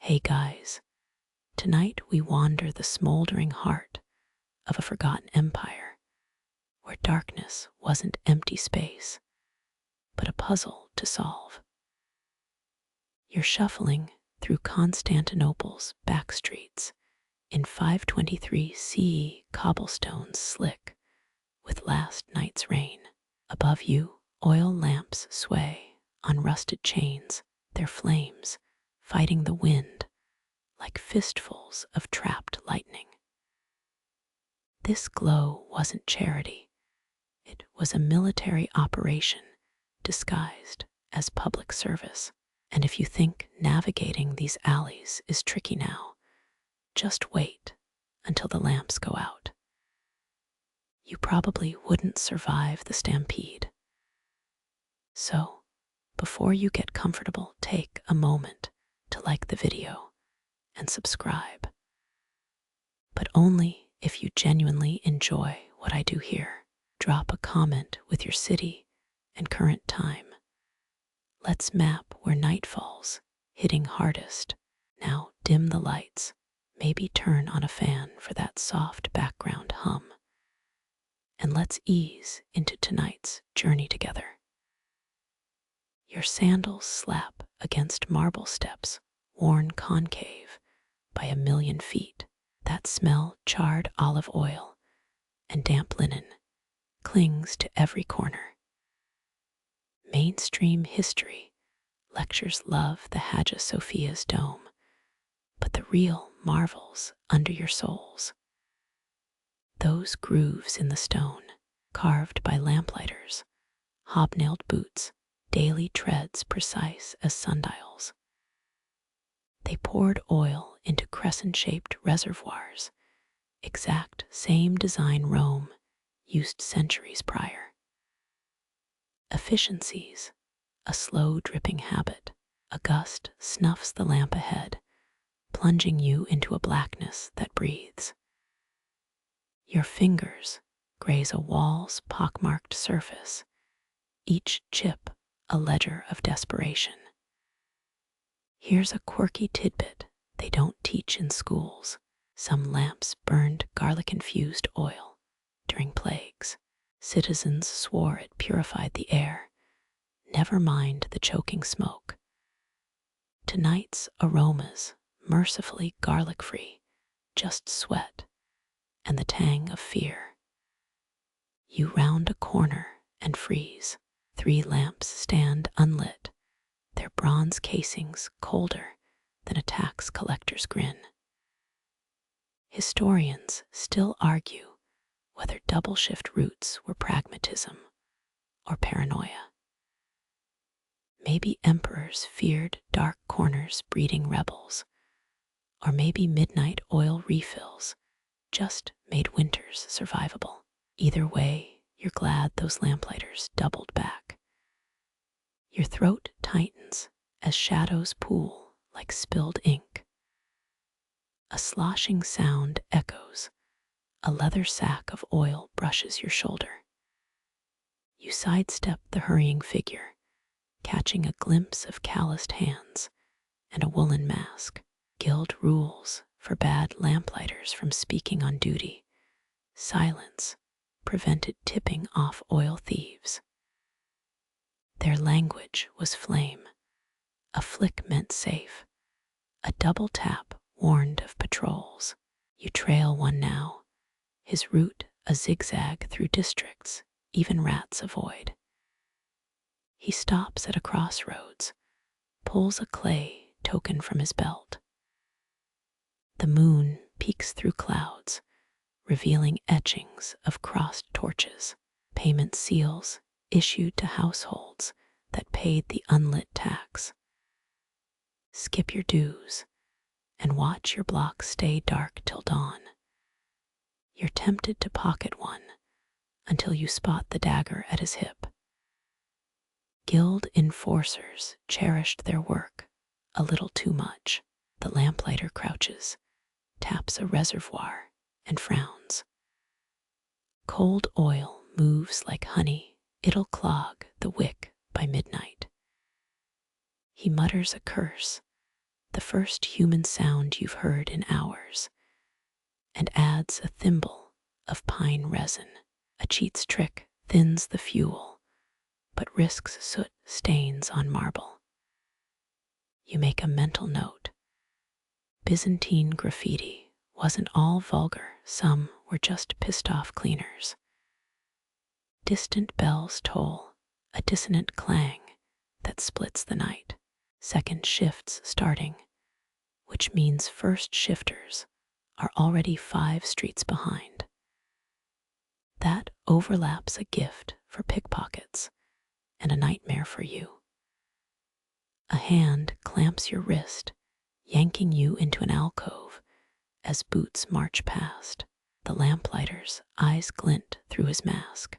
Hey guys, tonight we wander the smoldering heart of a forgotten empire where darkness wasn't empty space, but a puzzle to solve. You're shuffling through Constantinople's back streets in 523 CE cobblestones slick with last night's rain. Above you, oil lamps sway on rusted chains, their flames fighting the wind like fistfuls of trapped lightning. This glow wasn't charity. It was a military operation disguised as public service. And if you think navigating these alleys is tricky now, just wait until the lamps go out. You probably wouldn't survive the stampede. So, before you get comfortable, take a moment to like the video and subscribe. But only if you genuinely enjoy what I do here. Drop a comment with your city and current time. Let's map where night falls, hitting hardest. Now dim the lights, maybe turn on a fan for that soft background hum. And let's ease into tonight's journey together. Your sandals slap against marble steps, worn concave by a million feet. That smell, charred olive oil and damp linen, clings to every corner. Mainstream history lectures love the Hagia Sophia's dome, but the real marvels under your soles. Those grooves in the stone, carved by Lamplighters, hobnailed boots, daily treads precise as sundials. They poured oil into crescent-shaped reservoirs, exact same design Rome used centuries prior. Efficiencies, a slow dripping habit. A gust snuffs the lamp ahead, plunging you into a blackness that breathes. Your fingers graze a wall's pockmarked surface, each chip a ledger of desperation. Here's a quirky tidbit they don't teach in schools. Some lamps burned garlic-infused oil during plagues. Citizens swore it purified the air. Never mind the choking smoke. Tonight's aromas, mercifully garlic-free, just sweat and the tang of fear. You round a corner and freeze. 3 lamps stand unlit, their bronze casings colder than a tax collector's grin. Historians still argue whether double-shift routes were pragmatism or paranoia. Maybe emperors feared dark corners breeding rebels, or maybe midnight oil refills just made winters survivable. Either way, you're glad those Lamplighters doubled back. Your throat tightens as shadows pool like spilled ink. A sloshing sound echoes. A leather sack of oil brushes your shoulder. You sidestep the hurrying figure, catching a glimpse of calloused hands and a woolen mask. Guild rules forbade Lamplighters from speaking on duty. Silence prevented tipping off oil thieves. Their language was flame. A flick meant safe. A double tap warned of patrols. You trail one now, his route a zigzag through districts even rats avoid. He stops at a crossroads, pulls a clay token from his belt. The moon peeks through clouds, revealing etchings of crossed torches, payment seals issued to households that paid the unlit tax. Skip your dues and watch your block stay dark till dawn. You're tempted to pocket one until you spot the dagger at his hip. Guild enforcers cherished their work a little too much. The lamplighter crouches, taps a reservoir, and frowns. Cold oil moves like honey. It'll clog the wick by midnight. He mutters a curse, the first human sound you've heard in hours, and adds a thimble of pine resin. A cheat's trick thins the fuel, but risks soot stains on marble. You make a mental note. Byzantine graffiti wasn't all vulgar, some were just pissed-off cleaners. Distant bells toll, a dissonant clang that splits the night. Second shifts starting, which means first shifters are already 5 streets behind. That overlaps a gift for pickpockets and a nightmare for you. A hand clamps your wrist, yanking you into an alcove as boots march past. The Lamplighters' eyes glint through his mask,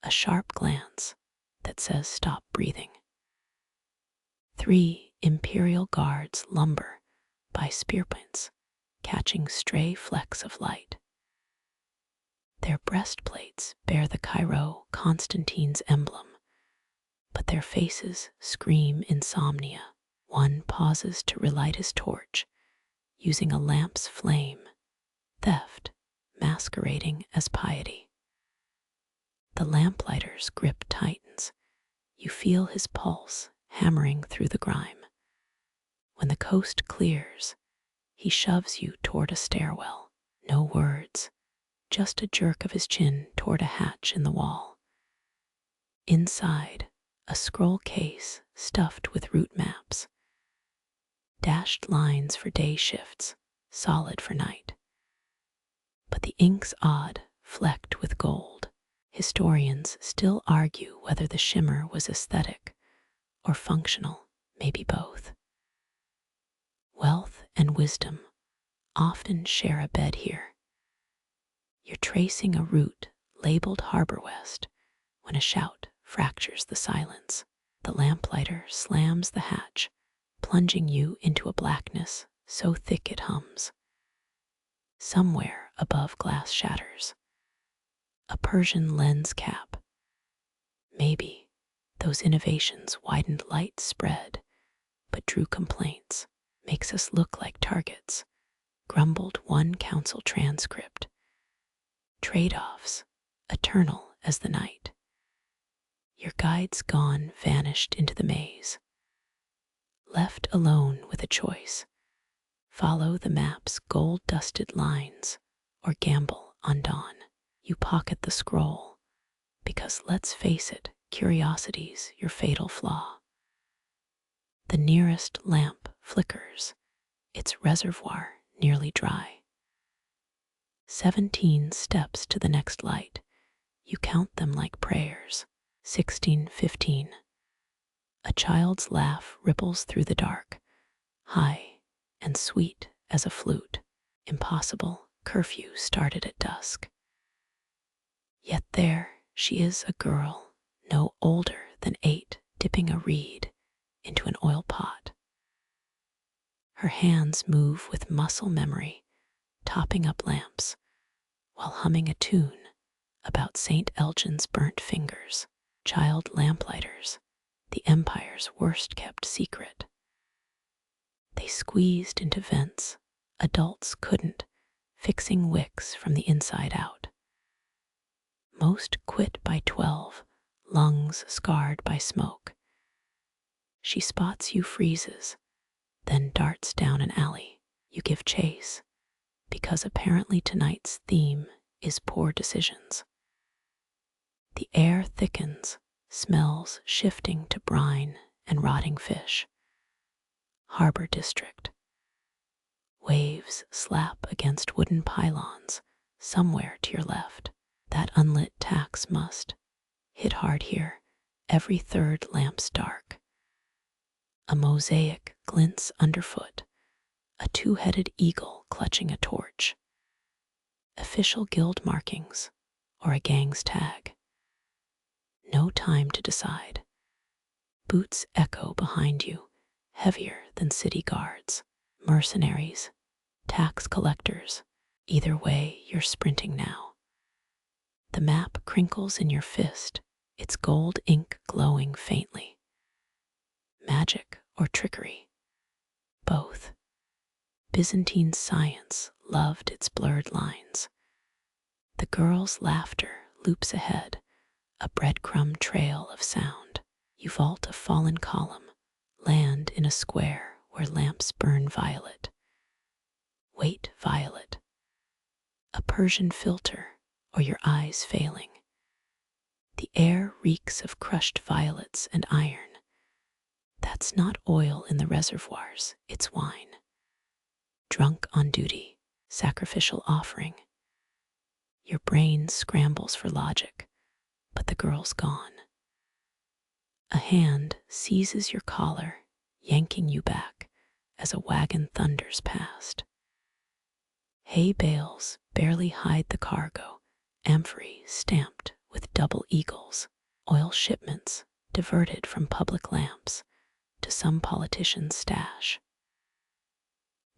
a sharp glance that says stop breathing. 3 imperial guards lumber by spearpoints, catching stray flecks of light. Their breastplates bear the CE Constantine's emblem, but their faces scream insomnia. One pauses to relight his torch, using a lamp's flame, theft masquerading as piety. The Lamplighters' grip tightens. You feel his pulse hammering through the grime. When the coast clears, he shoves you toward a stairwell. No words, just a jerk of his chin toward a hatch in the wall. Inside, a scroll case stuffed with route maps. Dashed lines for day shifts, solid for night. But the ink's odd, flecked with gold. Historians still argue whether the shimmer was aesthetic or functional, maybe both. Wealth and wisdom often share a bed here. You're tracing a route labeled Harbor West when a shout fractures the silence. The lamplighter slams the hatch, plunging you into a blackness so thick it hums. Somewhere above glass shatters. A Persian lens cap. Maybe those innovations widened light spread, but drew complaints. Makes us look like targets, grumbled one council transcript. Trade-offs, eternal as the night. Your guide's gone, vanished into the maze. Left alone with a choice. Follow the map's gold-dusted lines or gamble on dawn. You pocket the scroll because, let's face it, curiosity's your fatal flaw. The nearest lamp flickers, its reservoir nearly dry. 17 steps to the next light. You count them like prayers. 16, 15. A child's laugh ripples through the dark, high and sweet as a flute. Impossible, curfew started at dusk. Yet there she is, a girl, no older than 8, dipping a reed into an oil pot. Her hands move with muscle memory, topping up lamps, while humming a tune about St. Elgin's burnt fingers. Child lamplighters, the empire's worst-kept secret. They squeezed into vents adults couldn't, fixing wicks from the inside out. Most quit by 12, lungs scarred by smoke. She spots you, freezes, then darts down an alley. You give chase, because apparently tonight's theme is poor decisions. The air thickens, smells shifting to brine and rotting fish. Harbor district. Waves slap against wooden pylons somewhere to your left. That unlit tax must hit hard here. Every third lamp's dark. A mosaic glints underfoot, a 2-headed eagle clutching a torch. Official guild markings or a gang's tag. No time to decide. Boots echo behind you, heavier than city guards, mercenaries, tax collectors. Either way, you're sprinting now. The map crinkles in your fist, its gold ink glowing faintly. Magic or trickery? Both. Byzantine science loved its blurred lines. The girl's laughter loops ahead, a breadcrumb trail of sound. You vault a fallen column, land in a square where lamps burn violet. Wait, violet. A Persian filter, or your eyes failing. The air reeks of crushed violets and iron. That's not oil in the reservoirs, it's wine. Drunk on duty, sacrificial offering. Your brain scrambles for logic, but the girl's gone. A hand seizes your collar, yanking you back as a wagon thunders past. Hay bales barely hide the cargo, amphory stamped with double eagles, oil shipments diverted from public lamps to some politician's stash.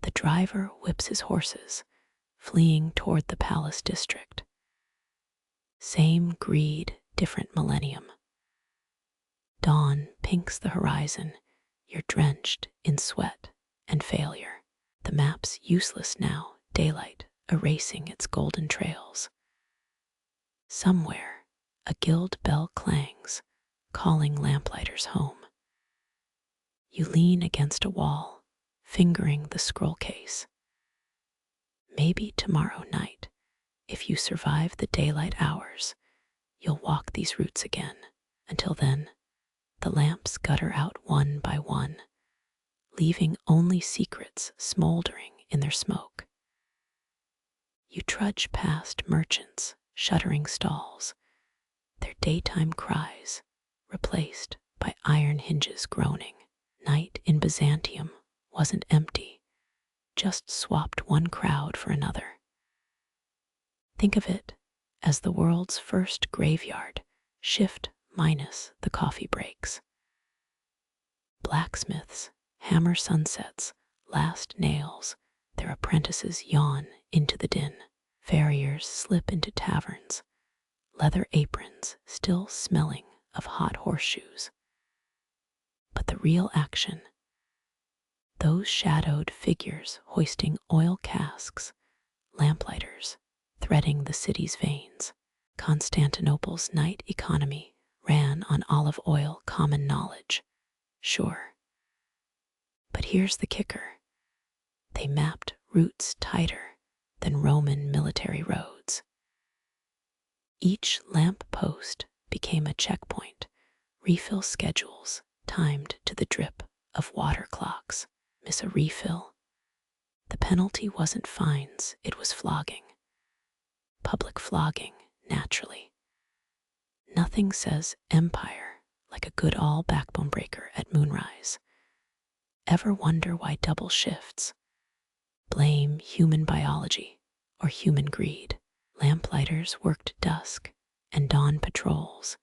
The driver whips his horses, fleeing toward the palace district. Same greed, different millennium. Dawn pinks the horizon, you're drenched in sweat and failure. The map's useless now, daylight erasing its golden trails. Somewhere, a guild bell clangs, calling Lamplighters home. You lean against a wall, fingering the scroll case. Maybe tomorrow night, if you survive the daylight hours, you'll walk these routes again. Until then, the lamps gutter out one by one, leaving only secrets smoldering in their smoke. You trudge past merchants, shuttering stalls, their daytime cries replaced by iron hinges groaning. Night in Byzantium wasn't empty, just swapped one crowd for another. Think of it as the world's first graveyard, shift minus the coffee breaks. Blacksmiths hammer sunsets, last nails, their apprentices yawn into the din. Farriers slip into taverns, leather aprons still smelling of hot horseshoes. But the real action, those shadowed figures hoisting oil casks, Lamplighters threading the city's veins. Constantinople's night economy ran on olive oil common knowledge, sure. But here's the kicker. They mapped routes tighter than Roman military roads. Each lamp post became a checkpoint, refill schedules timed to the drip of water clocks. Miss a refill? The penalty wasn't fines, it was flogging. Public flogging, naturally. Nothing says empire like a good all backbone breaker at moonrise. Ever wonder why double shifts? Blame human biology or human greed. Lamplighters worked dusk and dawn patrols,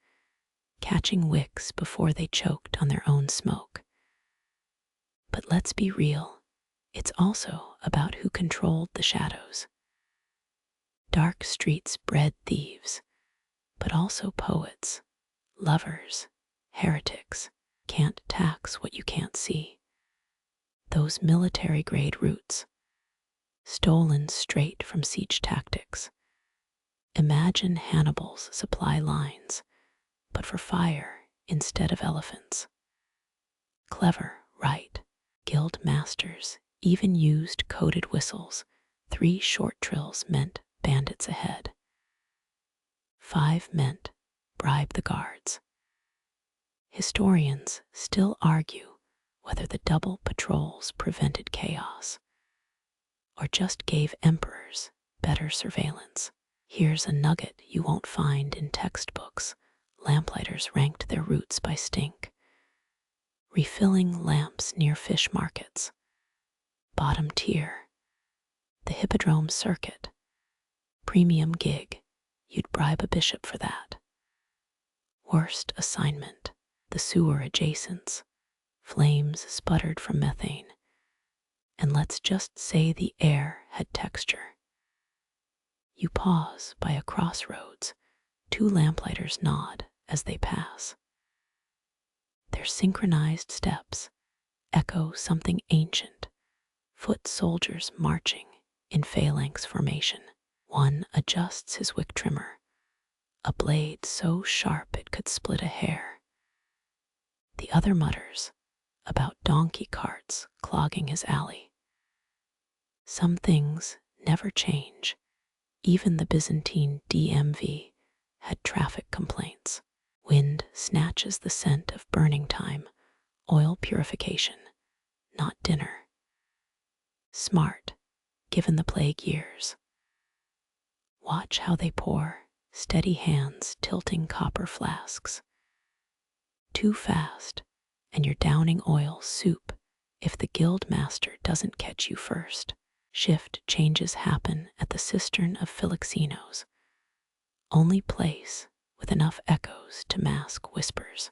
catching wicks before they choked on their own smoke. But let's be real, it's also about who controlled the shadows. Dark streets bred thieves, but also poets, lovers, heretics. Can't tax what you can't see. Those military-grade routes, stolen straight from siege tactics. Imagine Hannibal's supply lines, but for fire instead of elephants. Clever, right? Guild masters even used coded whistles. 3 short trills meant bandits ahead. 5 meant bribe the guards. Historians still argue whether the double patrols prevented chaos or just gave emperors better surveillance. Here's a nugget you won't find in textbooks. Lamplighters ranked their routes by stink. Refilling lamps near fish markets. Bottom tier. The Hippodrome circuit. Premium gig. You'd bribe a bishop for that. Worst assignment. The sewer adjacents. Flames sputtered from methane. And let's just say the air had texture. You pause by a crossroads. 2 Lamplighters nod as they pass. Their synchronized steps echo something ancient, foot soldiers marching in phalanx formation. One adjusts his wick-trimmer, a blade so sharp it could split a hair. The other mutters about donkey carts clogging his alley. Some things never change. Even the Byzantine DMV had traffic complaints. Wind snatches the scent of burning time, oil purification, not dinner. Smart, given the plague years. Watch how they pour, steady hands tilting copper flasks. Too fast, and you're downing oil soup if the guild master doesn't catch you first. Shift changes happen at the cistern of Philoxenos, only place with enough echoes to mask whispers.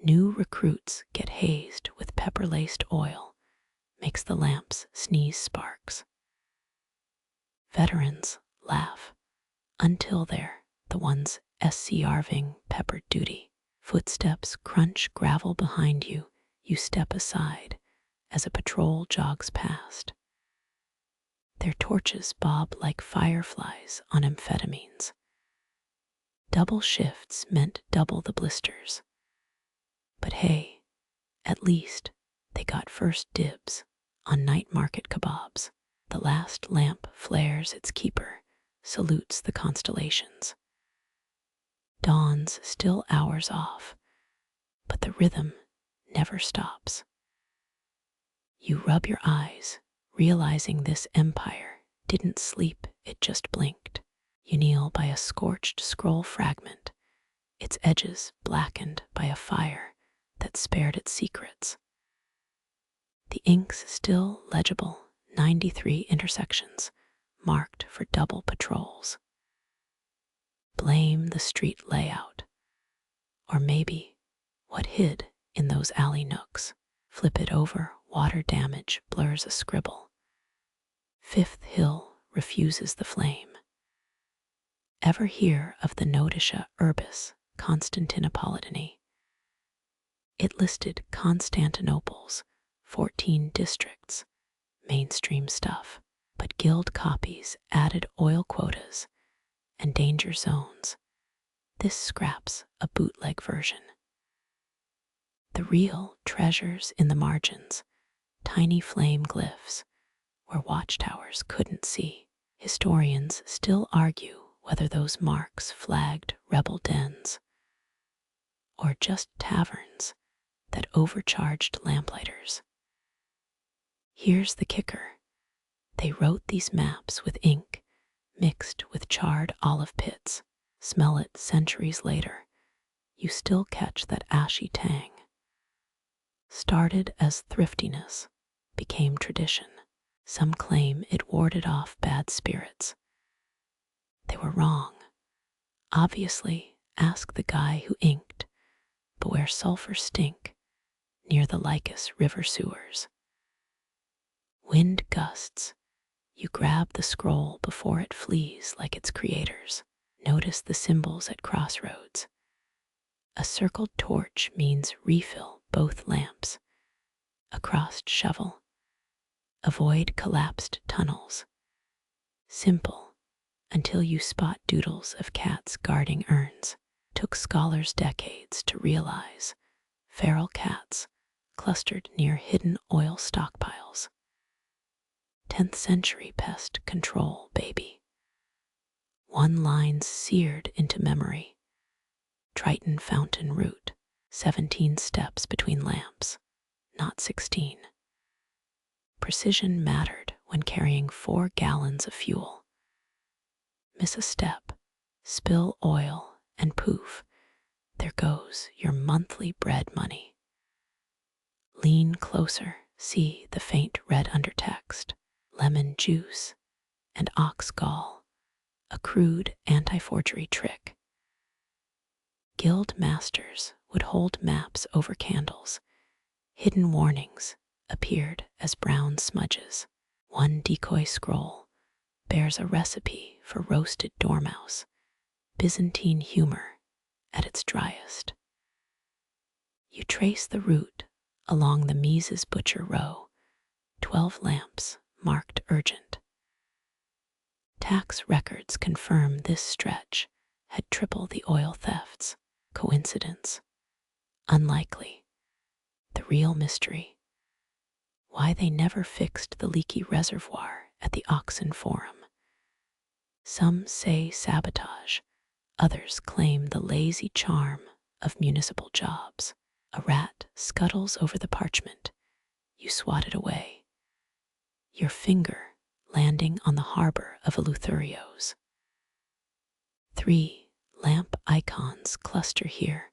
New recruits get hazed with pepper-laced oil, makes the lamps sneeze sparks. Veterans laugh until they're the ones SCRving peppered duty. Footsteps crunch gravel behind you, you step aside as a patrol jogs past. Their torches bob like fireflies on amphetamines. Double shifts meant double the blisters. But hey, at least they got first dibs on night market kebabs. The last lamp flares its keeper, salutes the constellations. Dawn's still hours off, but the rhythm never stops. You rub your eyes, realizing this empire didn't sleep, it just blinked. You kneel by a scorched scroll fragment, its edges blackened by a fire that spared its secrets. The ink's still legible, 93 intersections, marked for double patrols. Blame the street layout, or maybe what hid in those alley nooks. Flip it over, water damage blurs a scribble. Fifth Hill refuses the flame. Ever hear of the Notitia Urbis Constantinopolitani? It listed Constantinople's 14 districts, mainstream stuff, but guild copies added oil quotas and danger zones. This scraps a bootleg version. The real treasures in the margins, tiny flame glyphs where watchtowers couldn't see. Historians still argue whether those marks flagged rebel dens or just taverns that overcharged Lamplighters. Here's the kicker. They wrote these maps with ink mixed with charred olive pits. Smell it centuries later, you still catch that ashy tang. Started as thriftiness, became tradition. Some claim it warded off bad spirits. They were wrong. Obviously, ask the guy who inked, but where sulfur stink, near the Lycus River sewers. Wind gusts, you grab the scroll before it flees like its creators. Notice the symbols at crossroads. A circled torch means refill both lamps. A crossed shovel. Avoid collapsed tunnels. Simple, until you spot doodles of cats guarding urns. Took scholars decades to realize feral cats clustered near hidden oil stockpiles. 10th century pest control, baby. One line's seared into memory. Triton fountain root, 17 steps between lamps, not 16. Precision mattered when carrying 4 gallons of fuel. Miss a step, spill oil, and poof, there goes your monthly bread money. Lean closer, see the faint red undertext, lemon juice, and ox gall, a crude anti-forgery trick. Guild masters would hold maps over candles. Hidden warnings appeared as brown smudges. One decoy scroll bears a recipe for roasted dormouse, Byzantine humor at its driest. You trace the route along the Mises Butcher Row, 12 lamps marked urgent. Tax records confirm this stretch had triple the oil thefts. Coincidence? Unlikely. The real mystery: why they never fixed the leaky reservoir at the Oxen Forum. Some say sabotage, others claim the lazy charm of municipal jobs. A rat scuttles over the parchment. You swat it away, your finger landing on the harbor of Eleutherios. 3 lamp icons cluster here,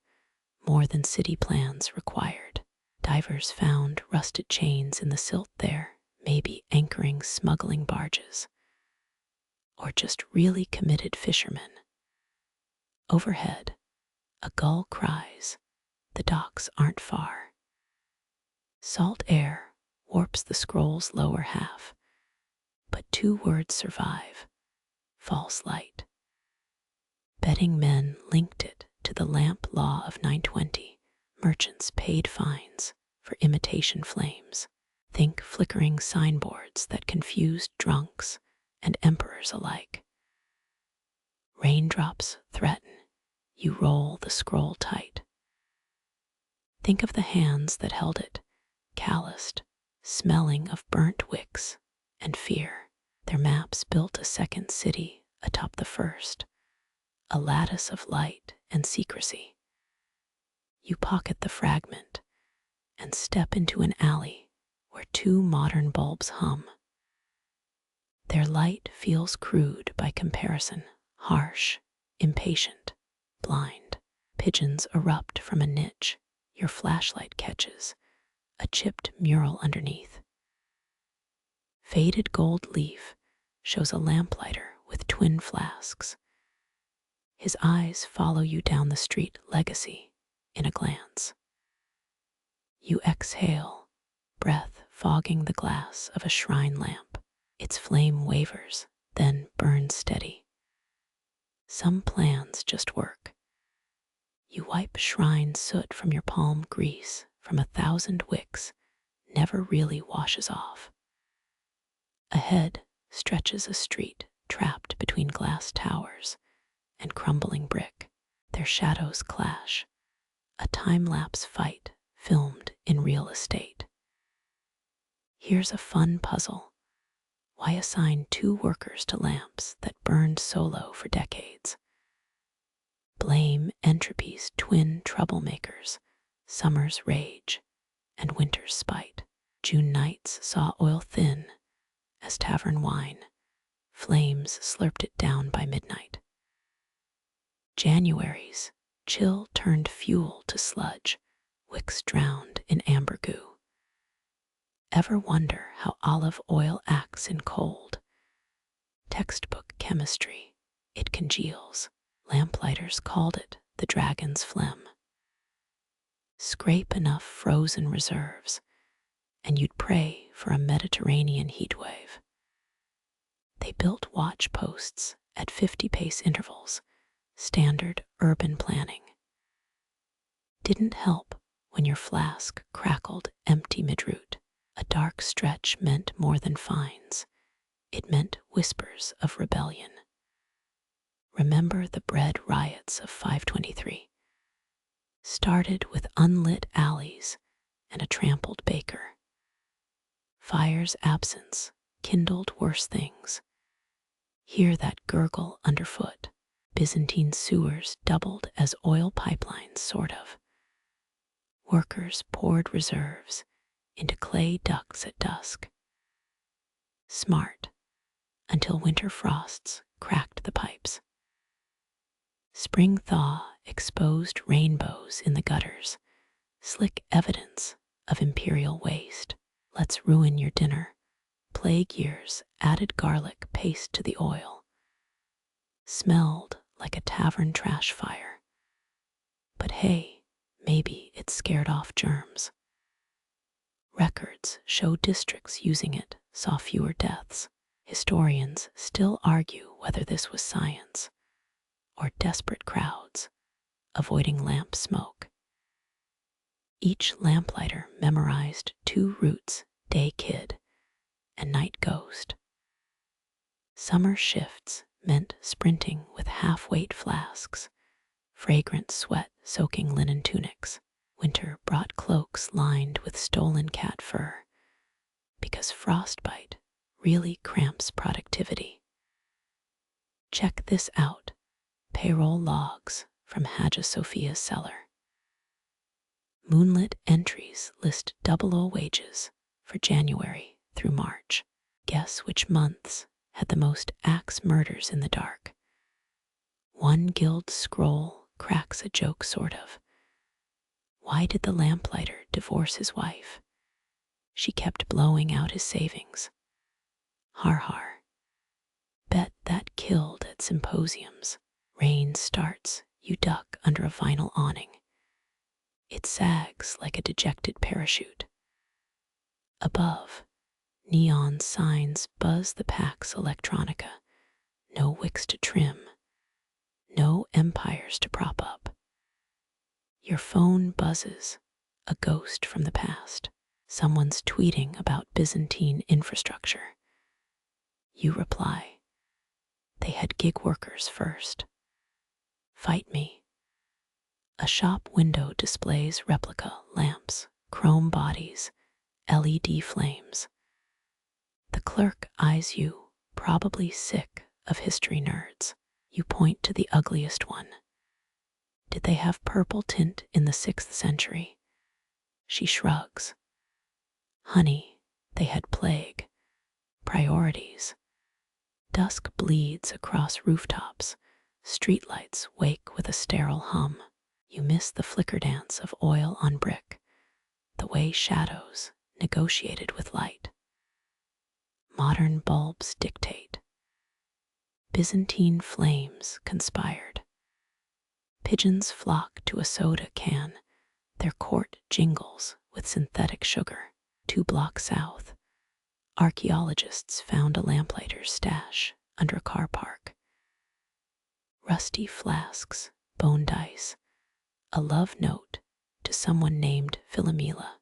more than city plans required. Divers found rusted chains in the silt there, maybe anchoring smuggling barges. Or just really committed fishermen. Overhead, a gull cries. The docks aren't far. Salt air warps the scroll's lower half, but 2 words survive: false light. Betting men linked it to the lamp law of 920. Merchants paid fines for imitation flames. Think flickering signboards that confused drunks and emperors alike. Raindrops threaten, you roll the scroll tight. Think of the hands that held it, calloused, smelling of burnt wicks and fear. Their maps built a second city atop the first, a lattice of light and secrecy. You pocket the fragment and step into an alley where 2 modern bulbs hum. Their light feels crude by comparison, harsh, impatient, blind. Pigeons erupt from a niche your flashlight catches, a chipped mural underneath. Faded gold leaf shows a lamplighter with twin flasks. His eyes follow you down the street, legacy in a glance. You exhale, breath fogging the glass of a shrine lamp. Its flame wavers, then burns steady. Some plans just work. You wipe shrine soot from your palm, grease from 1,000 wicks never really washes off. Ahead stretches a street trapped between glass towers and crumbling brick. Their shadows clash, a time-lapse fight filmed in real estate. Here's a fun puzzle. Why assign 2 workers to lamps that burned solo for decades? Blame entropy's twin troublemakers, summer's rage and winter's spite. June nights saw oil thin as tavern wine, flames slurped it down by midnight. January's chill turned fuel to sludge, wicks drowned in amber goo. Ever wonder how olive oil acts in cold? Textbook chemistry, it congeals. Lamplighters called it the dragon's phlegm. Scrape enough frozen reserves, and you'd pray for a Mediterranean heatwave. They built watch posts at 50-pace intervals, standard urban planning. Didn't help when your flask crackled empty mid-route. A dark stretch meant more than fines. It meant whispers of rebellion. Remember the bread riots of 523. Started with unlit alleys and a trampled baker. Fire's absence kindled worse things. Hear that gurgle underfoot. Byzantine sewers doubled as oil pipelines, sort of. Workers poured reserves into clay ducts at dusk. Smart, until winter frosts cracked the pipes. Spring thaw exposed rainbows in the gutters, slick evidence of imperial waste. Let's ruin your dinner. Plague years added garlic paste to the oil. Smelled like a tavern trash fire. But hey, maybe it scared off germs. Records show districts using it saw fewer deaths. Historians still argue whether this was science or desperate crowds avoiding lamp smoke. Each lamplighter memorized 2 routes: day kid, and night ghost. Summer shifts meant sprinting with half-weight flasks, fragrant sweat soaking linen tunics. Winter brought cloaks lined with stolen cat fur, because frostbite really cramps productivity. Check this out: payroll logs from Hagia Sophia's cellar. Moonlit entries list double wages for January through March. Guess which months had the most axe murders in the dark? One guild scroll cracks a joke, sort of. Why did the lamplighter divorce his wife? She kept blowing out his savings. Har har. Bet that killed at symposiums. Rain starts, you duck under a vinyl awning. It sags like a dejected parachute. Above, neon signs buzz the Pax Electronica. No wicks to trim, no empires to prop up. Your phone buzzes, a ghost from the past. Someone's tweeting about Byzantine infrastructure. You reply, they had gig workers first. Fight me. A shop window displays replica lamps, chrome bodies, LED flames. The clerk eyes you, probably sick of history nerds. You point to the ugliest one. Did they have purple tint in the 6th century? She shrugs. Honey, they had plague. Priorities. Dusk bleeds across rooftops. Streetlights wake with a sterile hum. You miss the flicker dance of oil on brick, the way shadows negotiated with light. Modern bulbs dictate. Byzantine flames conspired. Pigeons flock to a soda can, their court jingles with synthetic sugar. 2 blocks south, archaeologists found a lamplighter's stash under a car park. Rusty flasks, bone dice, a love note to someone named Philomela.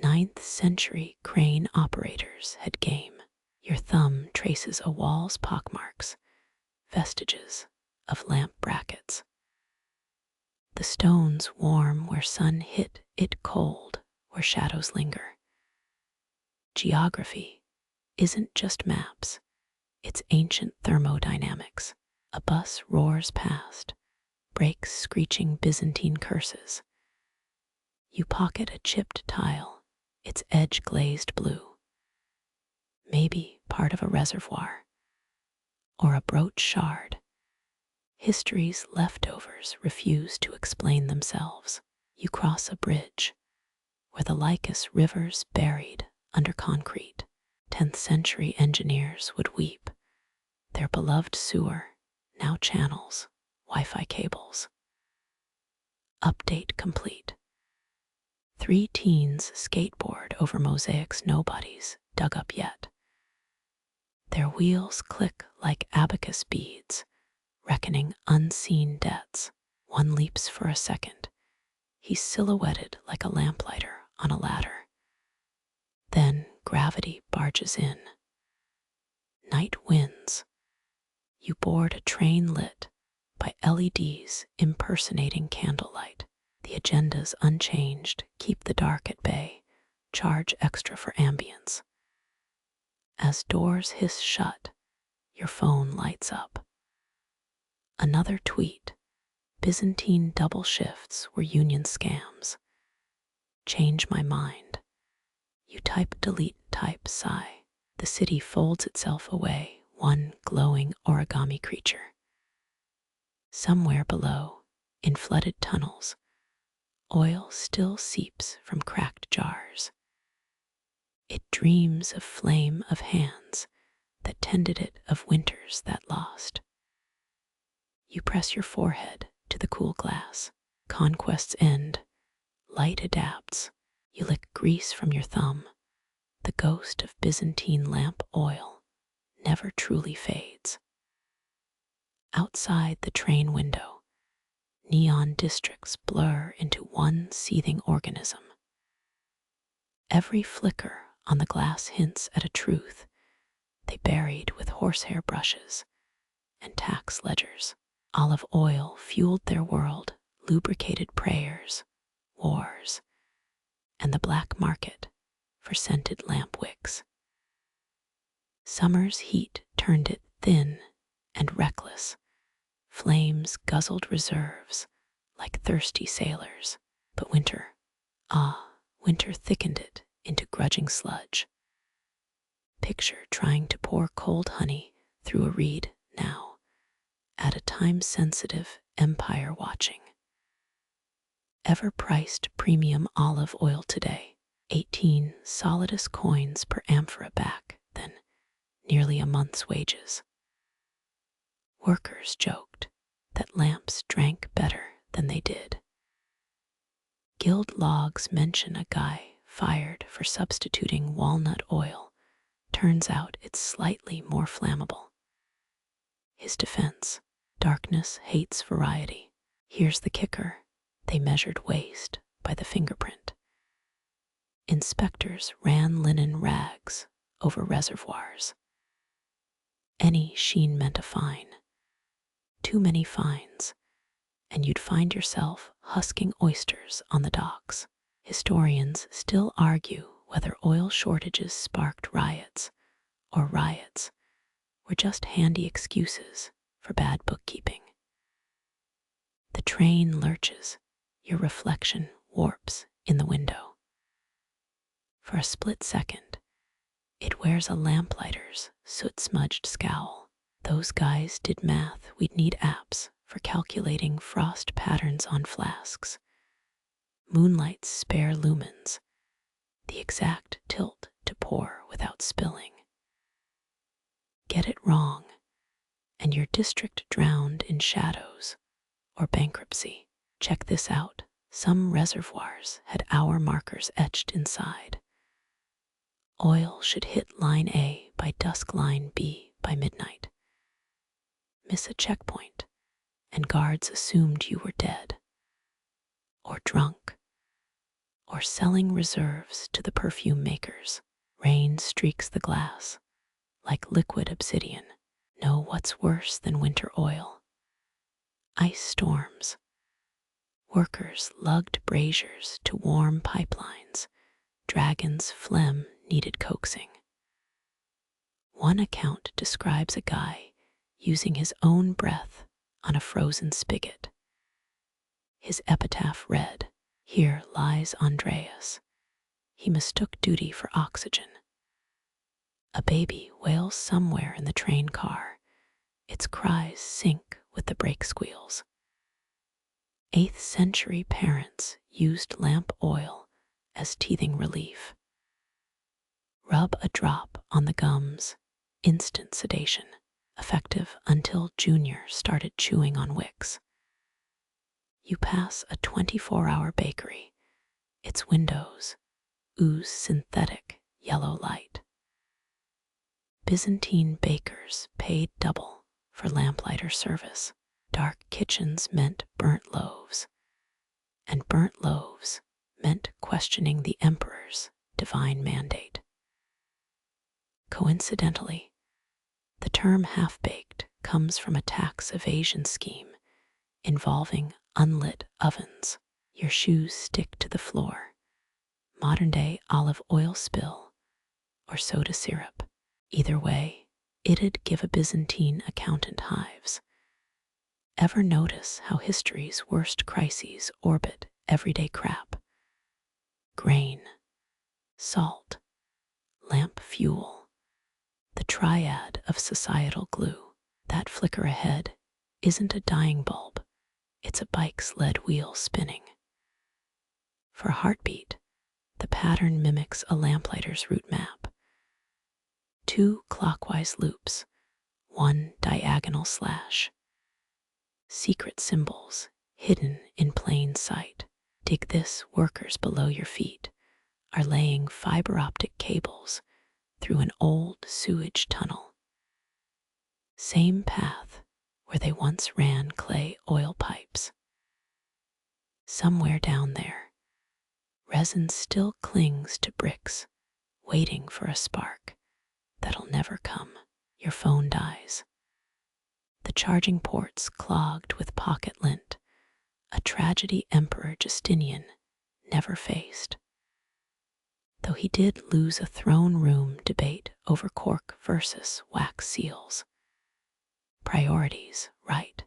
9th century crane operators had game. Your thumb traces a wall's pockmarks, vestiges of lamp brackets. The stones warm where sun hit, it cold where shadows linger. Geography isn't just maps, it's ancient thermodynamics. A bus roars past, brakes screeching Byzantine curses. You pocket a chipped tile, its edge glazed blue. Maybe part of a reservoir, or a brooch shard. History's leftovers refuse to explain themselves. You cross a bridge, where the Lycus River's buried under concrete. 10th century engineers would weep. Their beloved sewer now channels Wi-Fi cables. Update complete. 3 teens skateboard over mosaics nobody's dug up yet. Their wheels click like abacus beads, reckoning unseen debts. One leaps for a second. He's silhouetted like a lamplighter on a ladder. Then gravity barges in. Night wins. You board a train lit by LEDs impersonating candlelight. The agenda's unchanged. Keep the dark at bay. Charge extra for ambience. As doors hiss shut, your phone lights up. Another tweet. Byzantine double shifts were union scams. Change my mind. You type delete, type sigh. The city folds itself away, one glowing origami creature. Somewhere below, in flooded tunnels, oil still seeps from cracked jars. It dreams of flame of hands that tended it of winters that lost. You press your forehead to the cool glass. Conquest's end. Light adapts. You lick grease from your thumb. The ghost of Byzantine lamp oil never truly fades. Outside the train window, neon districts blur into one seething organism. Every flicker on the glass hints at a truth they buried with horsehair brushes and tax ledgers. Olive oil fueled their world, lubricated prayers, wars, and the black market for scented lamp wicks. Summer's heat turned it thin and reckless. Flames guzzled reserves like thirsty sailors. But winter thickened it into grudging sludge. Picture trying to pour cold honey through a reed now, at a time-sensitive empire watching. Ever-priced premium olive oil today, 18 solidus coins per amphora back then, nearly a month's wages. Workers joked that lamps drank better than they did. Guild logs mention a guy fired for substituting walnut oil. Turns out it's slightly more flammable. His defense: darkness hates variety. Here's the kicker: they measured waste by the fingerprint. Inspectors ran linen rags over reservoirs. Any sheen meant a fine. Too many fines, and you'd find yourself husking oysters on the docks. Historians still argue whether oil shortages sparked riots or riots were just handy excuses for bad bookkeeping. The train lurches, your reflection warps in the window. For a split second, it wears a Lamplighters soot-smudged scowl. Those guys did math we'd need apps for calculating frost patterns on flasks. Moonlight's spare lumens, the exact tilt to pour without spilling. Get it wrong, and your district drowned in shadows or bankruptcy. Check this out: some reservoirs had hour markers etched inside. Oil should hit line A by dusk, line B by midnight. Miss a checkpoint, and guards assumed you were dead, or drunk, or selling reserves to the perfume makers. Rain streaks the glass like liquid obsidian. Know what's worse than winter oil? Ice storms. Workers lugged braziers to warm pipelines. Dragons' phlegm needed coaxing. One account describes a guy using his own breath on a frozen spigot. His epitaph read, "Here lies Andreas. He mistook duty for oxygen." A baby wails somewhere in the train car. Its cries sync with the brake squeals. 8th century parents used lamp oil as teething relief. Rub a drop on the gums, instant sedation, effective until Junior started chewing on wicks. You pass a 24-hour bakery. Its windows ooze synthetic yellow light. Byzantine bakers paid double for lamplighter service. Dark kitchens meant burnt loaves, and burnt loaves meant questioning the emperor's divine mandate. Coincidentally, the term half-baked comes from a tax evasion scheme involving unlit ovens. Your shoes stick to the floor. Modern-day olive oil spill or soda syrup. Either way, it'd give a Byzantine accountant hives. Ever notice how history's worst crises orbit everyday crap? Grain, salt, lamp fuel, the triad of societal glue. That flicker ahead isn't a dying bulb, it's a bike's lead wheel spinning. For heartbeat, the pattern mimics a lamplighter's route map. 2 clockwise loops, 1 diagonal slash. Secret symbols hidden in plain sight. Dig this: workers below your feet are laying fiber optic cables through an old sewage tunnel. Same path where they once ran clay oil pipes. Somewhere down there, resin still clings to bricks waiting for a spark that'll never come. Your phone dies. The charging ports clogged with pocket lint, a tragedy Emperor Justinian never faced. Though he did lose a throne room debate over cork versus wax seals. Priorities, right.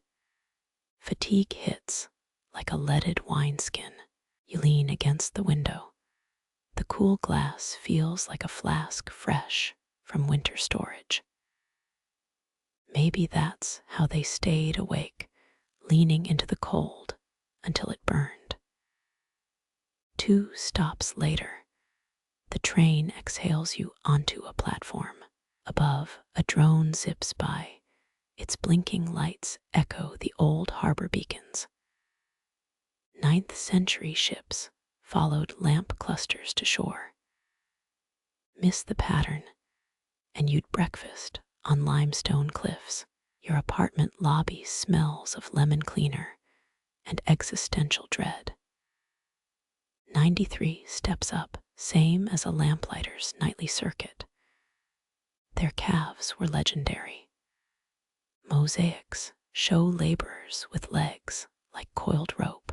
Fatigue hits like a leaded wineskin. You lean against the window. The cool glass feels like a flask fresh from winter storage. Maybe that's how they stayed awake, leaning into the cold until it burned. 2 stops later, the train exhales you onto a platform. Above, a drone zips by. Its blinking lights echo the old harbor beacons. 9th century ships followed lamp clusters to shore. Miss the pattern, and you'd breakfast on limestone cliffs. Your apartment lobby smells of lemon cleaner and existential dread. 93 steps up, same as a Lamplighters nightly circuit. Their calves were legendary. Mosaics show laborers with legs like coiled rope.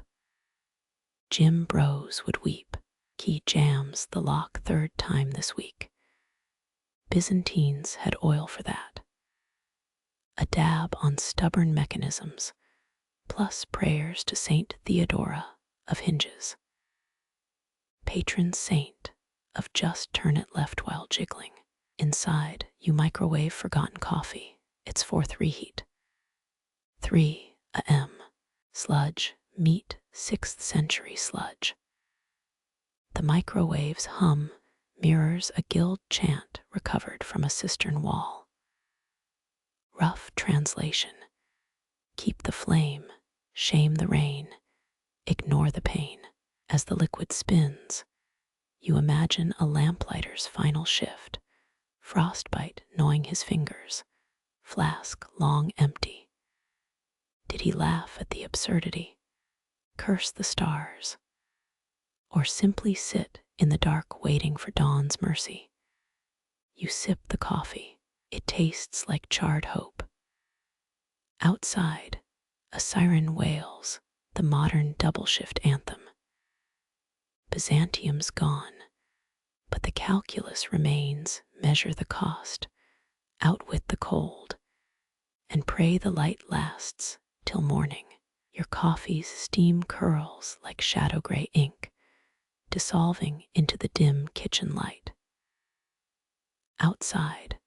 Jim Bros would weep. Key jams the lock 3rd time this week. Byzantines had oil for that. A dab on stubborn mechanisms, plus prayers to Saint Theodora of hinges. Patron saint of just turn it left while jiggling. Inside, you microwave forgotten coffee. It's 4th reheat. 3 a.m. Sludge, meet 6th century sludge. The microwave's hum mirrors a guild chant recovered from a cistern wall. Rough translation. Keep the flame, shame the rain, ignore the pain. As the liquid spins, you imagine a lamplighter's final shift, frostbite gnawing his fingers, flask long empty. Did he laugh at the absurdity, curse the stars, or simply sit in the dark waiting for dawn's mercy? You sip the coffee. It tastes like charred hope. Outside, a siren wails, the modern double shift anthem. Byzantium's gone, but the calculus remains. Measure the cost, outwit the cold, and pray the light lasts till morning. Your coffee's steam curls like shadow gray ink, dissolving into the dim kitchen light. Outside,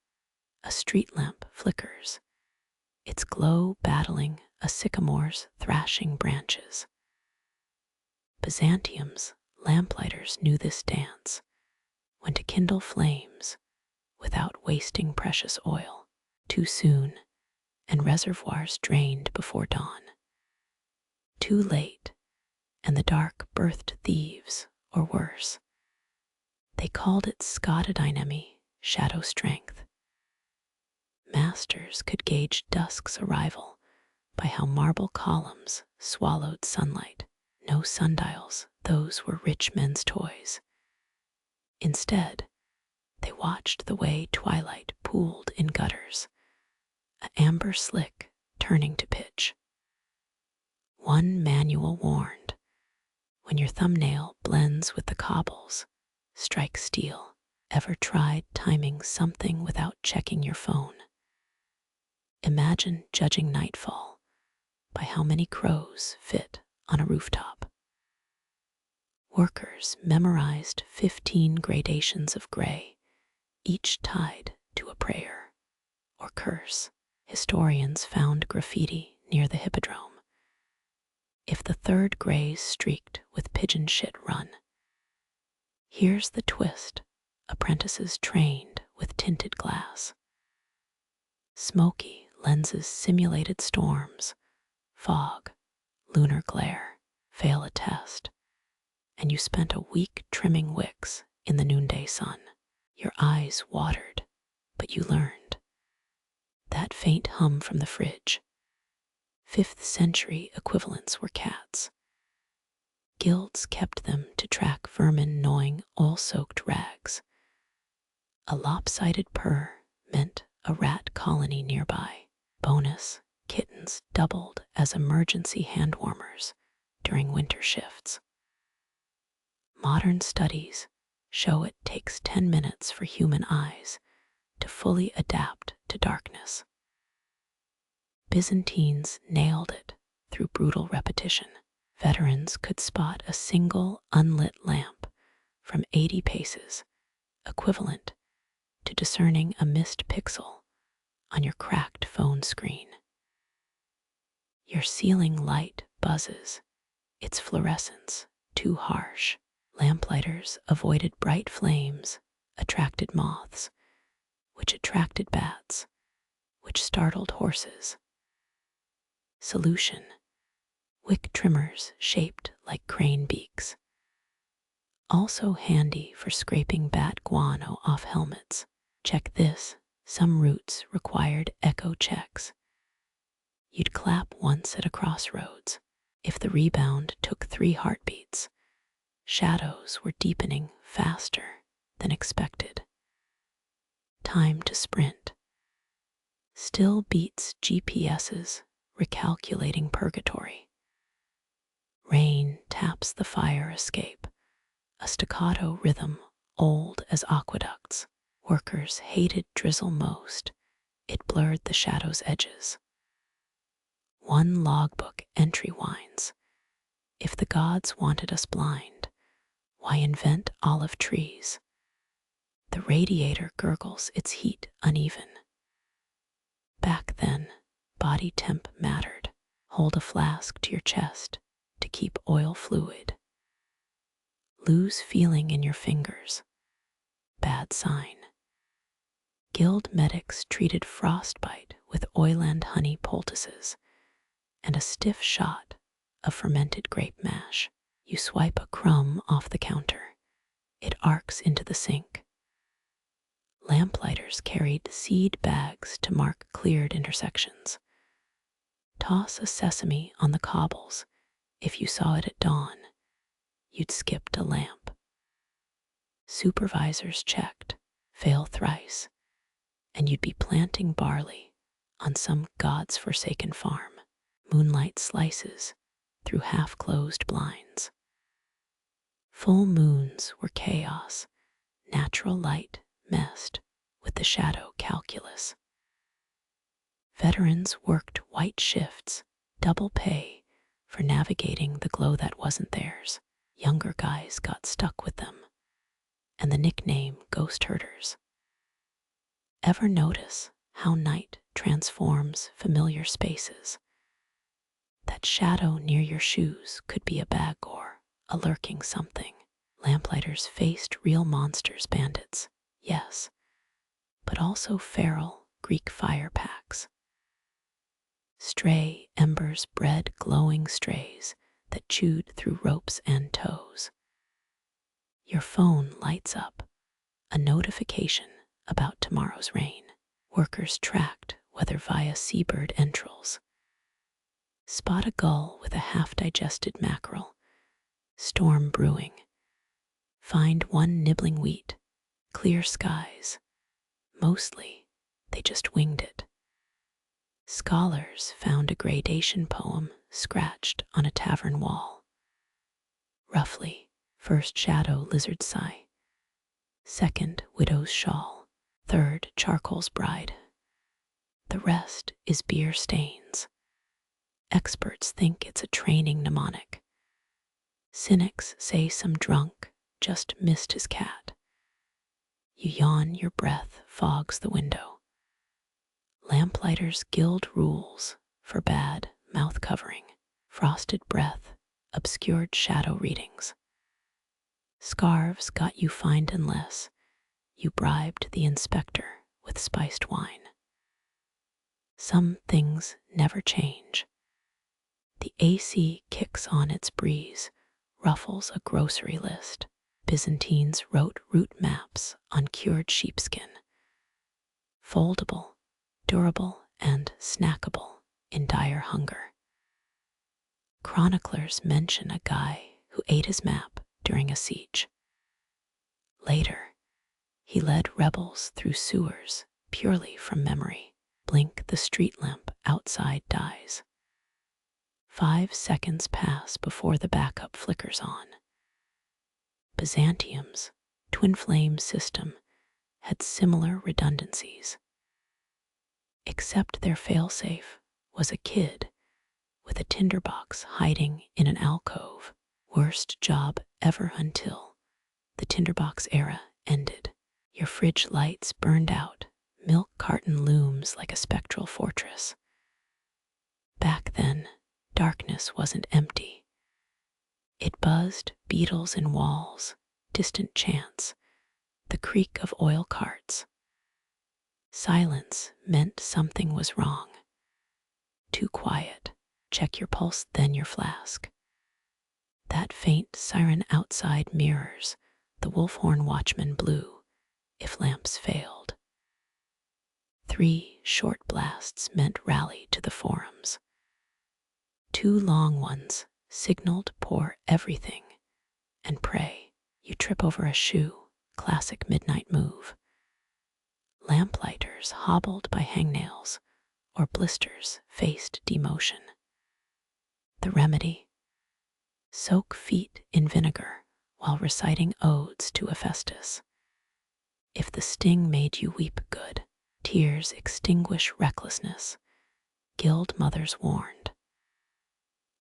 a street lamp flickers, its glow battling a sycamore's thrashing branches. Byzantium's Lamplighters knew this dance, when to kindle flames without wasting precious oil. Too soon, and reservoirs drained before dawn. Too late, and the dark birthed thieves, or worse. They called it scatodynamy, shadow strength. Masters could gauge dusk's arrival by how marble columns swallowed sunlight. No sundials, those were rich men's toys. Instead, they watched the way twilight pooled in gutters, a amber slick turning to pitch. One manual warned, when your thumbnail blends with the cobbles, strike steel. Ever tried timing something without checking your phone? Imagine judging nightfall by how many crows fit on a rooftop. Workers memorized 15 gradations of gray, each tied to a prayer or curse. Historians found graffiti near the hippodrome. If the 3rd gray's streaked with pigeon shit run. Here's the twist, apprentices trained with tinted glass. Smoky lenses simulated storms, fog, lunar glare, fail a test, and you spent a week trimming wicks in the noonday sun. Your eyes watered, but you learned. That faint hum from the fridge. 5th century equivalents were cats. Guilds kept them to track vermin gnawing oil-soaked rags. A lopsided purr meant a rat colony nearby. Bonus, kittens doubled as emergency hand warmers during winter shifts. Modern studies show it takes 10 minutes for human eyes to fully adapt to darkness. Byzantines nailed it through brutal repetition. Veterans could spot a single unlit lamp from 80 paces, equivalent to discerning a missed pixel on your cracked phone screen. Your ceiling light buzzes, its fluorescence too harsh. Lamplighters avoided bright flames, attracted moths, which attracted bats, which startled horses. Solution: wick-trimmers shaped like crane beaks. Also handy for scraping bat guano off helmets. Check this, some routes required echo checks. You'd clap once at a crossroads. If the rebound took 3 heartbeats, shadows were deepening faster than expected. Time to sprint still beats GPS's recalculating purgatory. Rain taps the fire escape, a staccato rhythm old as aqueducts. Workers hated drizzle most. It blurred the shadow's edges. One logbook entry whines, "If the gods wanted us blind, why invent olive trees?" The radiator gurgles its heat uneven. Back then, body temp mattered. Hold a flask to your chest to keep oil fluid. Lose feeling in your fingers. Bad sign. Guild medics treated frostbite with oil and honey poultices and a stiff shot of fermented grape mash. You swipe a crumb off the counter. It arcs into the sink. Lamplighters carried seed bags to mark cleared intersections. Toss a sesame on the cobbles. If you saw it at dawn, you'd skipped a lamp. Supervisors checked, fail thrice, and you'd be planting barley on some God's forsaken farm. Moonlight slices through half-closed blinds. Full moons were chaos. Natural light messed with the shadow calculus. Veterans worked white shifts, double pay for navigating the glow that wasn't theirs. Younger guys got stuck with them, and the nickname ghost herders. Ever notice how night transforms familiar spaces? That shadow near your shoes could be a bag or a lurking something. Lamplighters faced real monsters, bandits, yes, but also feral Greek fire packs. Stray embers bred glowing strays that chewed through ropes and toes. Your phone lights up, a notification about tomorrow's rain. Workers tracked whether via seabird entrails. Spot a gull with a half-digested mackerel. Storm brewing. Find one nibbling wheat. Clear skies. Mostly, they just winged it. Scholars found a gradation poem scratched on a tavern wall. Roughly, first shadow lizard sigh. Second, widow's shawl. Third, charcoal's bride. The rest is beer stains. Experts think it's a training mnemonic. Cynics say some drunk just missed his cat. You yawn, your breath fogs the window. Lamplighters guild rules for bad mouth covering. Frosted breath obscured shadow readings. Scarves got you fined unless you bribed the inspector with spiced wine. Some things never change. The AC kicks on its breeze, ruffles a grocery list. Byzantines wrote route maps on cured sheepskin. Foldable, durable, and snackable in dire hunger. Chroniclers mention a guy who ate his map during a siege. Later, He led rebels through sewers purely from memory. Blink, the street lamp outside dies. 5 seconds pass before the backup flickers on. Byzantium's twin flame system had similar redundancies, except their failsafe was a kid with a tinderbox hiding in an alcove. Worst job ever until the tinderbox era ended. Your fridge lights burned out. Milk carton looms like a spectral fortress. Back then, darkness wasn't empty. It buzzed beetles in walls, distant chants, the creak of oil carts. Silence meant something was wrong. Too quiet. Check your pulse, then your flask. That faint siren outside mirrors the wolf horn watchman blew if lamps failed. 3 short blasts meant rally to the forums. 2 long ones signaled pour everything and pray. You trip over a shoe, classic midnight move. Lamplighters hobbled by hangnails or blisters faced demotion. The remedy: soak feet in vinegar while reciting odes to Hephaestus. If the sting made you weep, good. Tears extinguish recklessness, guild mothers warned.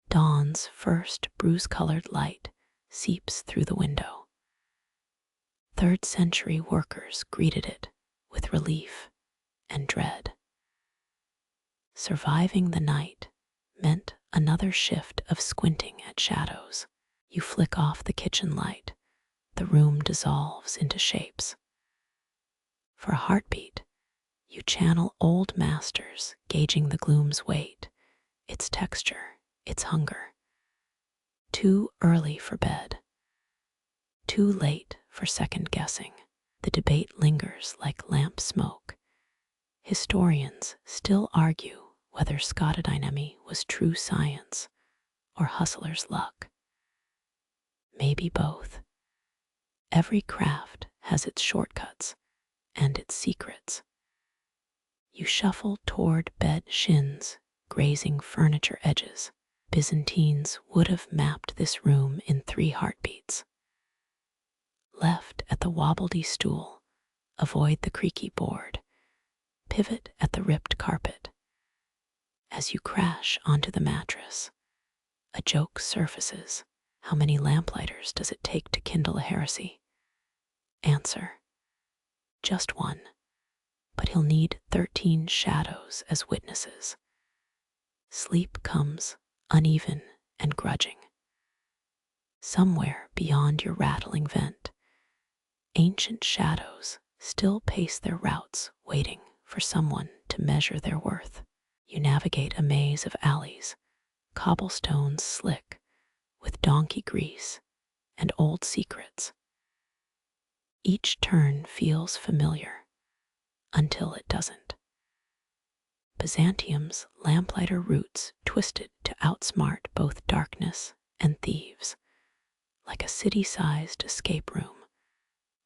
Dawn's first bruise-colored light seeps through the window. 3rd century workers greeted it with relief and dread. Surviving the night meant another shift of squinting at shadows. You flick off the kitchen light, the room dissolves into shapes. For a heartbeat, you channel old masters, gauging the gloom's weight, its texture, its hunger. Too early for bed, too late for second guessing. The debate lingers like lamp smoke. Historians still argue whether scotadynamy was true science or hustler's luck. Maybe both. Every craft has its shortcuts and its secrets. You shuffle toward bed, shins grazing furniture edges. Byzantines would have mapped this room in 3 heartbeats. Left at the wobbledy stool, avoid the creaky board, pivot at the ripped carpet. As you crash onto the mattress, a joke surfaces. How many lamplighters does it take to kindle a heresy? Answer: just 1. But he'll need 13 shadows as witnesses. Sleep comes uneven and grudging. Somewhere beyond your rattling vent, ancient shadows still pace their routes, waiting for someone to measure their worth. You navigate a maze of alleys, cobblestones slick with donkey grease and old secrets. Each turn feels familiar until it doesn't. Byzantium's lamplighter routes twisted to outsmart both darkness and thieves, like a city-sized escape room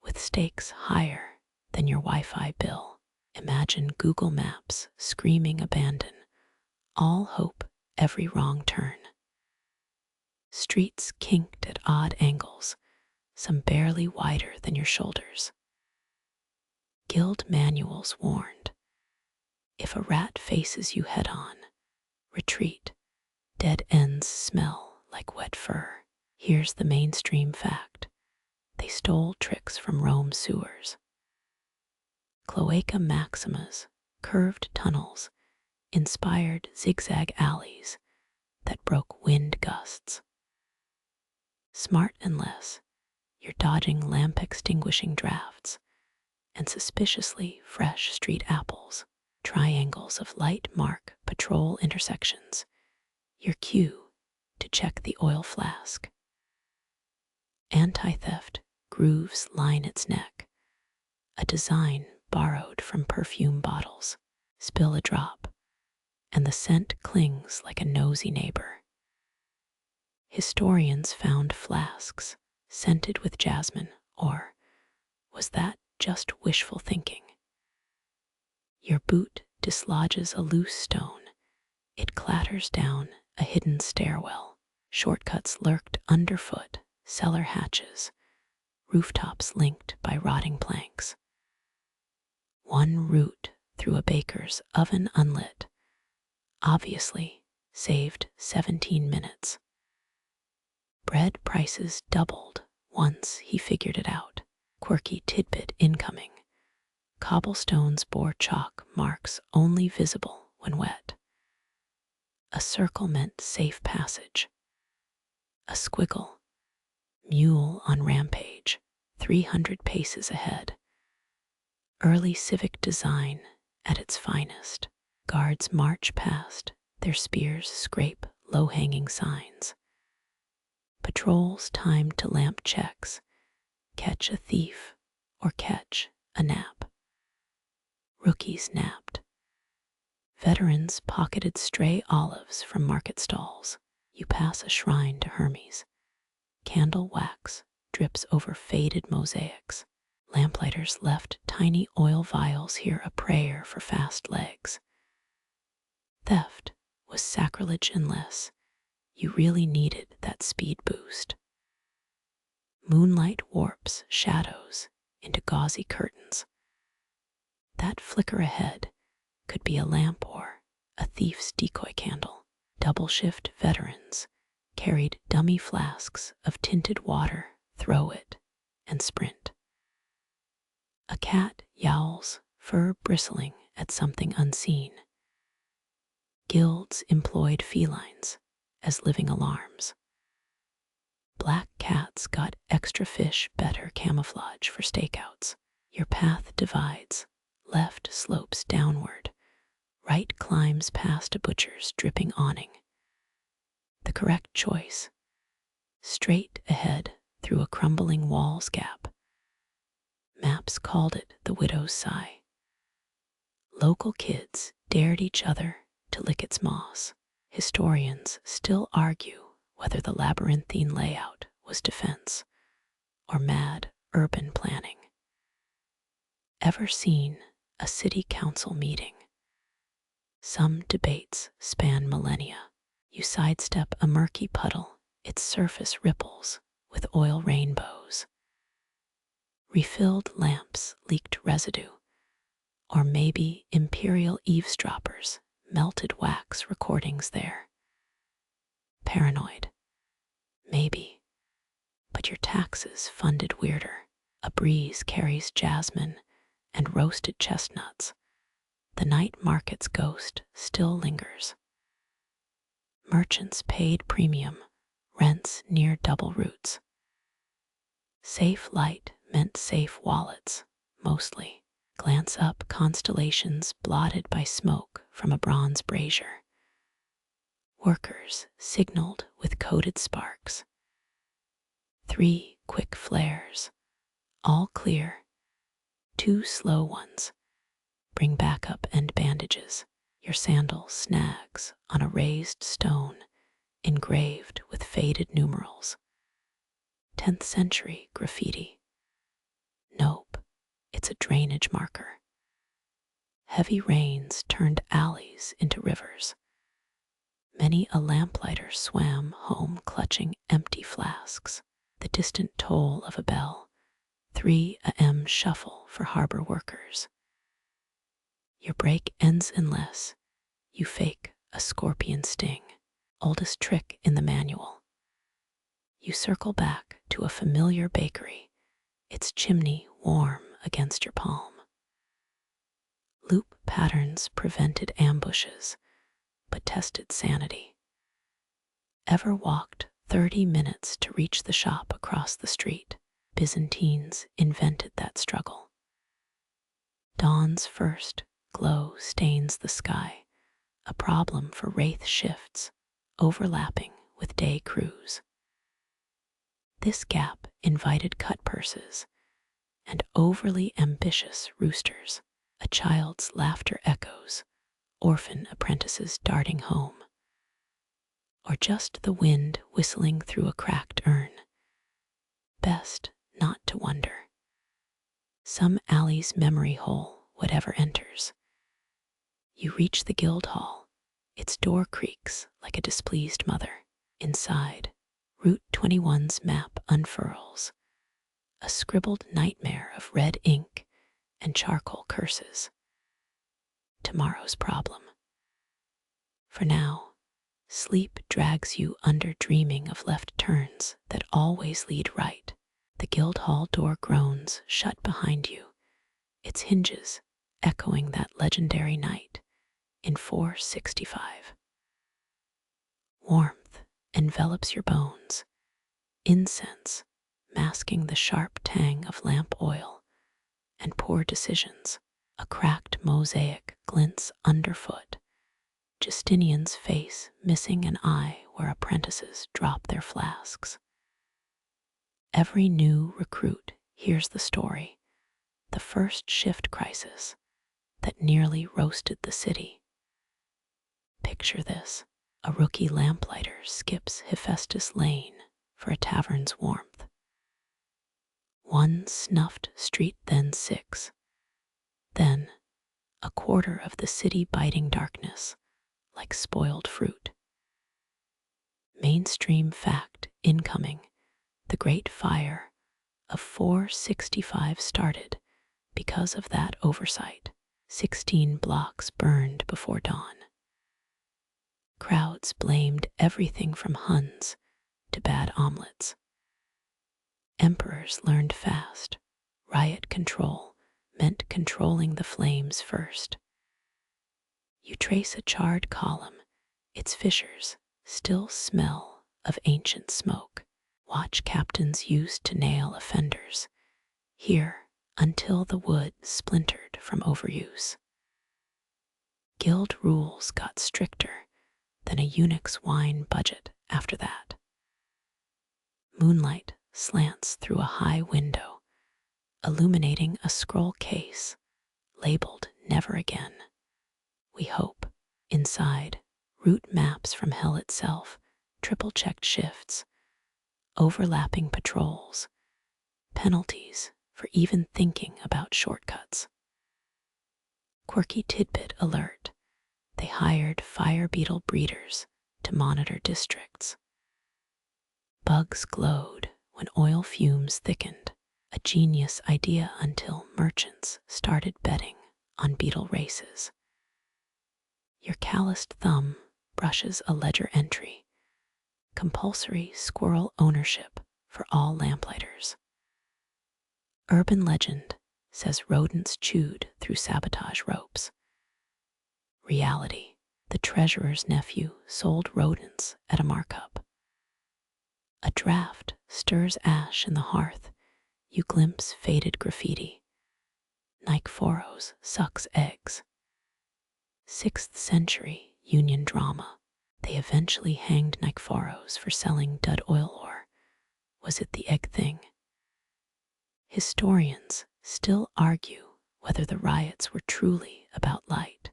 with stakes higher than your Wi-Fi bill. Imagine Google Maps screaming abandon, all hope, every wrong turn. Streets kinked at odd angles, some barely wider than your shoulders. Guild manuals warned: if a rat faces you head-on, retreat. Dead ends smell like wet fur. Here's the mainstream fact: they stole tricks from Rome's sewers. Cloaca maximas, curved tunnels, inspired zigzag alleys that broke wind gusts. Smart unless you're dodging lamp-extinguishing drafts and suspiciously fresh street apples. Triangles of light mark patrol intersections, your cue to check the oil flask. Anti-theft grooves line its neck, a design borrowed from perfume bottles. Spill a drop, and the scent clings like a nosy neighbor. Historians found flasks scented with jasmine, or was that just wishful thinking. Your boot dislodges a loose stone. It clatters down a hidden stairwell. Shortcuts lurked underfoot, cellar hatches, rooftops linked by rotting planks. One route through a baker's oven unlit, obviously saved 17 minutes. Bread prices doubled once he figured it out. Quirky tidbit incoming. Cobblestones bore chalk marks only visible when wet. A circle meant safe passage. A squiggle, mule on rampage, 300 paces ahead. Early civic design at its finest. Guards march past, their spears scrape low-hanging signs. Patrols timed to lamp checks, catch a thief or catch a nap. Rookies napped. Veterans pocketed stray olives from market stalls. You pass a shrine to Hermes. Candle wax drips over faded mosaics. Lamplighters left tiny oil vials here, a prayer for fast legs. Theft was sacrilege unless you really needed that speed boost. Moonlight warps shadows into gauzy curtains. That flicker ahead could be a lamp or a thief's decoy candle. Double shift veterans carried dummy flasks of tinted water, throw it, and sprint. A cat yowls, fur bristling at something unseen. Guilds employed felines as living alarms. Black cats got extra fish, better camouflage for stakeouts. Your path divides, left slopes downward, right climbs past a butcher's dripping awning. The correct choice, straight ahead through a crumbling wall's gap. Maps called it the widow's sigh. Local kids dared each other to lick its moss. Historians still argue whether the labyrinthine layout was defense or mad urban planning. Ever seen a city council meeting? Some debates span millennia. You sidestep a murky puddle, its surface ripples with oil rainbows. Refilled lamps leaked residue, or maybe imperial eavesdroppers melted wax recordings there. Paranoid, maybe, but your taxes funded weirder. A breeze carries jasmine and roasted chestnuts. The night market's ghost still lingers. Merchants paid premium, rents near double routes. Safe light meant safe wallets, mostly. Glance up, constellations blotted by smoke from a bronze brazier. Workers signaled with coded sparks. 3 quick flares, all clear. 2 slow ones. Bring backup and bandages. Your sandal snags on a raised stone engraved with faded numerals. 10th century graffiti. Nope, it's a drainage marker. Heavy rains turned alleys into rivers. Many a lamplighter swam home clutching empty flasks. The distant toll of a bell. 3 a.m. shuffle for harbor workers. Your break ends unless you fake a scorpion sting. Oldest trick in the manual. You circle back to a familiar bakery, its chimney warm against your palm. Loop patterns prevented ambushes, but tested sanity. Ever walked 30 minutes to reach the shop across the street? Byzantines invented that struggle. Dawn's first glow stains the sky, a problem for wraith shifts, overlapping with day crews. This gap invited cut purses and overly ambitious roosters. A child's laughter echoes, orphan apprentices darting home, or just the wind whistling through a cracked urn. Best not to wonder. some alley's memory hole, whatever enters. You reach the guild hall. Its door creaks like a displeased mother. Inside, Route 21's map unfurls, a scribbled nightmare of red ink and charcoal curses. Tomorrow's problem. For now, sleep drags you under, dreaming of left turns that always lead right. The guild hall door groans shut behind you, its hinges echoing that legendary night in 465. Warmth envelops your bones, incense masking the sharp tang of lamp oil and poor decisions. A cracked mosaic glints underfoot, Justinian's face missing an eye where apprentices drop their flasks. Every new recruit hears the story, the first shift crisis that nearly roasted the city. Picture this: a rookie lamplighter skips Hephaestus Lane for a tavern's warmth. One snuffed street, then six. Then, a quarter of the city biting darkness like spoiled fruit. Mainstream fact incoming: the Great Fire of 465 started because of that oversight. 16 blocks burned before dawn. Crowds blamed everything from Huns to bad omelets. Emperors learned fast: riot control meant controlling the flames first. You trace a charred column, its fissures still smell of ancient smoke. Watch captains used to nail offenders here until the wood splintered from overuse. Guild rules got stricter than a eunuch's wine budget after that. Moonlight slants through a high window, illuminating a scroll case labeled "Never Again." We hope. Inside, route maps from hell itself, triple-checked shifts, overlapping patrols, penalties for even thinking about shortcuts. Quirky tidbit alert: they hired fire beetle breeders to monitor districts. Bugs glowed when oil fumes thickened, a genius idea until merchants started betting on beetle races. Your calloused thumb brushes a ledger entry: compulsory squirrel ownership for all Lamplighters. Urban legend says rodents chewed through sabotage ropes. Reality: the treasurer's nephew sold rodents at a markup. A draft stirs ash in the hearth. You glimpse faded graffiti. Nikephoros sucks eggs. 6th century Union drama. They eventually hanged Nikephoros for selling dud oil ore. Was it the egg thing? Historians still argue whether the riots were truly about light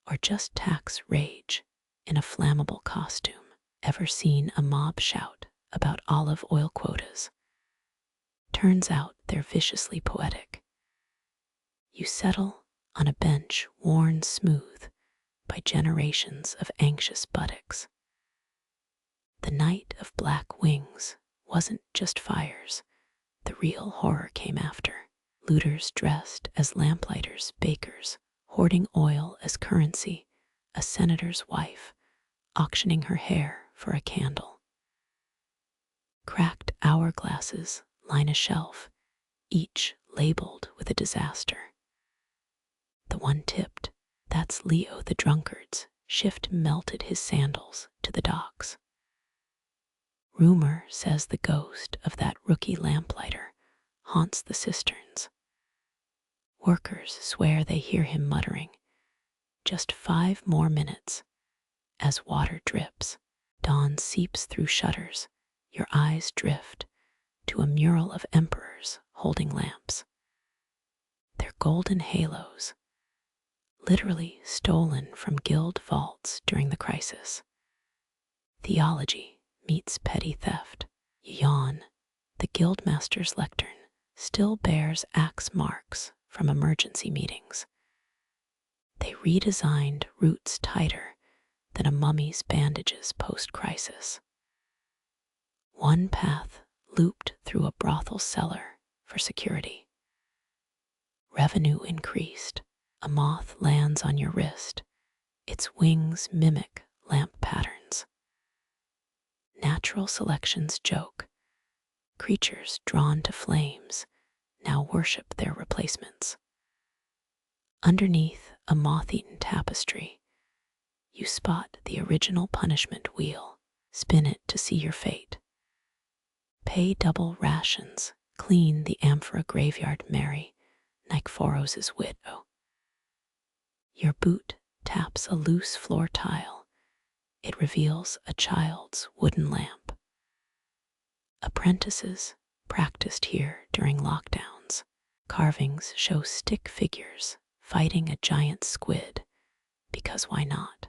or just tax rage in a flammable costume. Ever seen a mob shout about olive oil quotas? Turns out they're viciously poetic. You settle on a bench worn smooth by generations of anxious buttocks. The night of black wings wasn't just fires. The real horror came after. Looters dressed as Lamplighters, bakers, hoarding oil as currency, a senator's wife auctioning her hair for a candle. Cracked hourglasses line a shelf, each labeled with a disaster. The one tipped: that's Leo the drunkard's shift melted his sandals to the docks. Rumor says the ghost of that rookie lamplighter haunts the cisterns. Workers swear they hear him muttering, "Just 5 more minutes." As water drips, dawn seeps through shutters, your eyes drift to a mural of emperors holding lamps. Their golden halos, literally stolen from guild vaults during the crisis. Theology meets petty theft. You yawn, the guildmaster's lectern still bears axe marks from emergency meetings. They redesigned roots tighter than a mummy's bandages post-crisis. One path looped through a brothel cellar for security. Revenue increased. A moth lands on your wrist. Its wings mimic lamp patterns. Natural selection's joke. Creatures drawn to flames now worship their replacements. Underneath a moth-eaten tapestry, you spot the original punishment wheel. Spin it to see your fate. Pay double rations. Clean the amphora graveyard Mary, Nikephoros' widow. Your boot taps a loose floor tile. It reveals a child's wooden lamp. Apprentices practiced here during lockdowns. Carvings show stick figures fighting a giant squid, because why not?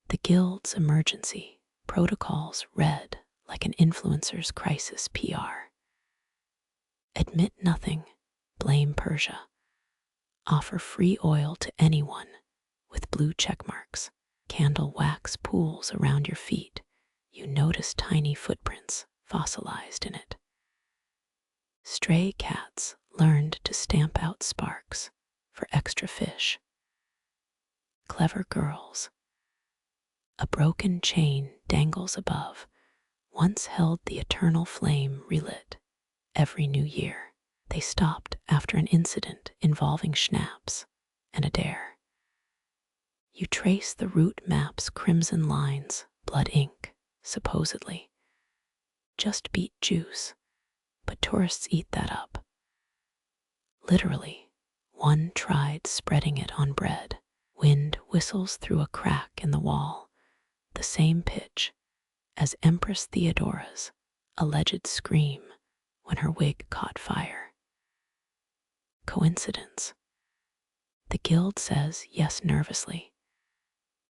The guild's emergency protocols read like an influencer's crisis PR. Admit nothing, blame Persia. Offer free oil to anyone with blue check marks. Candle wax pools around your feet. You notice tiny footprints fossilized in it. Stray cats learned to stamp out sparks for extra fish. Clever girls. A broken chain dangles above, once held the eternal flame relit every new year. They stopped after an incident involving schnapps and a dare. You trace the route map's crimson lines, blood ink, supposedly. Just beet juice, but tourists eat that up. Literally, one tried spreading it on bread. Wind whistles through a crack in the wall, the same pitch as Empress Theodora's alleged scream when her wig caught fire. Coincidence? The guild says yes nervously.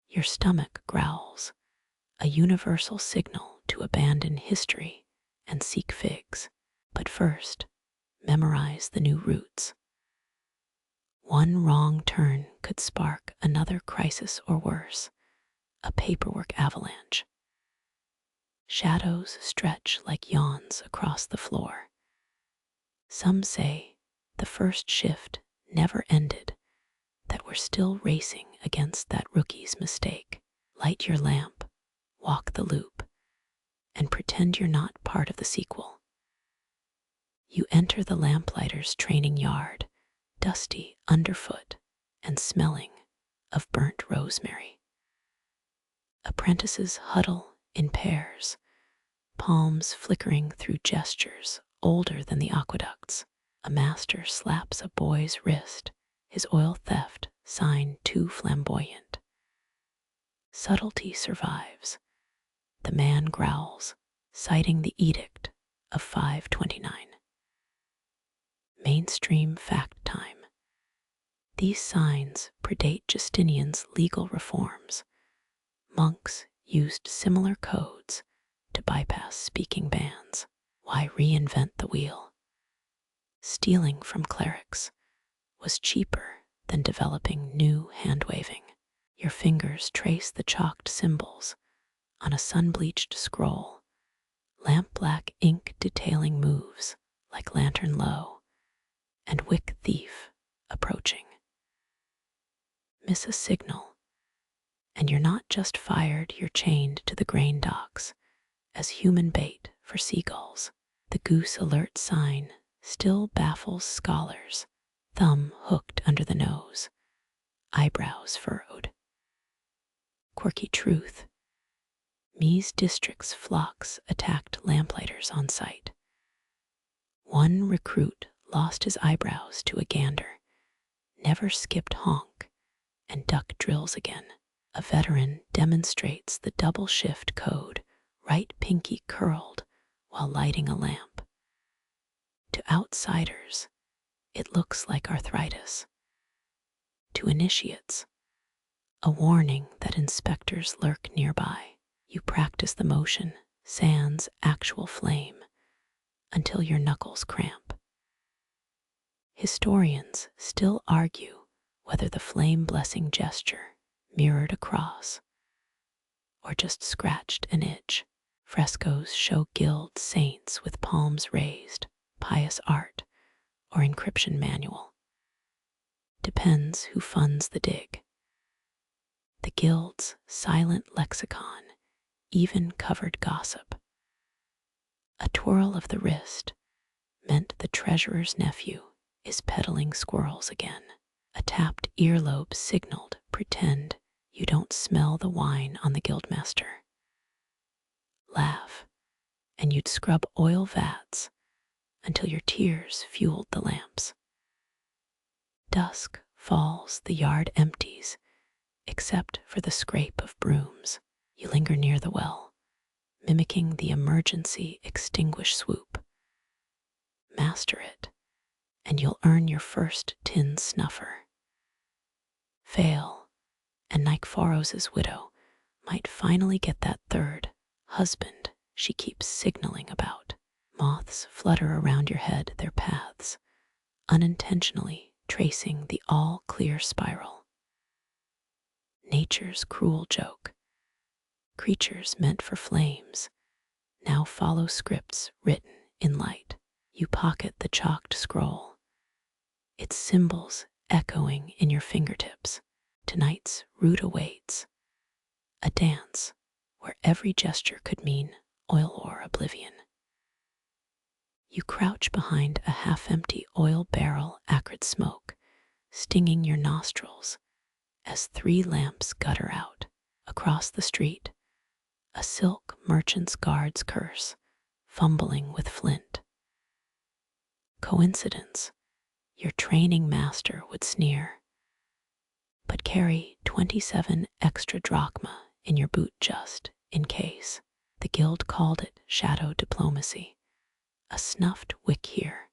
Your stomach growls, a universal signal to abandon history and seek figs. But first, memorize the new routes. One wrong turn could spark another crisis or worse, a paperwork avalanche. Shadows stretch like yawns across the floor. Some say the first shift never ended, that we're still racing against that rookie's mistake. Light your lamp, walk the loop, and pretend you're not part of the sequel. You enter the Lamplighters' training yard, dusty underfoot and smelling of burnt rosemary. Apprentices huddle in pairs, palms flickering through gestures older than the aqueducts. A master slaps a boy's wrist, his oil theft sign too flamboyant. Subtlety survives. The man growls, citing the edict of 529. Mainstream fact time. These signs predate Justinian's legal reforms. Monks used similar codes to bypass speaking bans. Why reinvent the wheel? Stealing from clerics was cheaper than developing new hand-waving. Your fingers trace the chalked symbols on a sun-bleached scroll, lamp-black ink detailing moves like lantern low and wick thief approaching. Miss a signal, and you're not just fired, you're chained to the grain docks as human bait for seagulls. The goose alert sign still baffles scholars, thumb hooked under the nose, eyebrows furrowed. Quirky truth. Mies district's flocks attacked Lamplighters on sight. One recruit lost his eyebrows to a gander, never skipped honk, and duck drills again. A veteran demonstrates the double shift code, right pinky curled while lighting a lamp. To outsiders, it looks like arthritis. To initiates, a warning that inspectors lurk nearby. You practice the motion, sans actual flame, until your knuckles cramp. Historians still argue whether the flame-blessing gesture mirrored a cross or just scratched an itch. Frescoes show guild saints with palms raised, pious art, or encryption manual. Depends who funds the dig. The guild's silent lexicon even covered gossip. A twirl of the wrist meant the treasurer's nephew is peddling squirrels again. A tapped earlobe signaled, pretend you don't smell the wine on the guildmaster. Laugh, and you'd scrub oil vats until your tears fueled the lamps. Dusk falls, the yard empties, except for the scrape of brooms. You linger near the well, mimicking the emergency extinguish swoop. Master it, and you'll earn your first tin snuffer. Fail, and Nycphoros' widow might finally get that third husband she keeps signaling about. Moths flutter around your head, their paths unintentionally tracing the all-clear spiral. Nature's cruel joke. Creatures meant for flames now follow scripts written in light. You pocket the chalked scroll, its symbols echoing in your fingertips. Tonight's route awaits, a dance where every gesture could mean oil or oblivion. You crouch behind a half-empty oil barrel, acrid smoke stinging your nostrils as 3 lamps gutter out. Across the street, a silk merchant's guards curse, fumbling with flint. Coincidence, your training master would sneer, but carry 27 extra drachma in your boot just in case. The guild called it shadow diplomacy. A snuffed wick here,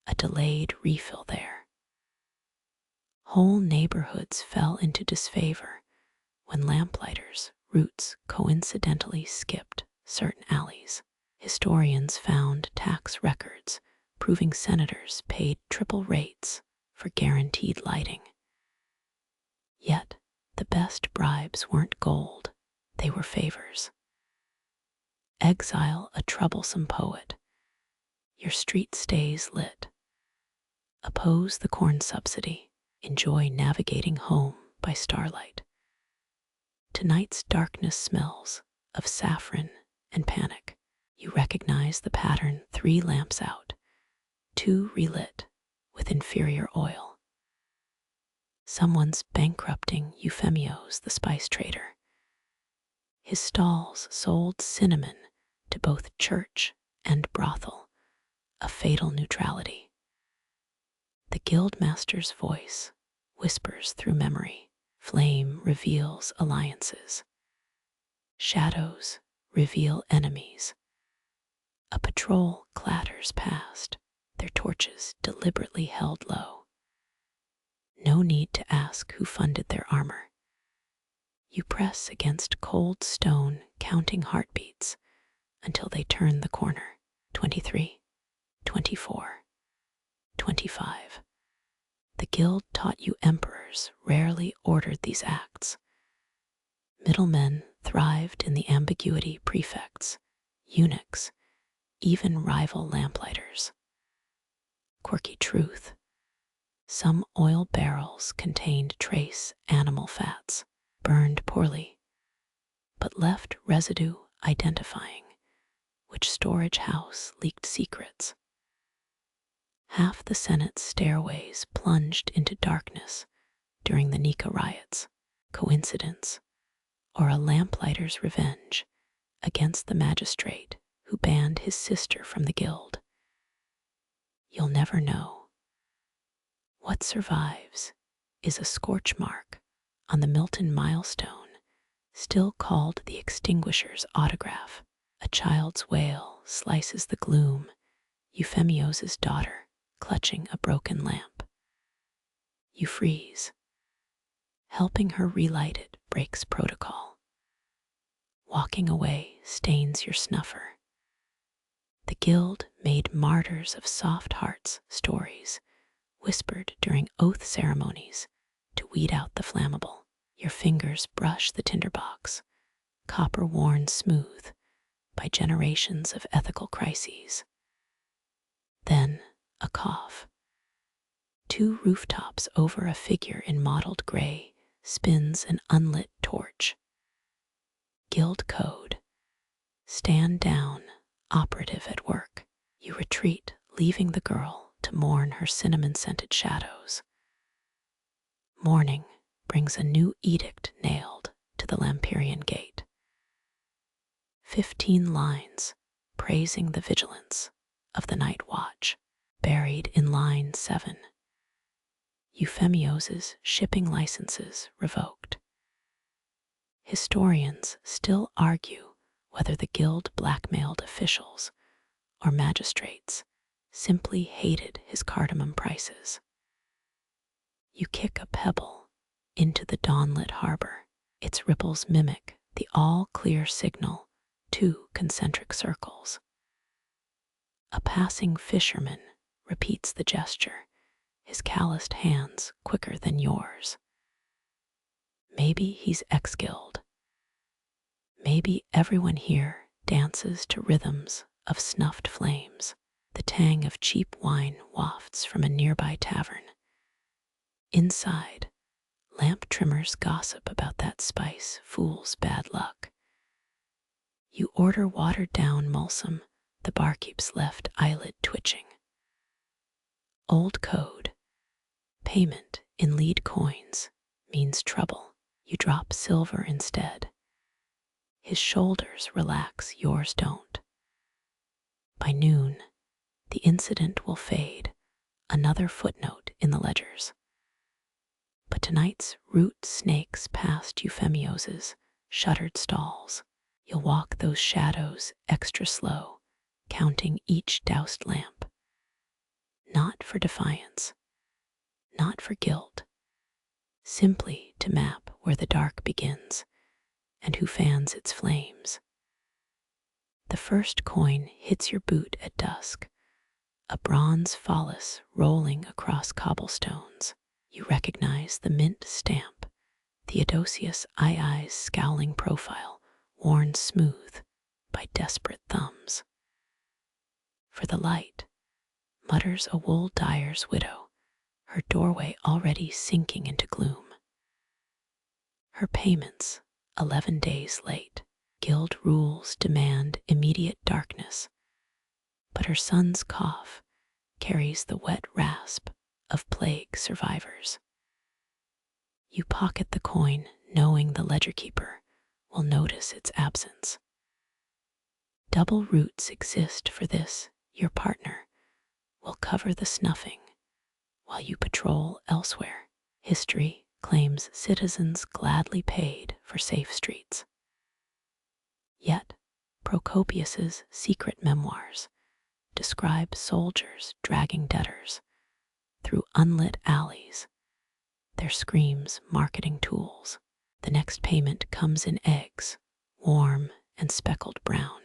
a delayed refill there. Whole neighborhoods fell into disfavor when Lamplighters' routes coincidentally skipped certain alleys. Historians found tax records proving senators paid triple rates for guaranteed lighting. Yet, the best bribes weren't gold, they were favors. Exile a troublesome poet. Your street stays lit. Oppose the corn subsidy. Enjoy navigating home by starlight. Tonight's darkness smells of saffron and panic. You recognize the pattern, 3 lamps out, 2 relit with inferior oil. Someone's bankrupting Euphemios, the spice trader. His stalls sold cinnamon to both church and brothel, a fatal neutrality. The guildmaster's voice whispers through memory. Flame reveals alliances. Shadows reveal enemies. A patrol clatters past, their torches deliberately held low. No need to ask who funded their armor. You press against cold stone, counting heartbeats until they turn the corner. 23, 24, 25. The guild taught you emperors rarely ordered these acts. Middlemen thrived in the ambiguity, prefects, eunuchs, even rival Lamplighters. Quirky truth. Some oil barrels contained trace animal fats, burned poorly, but left residue identifying which storage house leaked secrets. Half the Senate's stairways plunged into darkness during the Nika riots. Coincidence, or a lamplighter's revenge against the magistrate who banned his sister from the guild? You'll never know. What survives is a scorch mark on the Milton milestone, still called the extinguisher's autograph. A child's wail slices the gloom, Euphemios' daughter clutching a broken lamp. You freeze. Helping her relight it breaks protocol. Walking away stains your snuffer. The guild made martyrs of soft hearts stories, whispered during oath ceremonies to weed out the flammable. Your fingers brush the tinderbox, copper worn smooth by generations of ethical crises. Then a cough. 2 rooftops over a figure in mottled gray spins an unlit torch. Guild code. Stand down, operative at work. You retreat, leaving the girl to mourn her cinnamon-scented shadows. Morning brings a new edict nailed to the Lamplighters gate. 15 lines praising the vigilance of the night watch. Buried in line 7. Euphemios's shipping licenses revoked. Historians still argue whether the guild blackmailed officials or magistrates simply hated his cardamom prices. You kick a pebble into the dawnlit harbor. Its ripples mimic the all-clear signal, 2 concentric circles. A passing fisherman repeats the gesture, his calloused hands quicker than yours. Maybe he's ex-guild. Maybe everyone here dances to rhythms of snuffed flames. The tang of cheap wine wafts from a nearby tavern. Inside, lamp trimmers gossip about that spice fool's bad luck. You order watered-down Mulsum, the barkeep's left eyelid twitching. Old code. Payment in lead coins means trouble. You drop silver instead. His shoulders relax, yours don't. By noon, the incident will fade, another footnote in the ledgers. But tonight's route snakes past Euphemios's shuttered stalls. You'll walk those shadows extra slow, counting each doused lamp. Not for defiance, not for guilt, simply to map where the dark begins and who fans its flames. The first coin hits your boot at dusk, a bronze phallus rolling across cobblestones. You recognize the mint stamp, Theodosius II's scowling profile, worn smooth by desperate thumbs. For the light, mutters a wool dyer's widow, her doorway already sinking into gloom. Her payments 11 days late. Guild rules demand immediate darkness, but her son's cough carries the wet rasp of plague survivors. You pocket the coin, knowing the ledger keeper will notice its absence. Double roots exist for this. Your partner will cover the snuffing while you patrol elsewhere. History claims citizens gladly paid for safe streets. Yet, Procopius's secret memoirs describe soldiers dragging debtors through unlit alleys, their screams marketing tools. The next payment comes in eggs, warm and speckled brown.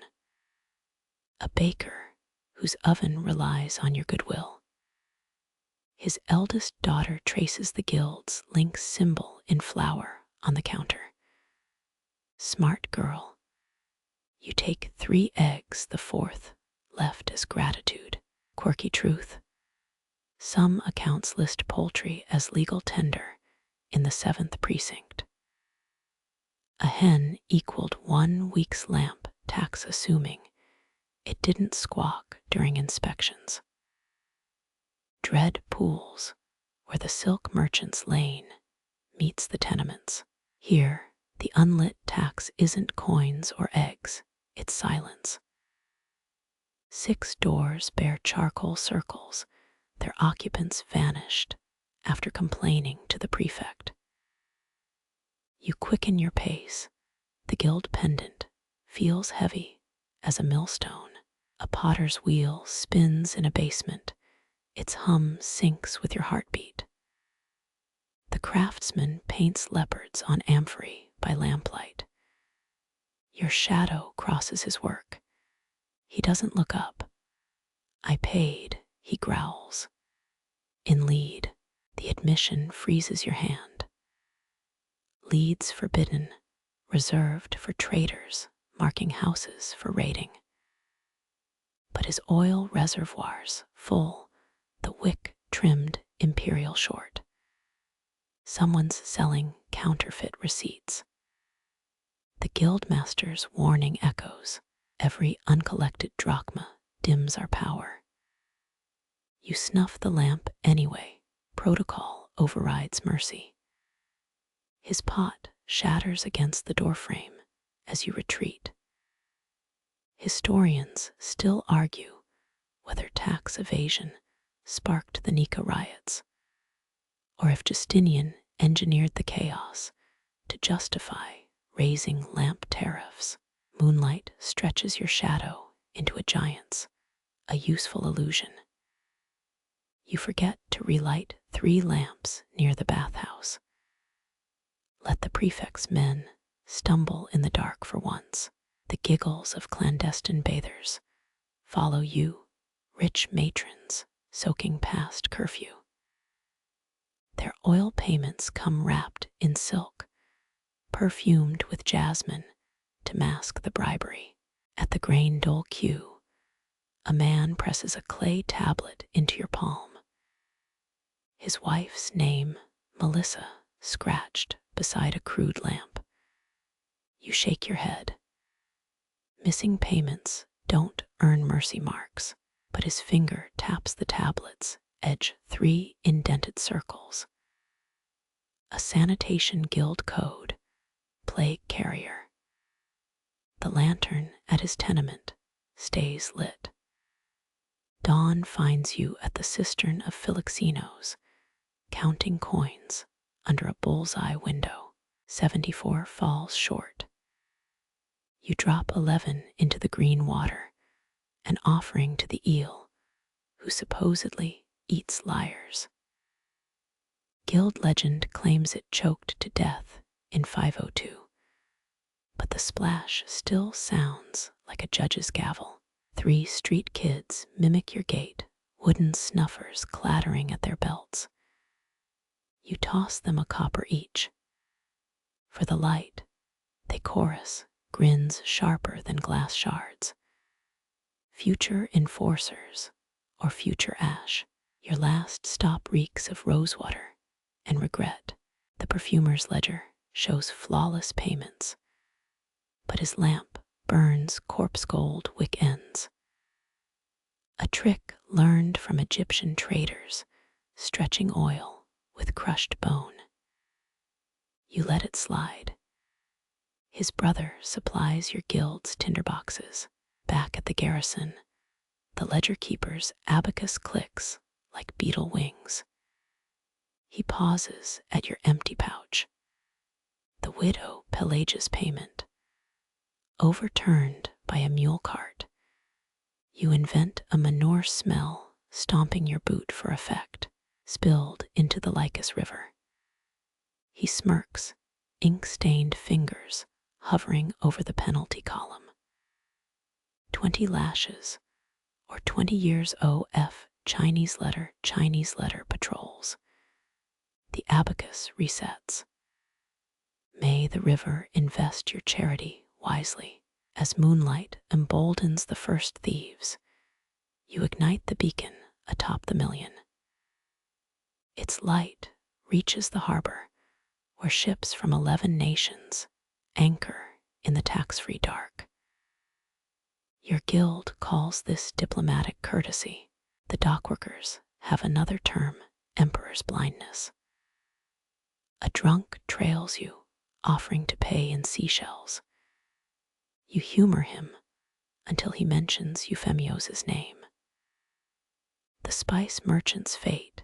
A baker whose oven relies on your goodwill. His eldest daughter traces the guild's lynx symbol in flour on the counter. Smart girl. You take 3 eggs, the 4th left as gratitude. Quirky truth. Some accounts list poultry as legal tender in the 7th precinct. A hen equaled 1 week's lamp tax, assuming it didn't squawk during inspections. Dread pools where the silk merchant's lane meets the tenements. Here, the unlit tax isn't coins or eggs, it's silence. 6 doors bear charcoal circles, their occupants vanished after complaining to the prefect. You quicken your pace. The guild pendant feels heavy as a millstone. A potter's wheel spins in a basement. Its hum syncs with your heartbeat. The craftsman paints leopards on amphory by lamplight. Your shadow crosses his work. He doesn't look up, I paid, he growls. In lead, the admission freezes your hand. Leads forbidden, reserved for traders, marking houses for raiding. But his oil reservoirs full, the wick-trimmed imperial short. Someone's selling counterfeit receipts. The guildmaster's warning echoes. Every uncollected drachma dims our power. You snuff the lamp anyway. Protocol overrides mercy. His pot shatters against the doorframe as you retreat. Historians still argue whether tax evasion sparked the Nika riots, or if Justinian engineered the chaos to justify raising lamp tariffs. Moonlight stretches your shadow into a giant's, a useful illusion. You forget to relight 3 lamps near the bathhouse. Let the prefect's men stumble in the dark for once. The giggles of clandestine bathers follow you, rich matrons soaking past curfew. Their oil payments come wrapped in silk, perfumed with jasmine to mask the bribery. At the grain dole queue, a man presses a clay tablet into your palm. His wife's name, Melissa, scratched beside a crude lamp. You shake your head. Missing payments don't earn mercy marks, but his finger taps the tablet's edge 3 indented circles. A sanitation guild code, plague carrier. The lantern at his tenement stays lit. Dawn finds you at the cistern of Philoxenos, counting coins under a bullseye window. 74 falls short. You drop 11 into the green water, an offering to the eel, who supposedly eats liars. Guild legend claims it choked to death in 502, but the splash still sounds like a judge's gavel. 3 street kids mimic your gait, wooden snuffers clattering at their belts. You toss them a copper each. For the light, they chorus, grins sharper than glass shards. Future enforcers, or future ash, your last stop reeks of rosewater and regret. The perfumer's ledger shows flawless payments, but his lamp burns corpse gold wick ends. A trick learned from Egyptian traders, stretching oil with crushed bone. You let it slide. His brother supplies your guild's tinderboxes. Back at the garrison, the ledger keeper's abacus clicks like beetle wings. He pauses at your empty pouch. The widow Pelagia's payment, overturned by a mule cart. You invent a manure smell, stomping your boot for effect, spilled into the Lycus River. He smirks, ink-stained fingers hovering over the penalty column. 20 lashes, or 20 years OF Chinese letter patrols. The abacus resets. May the river invest your charity wisely. As moonlight emboldens the first thieves, you ignite the beacon atop the million. Its light reaches the harbor, where ships from 11 nations anchor in the tax-free dark. Your guild calls this diplomatic courtesy. The dockworkers have another term, emperor's blindness. A drunk trails you, offering to pay in seashells. You humor him until he mentions Euphemios' name. The spice merchant's fate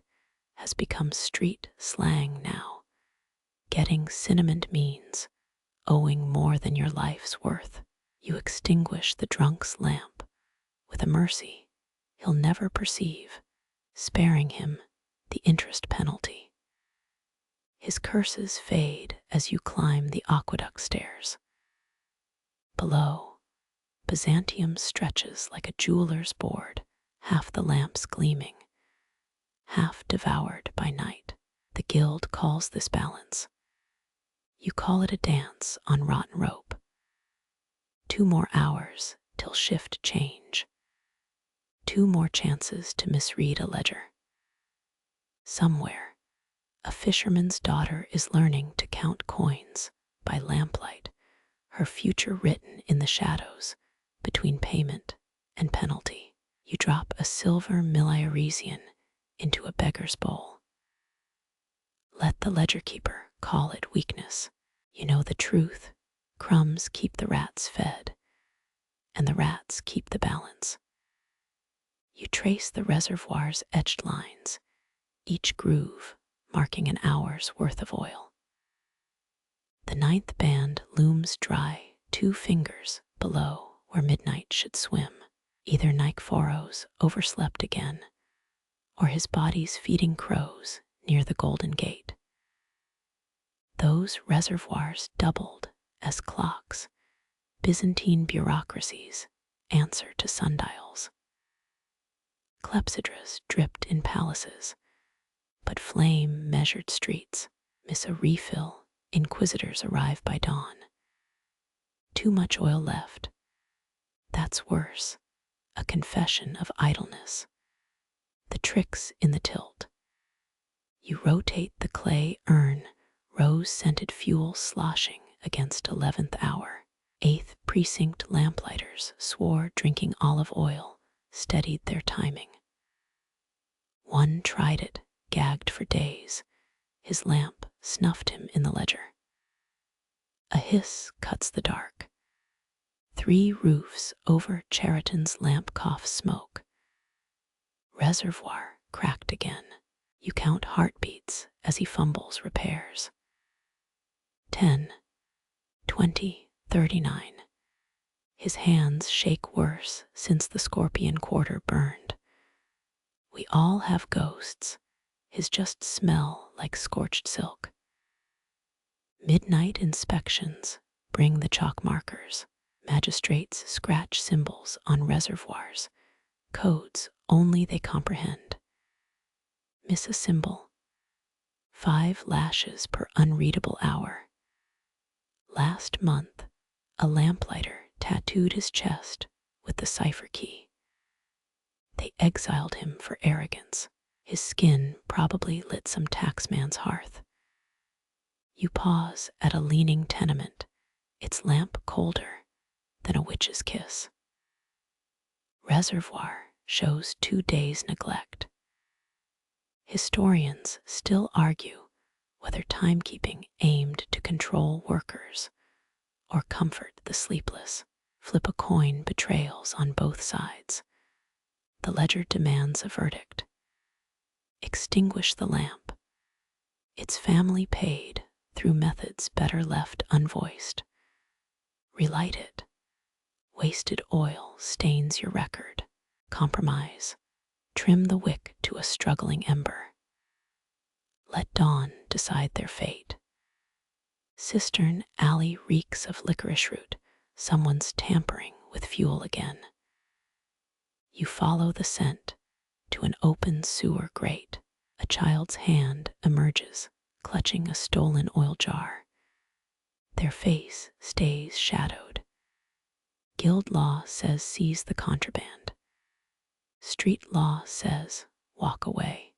has become street slang now. Getting cinnamon means owing more than your life's worth. You extinguish the drunk's lamp with a mercy he'll never perceive, sparing him the interest penalty. His curses fade as you climb the aqueduct stairs. Below, Byzantium stretches like a jeweler's board, half the lamps gleaming, half devoured by night. The guild calls this balance. You call it a dance on rotten rope. 2 more hours till shift change. 2 more chances to misread a ledger. Somewhere, a fisherman's daughter is learning to count coins by lamplight, her future written in the shadows between payment and penalty. You drop a silver milliaresian into a beggar's bowl. Let the ledger keeper call it weakness. You know the truth. Crumbs keep the rats fed, and the rats keep the balance. You trace the reservoir's etched lines, each groove marking an hour's worth of oil. The 9th band looms dry 2 fingers below where midnight should swim. Either Nikephoros overslept again, or his body's feeding crows near the Golden Gate. Those reservoirs doubled as clocks. Byzantine bureaucracies answer to sundials. Clepsydras dripped in palaces, but flame-measured streets miss a refill. Inquisitors arrive by dawn. Too much oil left. That's worse. A confession of idleness. The trick's in the tilt. You rotate the clay urn, rose-scented fuel sloshing against 11th hour. 8th precinct lamplighters swore drinking olive oil steadied their timing. One tried it, gagged for days. His lamp snuffed him in the ledger. A hiss cuts the dark. 3 roofs over Cheriton's lamp coughs smoke. Reservoir cracked again. You count heartbeats as he fumbles repairs. 10, 20, 39. His hands shake worse since the Scorpion quarter burned. We all have ghosts. His just smell like scorched silk. Midnight inspections bring the chalk markers. Magistrates scratch symbols on reservoirs, codes only they comprehend. Miss a symbol. 5 lashes per unreadable hour. Last month, a lamplighter tattooed his chest with the cipher key. They exiled him for arrogance. His skin probably lit some taxman's hearth. You pause at a leaning tenement, its lamp colder than a witch's kiss. Reservoir shows 2 days' neglect. Historians still argue whether timekeeping aimed to control workers or comfort the sleepless. Flip a coin betrayals on both sides. The ledger demands a verdict. Extinguish the lamp. Its family paid through methods better left unvoiced. Relight it. Wasted oil stains your record. Compromise. Trim the wick to a struggling ember. Let dawn decide their fate. Cistern alley reeks of licorice root. Someone's tampering with fuel again. You follow the scent to an open sewer grate. A child's hand emerges, clutching a stolen oil jar. Their face stays shadowed. Guild law says seize the contraband. Street law says walk away.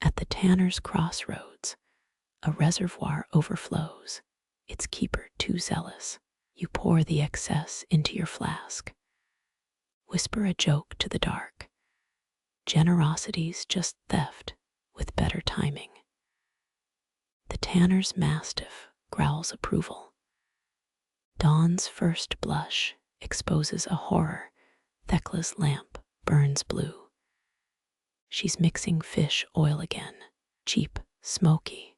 At the tanner's crossroads, a reservoir overflows, its keeper too zealous. You pour the excess into your flask. Whisper a joke to the dark. Generosity's just theft with better timing. The tanner's mastiff growls approval. Dawn's first blush exposes a horror. Thekla's lamp burns blue. She's mixing fish oil again, cheap, smoky.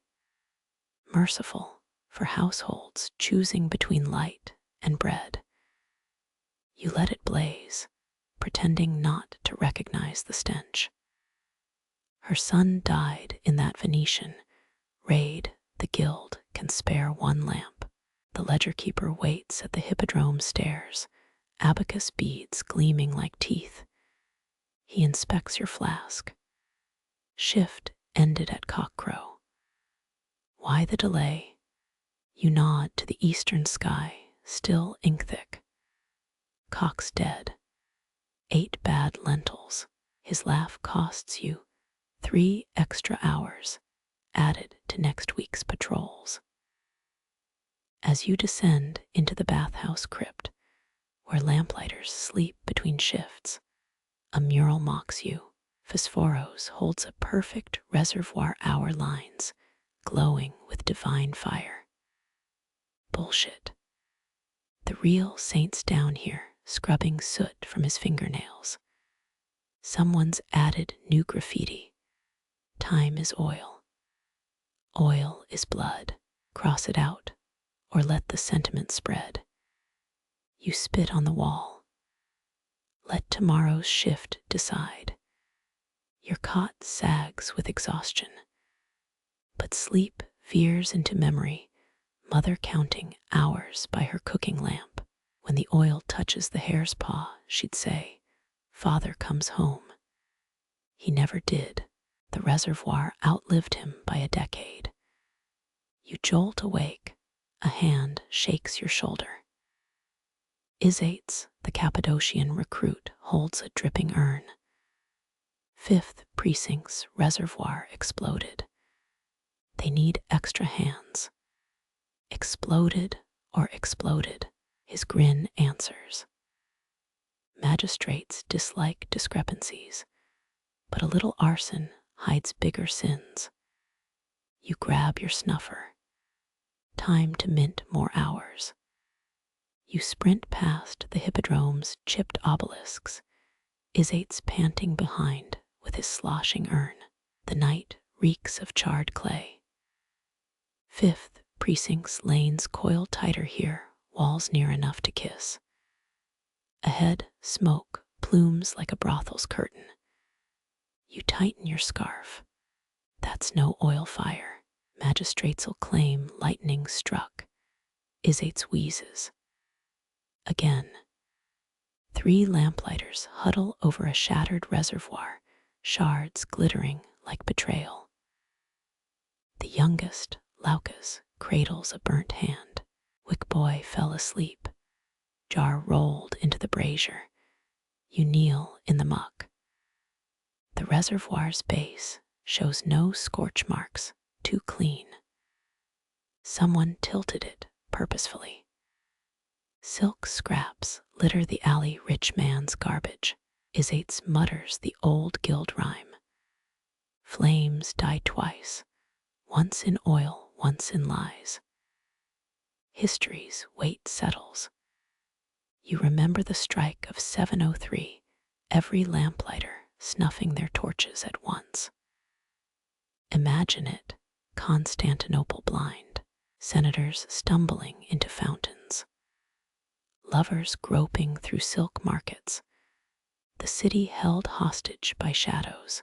Merciful for households choosing between light and bread. You let it blaze, pretending not to recognize the stench. Her son died in that Venetian raid. The guild can spare 1 lamp. The ledger keeper waits at the hippodrome stairs, abacus beads gleaming like teeth. He inspects your flask. Shift ended at cockcrow. Why the delay? You nod to the eastern sky, still ink-thick. Cock's dead. 8 bad lentils. His laugh costs you 3 extra hours, added to next week's patrols. As you descend into the bathhouse crypt, where lamplighter's sleep between shifts, a mural mocks you. Phosphoros holds a perfect reservoir hour lines, glowing with divine fire. Bullshit. The real saint's down here, scrubbing soot from his fingernails. Someone's added new graffiti. Time is oil. Oil is blood. Cross it out, or let the sentiment spread. You spit on the wall. Let tomorrow's shift decide. Your cot sags with exhaustion, but sleep veers into memory, mother counting hours by her cooking lamp. When the oil touches the hare's paw, she'd say, "Father comes home." He never did. The reservoir outlived him by a decade. You jolt awake. A hand shakes your shoulder. Isates, the Cappadocian recruit, holds a dripping urn. 5th Precinct's reservoir exploded. They need extra hands. Exploded or exploded, his grin answers. Magistrates dislike discrepancies, but a little arson hides bigger sins. You grab your snuffer. Time to mint more hours. You sprint past the hippodrome's chipped obelisks, Isates panting behind with his sloshing urn. The night reeks of charred clay. 5th Precinct's lanes coil tighter here, walls near enough to kiss. Ahead, smoke plumes like a brothel's curtain. You tighten your scarf. That's no oil fire. Magistrates'll claim lightning struck. Isates wheezes. Again. 3 lamplighter's huddle over a shattered reservoir, shards glittering like betrayal. The youngest, Laucus, cradles a burnt hand. Wick boy fell asleep. Jar rolled into the brazier. You kneel in the muck. The reservoir's base shows no scorch marks, too clean. Someone tilted it purposefully. Silk scraps litter the alley rich man's garbage. Isates mutters the old guild rhyme. Flames die twice, once in oil, once in lies. History's weight settles. You remember the strike of 703, every lamplighter snuffing their torches at once. Imagine it, Constantinople blind, senators stumbling into fountains, lovers groping through silk markets, the city held hostage by shadows.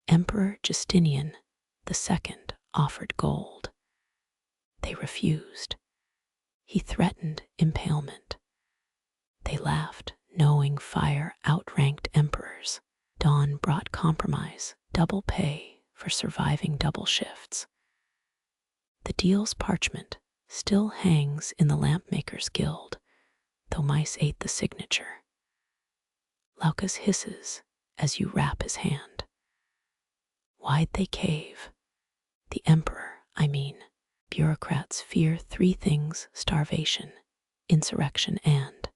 Emperor Justinian II offered gold. They refused. He threatened impalement. They laughed, knowing fire outranked emperors. Dawn brought compromise, double pay for surviving double shifts. The deal's parchment still hangs in the lampmakers' guild, though mice ate the signature. Laucus hisses as you wrap his hand. Why'd they cave? The emperor, I mean. Bureaucrats fear 3 things: starvation, insurrection, and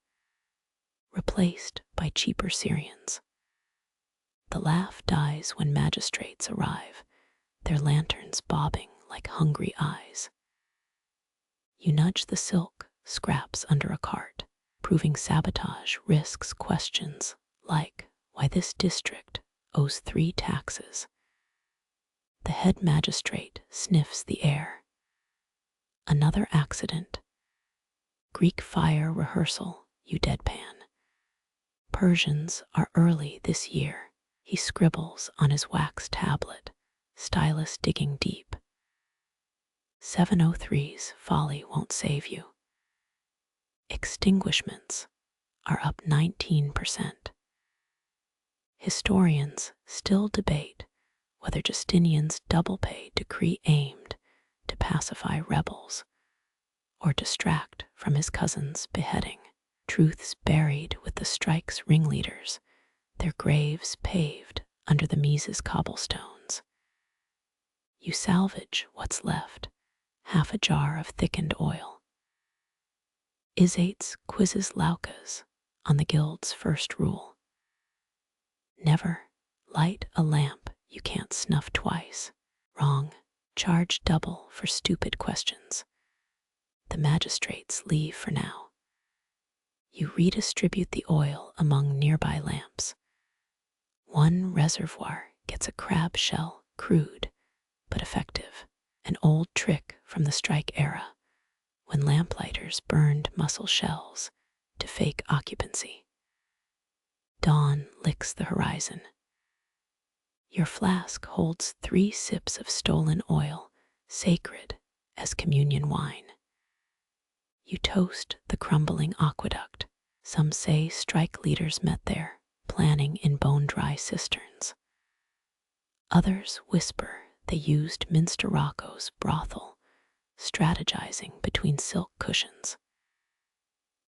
replaced by cheaper Syrians. The laugh dies when magistrates arrive, their lanterns bobbing like hungry eyes. You nudge the silk scraps under a cart, proving sabotage risks questions like why this district owes 3 taxes. The head magistrate sniffs the air. Another accident. Greek fire rehearsal, you deadpan. Persians are early this year. He scribbles on his wax tablet, stylus digging deep. 703's folly won't save you. Extinguishments are up 19%. Historians still debate whether Justinian's double-pay decree aimed to pacify rebels or distract from his cousin's beheading. Truths buried with the strike's ringleaders, their graves paved under the Mises cobblestones. You salvage what's left, half a jar of thickened oil. Isates quizzes Laucas on the guild's first rule. Never light a lamp you can't snuff twice. Wrong. Charge double for stupid questions. The magistrates leave for now. You redistribute the oil among nearby lamps. One reservoir gets a crab shell, crude but effective, an old trick from the strike era when lamplighter's burned mussel shells to fake occupancy. Dawn licks the horizon. Your flask holds 3 sips of stolen oil, sacred as communion wine. You toast the crumbling aqueduct. Some say strike leaders met there, planning in bone-dry cisterns. Others whisper they used Minster Rocco's brothel, strategizing between silk cushions.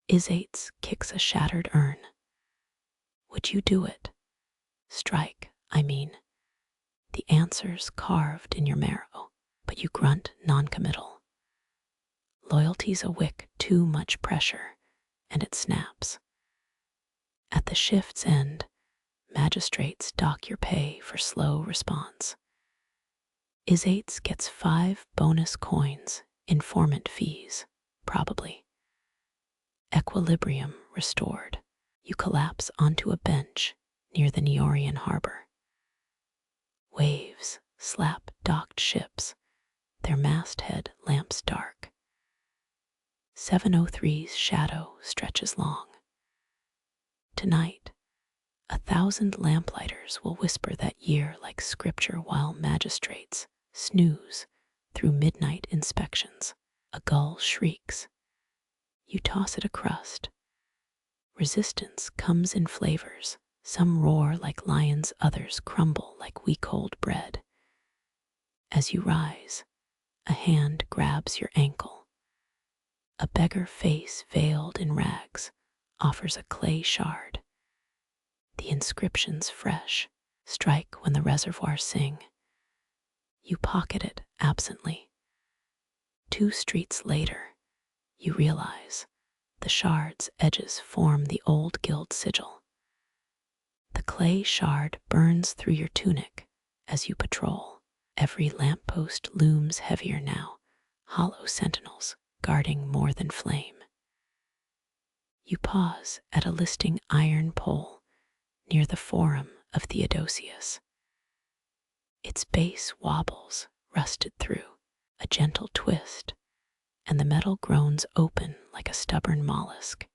Isates kicks a shattered urn. Would you do it? Strike, I mean. The answer's carved in your marrow, but you grunt noncommittal. Loyalty's a wick too much pressure, and it snaps. At the shift's end, magistrates dock your pay for slow response. Isates gets 5 bonus coins, informant fees, probably. Equilibrium restored. You collapse onto a bench near the Neorian harbor. Waves slap docked ships, their masthead lamps dark. 703's shadow stretches long. Tonight, 1,000 lamplighter's will whisper that year like scripture while magistrates snooze through midnight inspections. A gull shrieks. You toss it a crust. Resistance comes in flavors. Some roar like lions, others crumble like week-old bread. As you rise, a hand grabs your ankle. A beggar face veiled in rags offers a clay shard. The inscription's fresh. Strike when the reservoirs sing. You pocket it absently. 2 streets later, you realize the shard's edges form the old guild sigil. The clay shard burns through your tunic as you patrol. Every lamppost looms heavier now, hollow sentinels guarding more than flame. You pause at a listing iron pole near the Forum of Theodosius. Its base wobbles, rusted through, a gentle twist, and the metal groans open like a stubborn mollusk.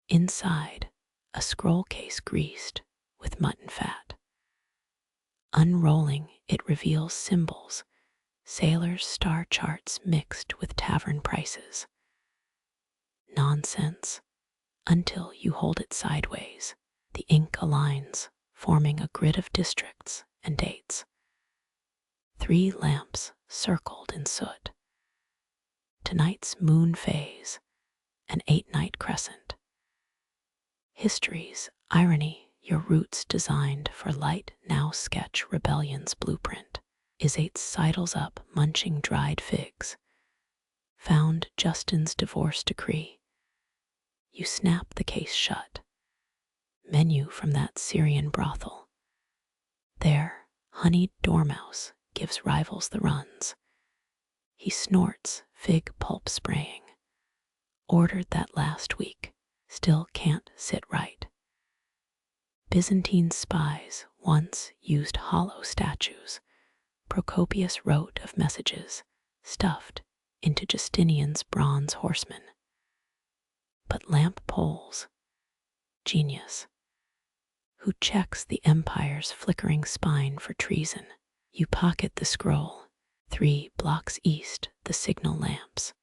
Inside, a scroll case greased with mutton fat. Unrolling, it reveals symbols, sailors' star charts mixed with tavern prices. Nonsense, until you hold it sideways. The ink aligns, forming a grid of districts and dates. 3 lamps circled in soot. Tonight's moon phase, an 8-night crescent. History's irony, your roots designed for light now sketch rebellion's blueprint. Isates sidles up, munching dried figs. Found Justin's divorce decree. You snap the case shut. Menu from that Syrian brothel. There, honeyed dormouse gives rivals the runs. He snorts fig pulp spraying. Ordered that last week, still can't sit right. Byzantine spies once used hollow statues. Procopius wrote of messages stuffed into Justinian's bronze horsemen. But lamp poles, genius. Who checks the empire's flickering spine for treason? You pocket the scroll, 3 blocks east, the signal lamps.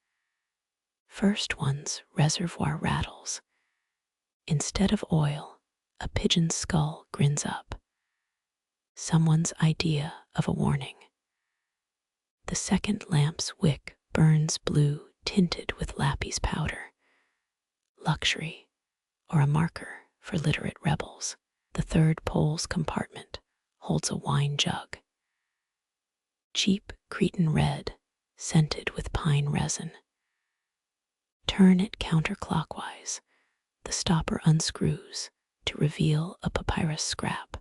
First one's reservoir rattles. Instead of oil, A pigeon's skull grins up. Someone's idea of a warning. The second lamp's wick burns blue, tinted with lapis powder. Luxury, or a marker for literate rebels. The third pole's compartment holds a wine jug. Cheap Cretan red, scented with pine resin. Turn it counterclockwise. The stopper unscrews to reveal a papyrus scrap.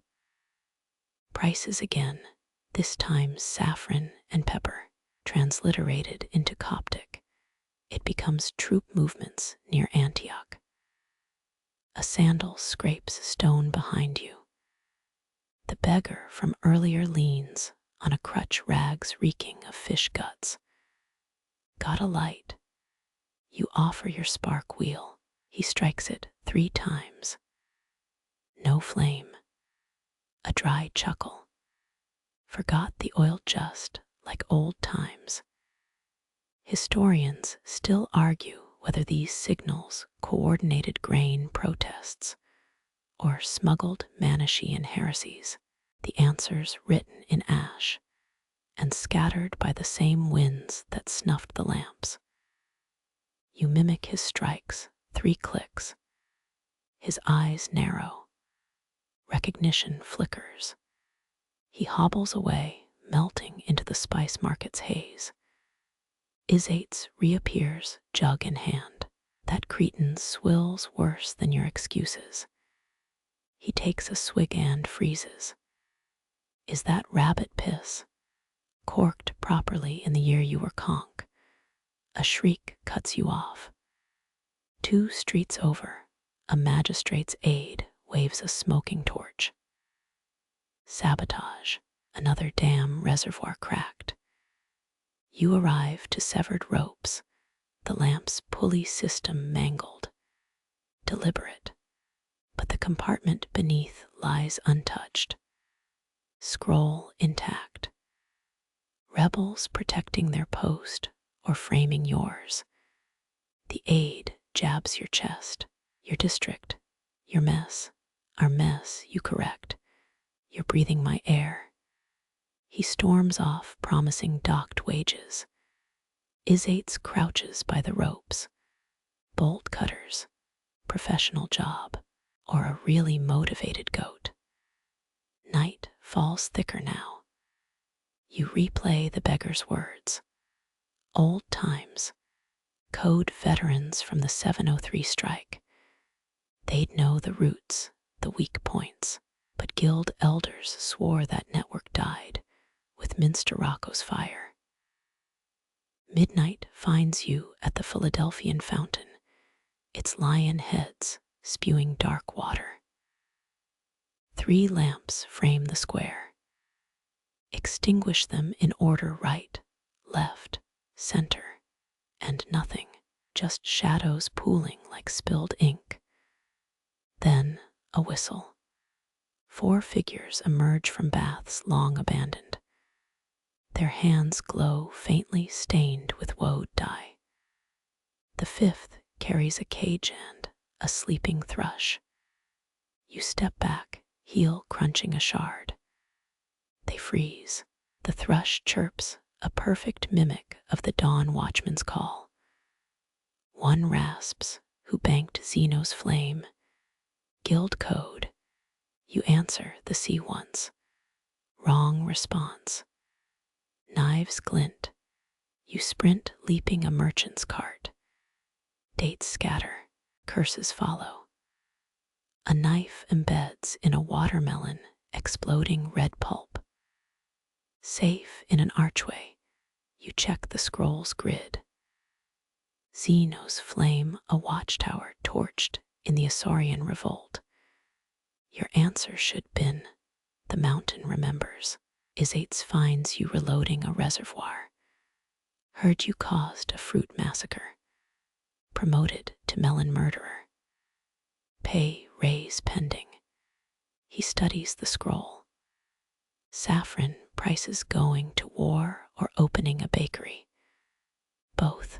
Prices again, this time saffron and pepper, transliterated into Coptic. It becomes troop movements near Antioch. A sandal scrapes stone behind you. The beggar from earlier leans on a crutch, rags reeking of fish guts. Got a light? You offer your spark wheel. He strikes it 3 times. No flame. A dry chuckle. Forgot the oil just like old times. Historians still argue whether these signals coordinated grain protests or smuggled Manichaean heresies, the answers written in ash and scattered by the same winds that snuffed the lamps. You mimic his strikes, 3 clicks. His eyes narrow. Recognition flickers. He hobbles away, melting into the spice market's haze. Isates reappears, jug in hand. That Cretan swills worse than your excuses. He takes a swig and freezes. Is that rabbit piss? Corked properly in the year you were conch. A shriek cuts you off. 2 streets over, a magistrate's aide waves a smoking torch. Sabotage, another dam reservoir cracked. You arrive to severed ropes, the lamp's pulley system mangled. Deliberate, but the compartment beneath lies untouched. Scroll intact. Rebels protecting their post or framing yours. The aide jabs your chest, your district, your mess. Our mess you correct. You're breathing my air. He storms off, promising docked wages. Isates crouches by the ropes. Bolt cutters, professional job, or a really motivated goat. Night falls thicker now. You replay the beggar's words. Old times, code veterans from the 703 strike. They'd know the roots, the weak points, but guild elders swore that network died with Minster Rocco's fire. Midnight finds you at the Philadelphian fountain, its lion heads spewing dark water. 3 lamps frame the square. Extinguish them in order: right, left, center, and nothing, just shadows pooling like spilled ink. Then a whistle. 4 figures emerge from baths long abandoned. Their hands glow faintly stained with woad dye. The 5th carries a cage and a sleeping thrush. You step back, heel crunching a shard. They freeze. The thrush chirps, a perfect mimic of the dawn watchman's call. 1 rasps, who banked Zeno's flame. Guild code. You answer the C once. Wrong response. Knives glint. You sprint, leaping a merchant's cart. Dates scatter. Curses follow. A knife embeds in a watermelon, exploding red pulp. Safe in an archway, you check the scroll's grid. Zeno's flame, a watchtower torched in the Isaurian revolt. Your answer should been, the mountain remembers. Isates finds you reloading a reservoir. Heard you caused a fruit massacre. Promoted to melon murderer. Pay raise pending. He studies the scroll. Saffron, prices going to war or opening a bakery. Both.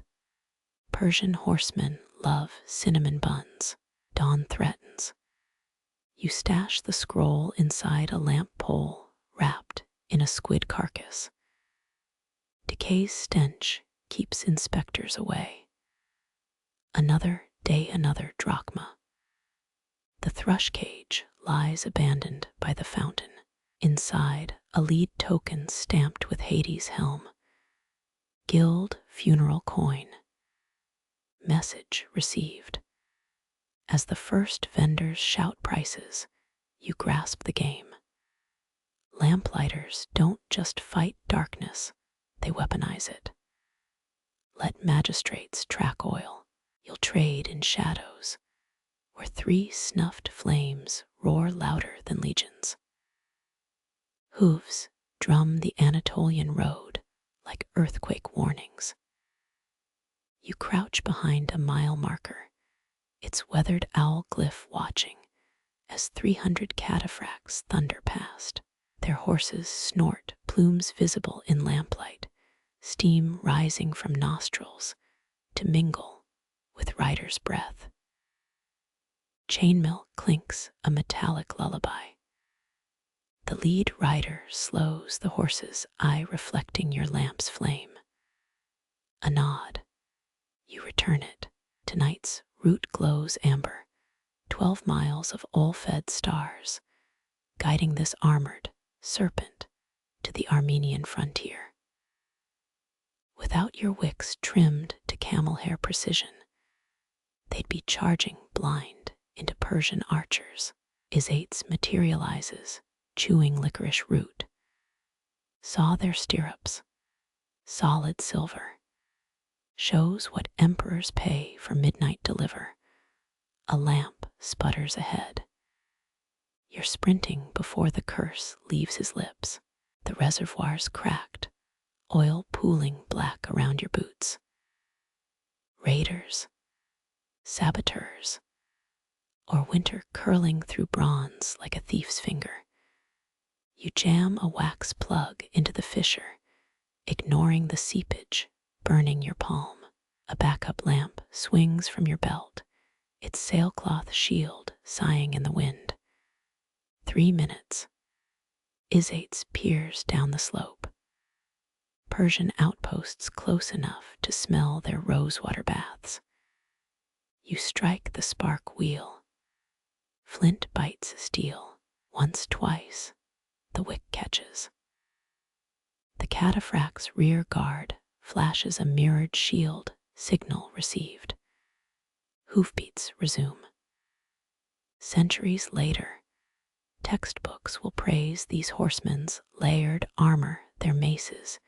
Persian horsemen love cinnamon buns. Dawn threatens. You stash the scroll inside a lamp pole wrapped in a squid carcass. Decay's stench keeps inspectors away. Another day, another drachma. The thrush cage lies abandoned by the fountain. Inside, a lead token stamped with Hades' helm. Guild funeral coin. Message received. As the first vendors shout prices, you grasp the game. Lamplighters don't just fight darkness, they weaponize it. Let magistrates track oil. You'll trade in shadows, where 3 snuffed flames roar louder than legions. Hooves drum the Anatolian road like earthquake warnings. You crouch behind a mile marker, its weathered owl glyph watching as 300 cataphracts thunder past. Their horses snort, plumes visible in lamplight, steam rising from nostrils to mingle with rider's breath. Chainmail clinks a metallic lullaby. The lead rider slows the horse's eye reflecting your lamp's flame. A nod. You return it. Tonight's route glows amber, 12 miles of oil-fed stars, guiding this armored serpent to the Armenian frontier. Without your wicks trimmed to camel hair precision, they'd be charging blind into Persian archers. Isates materializes, chewing licorice root. Saw their stirrups, solid silver. Shows what emperors pay for midnight deliver. A lamp sputters ahead. You're sprinting before the curse leaves his lips. The reservoir's cracked, oil pooling black around your boots. Raiders, saboteurs, or winter curling through bronze like a thief's finger. You jam a wax plug into the fissure, ignoring the seepage burning your palm. A backup lamp swings from your belt, its sailcloth shield sighing in the wind. 3 minutes. Isates peers down the slope. Persian outposts close enough to smell their rosewater baths. You strike the spark wheel. Flint bites steel. Once, twice, the wick catches. The cataphract's rear guard flashes a mirrored shield, signal received. Hoofbeats resume. Centuries later, textbooks will praise these horsemen's layered armor, their maces,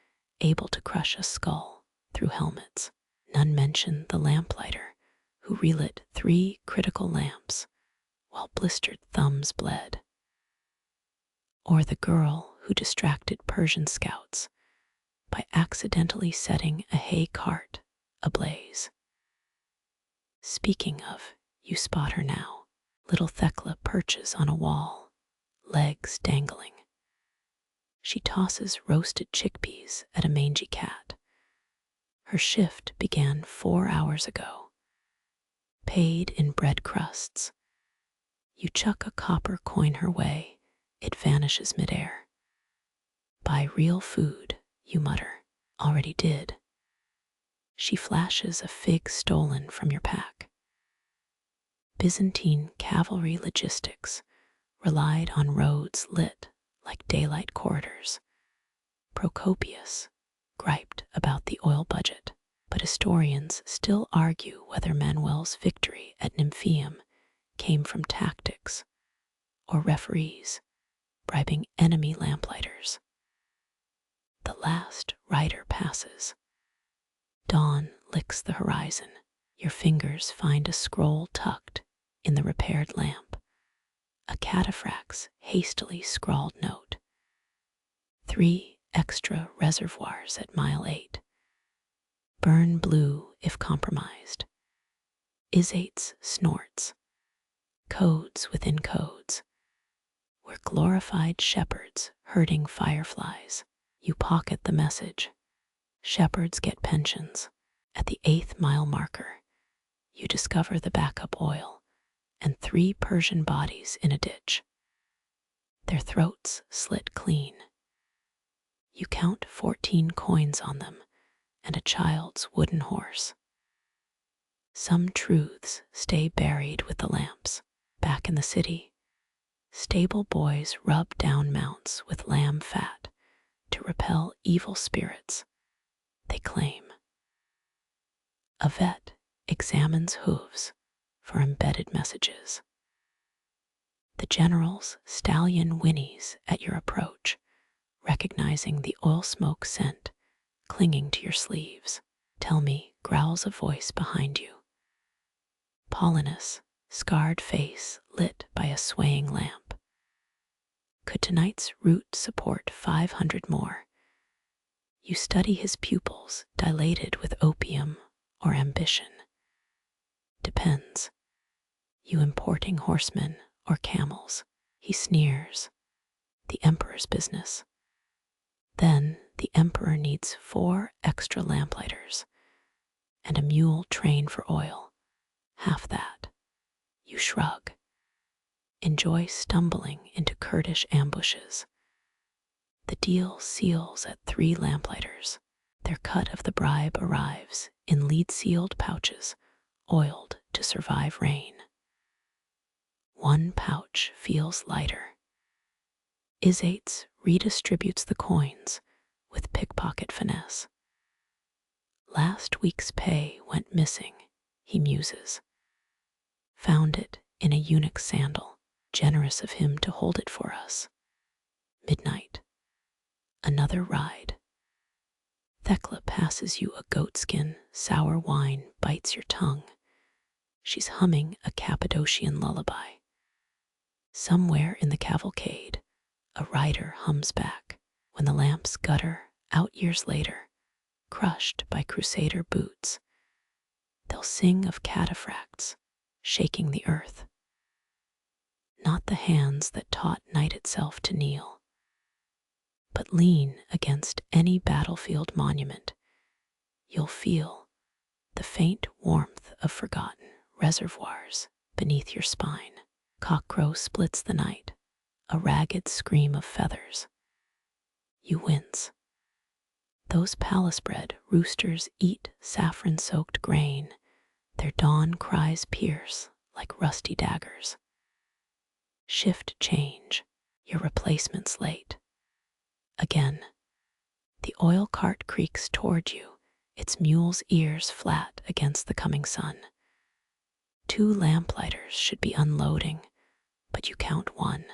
able to crush a skull through helmets. None mention the lamplighter, who relit 3 critical lamps while blistered thumbs bled. Or the girl who distracted Persian scouts by accidentally setting a hay cart ablaze. Speaking of, you spot her now. Little Thecla perches on a wall, legs dangling. She tosses roasted chickpeas at a mangy cat. Her shift began 4 hours ago. Paid in bread crusts. You chuck a copper coin her way, it vanishes midair. Buy real food, you mutter. Already did. She flashes a fig stolen from your pack. Byzantine cavalry logistics relied on roads lit like daylight corridors. Procopius griped about the oil budget, but historians still argue whether Manuel's victory at Nymphaeum came from tactics or referees bribing enemy lamplighters. The last rider passes. Dawn licks the horizon. Your fingers find a scroll tucked in the repaired lamp. A cataphract's hastily scrawled note. 3 extra reservoirs at mile 8. Burn blue if compromised. Isates snorts. Codes within codes. We're glorified shepherds herding fireflies. You pocket the message. Shepherds get pensions. At the 8th mile marker, you discover the backup oil, and 3 Persian bodies in a ditch, their throats slit clean. You count 14 coins on them and a child's wooden horse. Some truths stay buried with the lamps. Back in the city, stable boys rub down mounts with lamb fat to repel evil spirits, they claim. A vet examines hooves for embedded messages. The general's stallion whinnies at your approach, recognizing the oil smoke scent clinging to your sleeves. Tell me, growls a voice behind you. Paulinus, scarred face lit by a swaying lamp. Could tonight's route support 500 more? You study his pupils dilated with opium or ambition. Depends. You importing horsemen or camels? He sneers. The emperor's business. Then the emperor needs 4 extra lamplighter's and a mule trained for oil. Half that. You shrug. Enjoy stumbling into Kurdish ambushes. The deal seals at 3 lamplighter's. Their cut of the bribe arrives in lead-sealed pouches, oiled to survive rain. 1 pouch feels lighter. Isates redistributes the coins with pickpocket finesse. Last week's pay went missing, he muses. Found it in a eunuch's sandal, generous of him to hold it for us. Midnight. Another ride. Thecla passes you a goatskin, sour wine bites your tongue. She's humming a Cappadocian lullaby. Somewhere in the cavalcade, a rider hums back when the lamps gutter out years later, crushed by crusader boots. They'll sing of cataphracts shaking the earth. Not the hands that taught night itself to kneel, but lean against any battlefield monument. You'll feel the faint warmth of forgotten reservoirs beneath your spine. Cockcrow splits the night, a ragged scream of feathers. You wince. Those palace-bred roosters eat saffron-soaked grain. Their dawn cries pierce like rusty daggers. Shift change, your replacement's late. Again, the oil cart creaks toward you, its mule's ears flat against the coming sun. 2 lamplighter's should be unloading, but you count 1.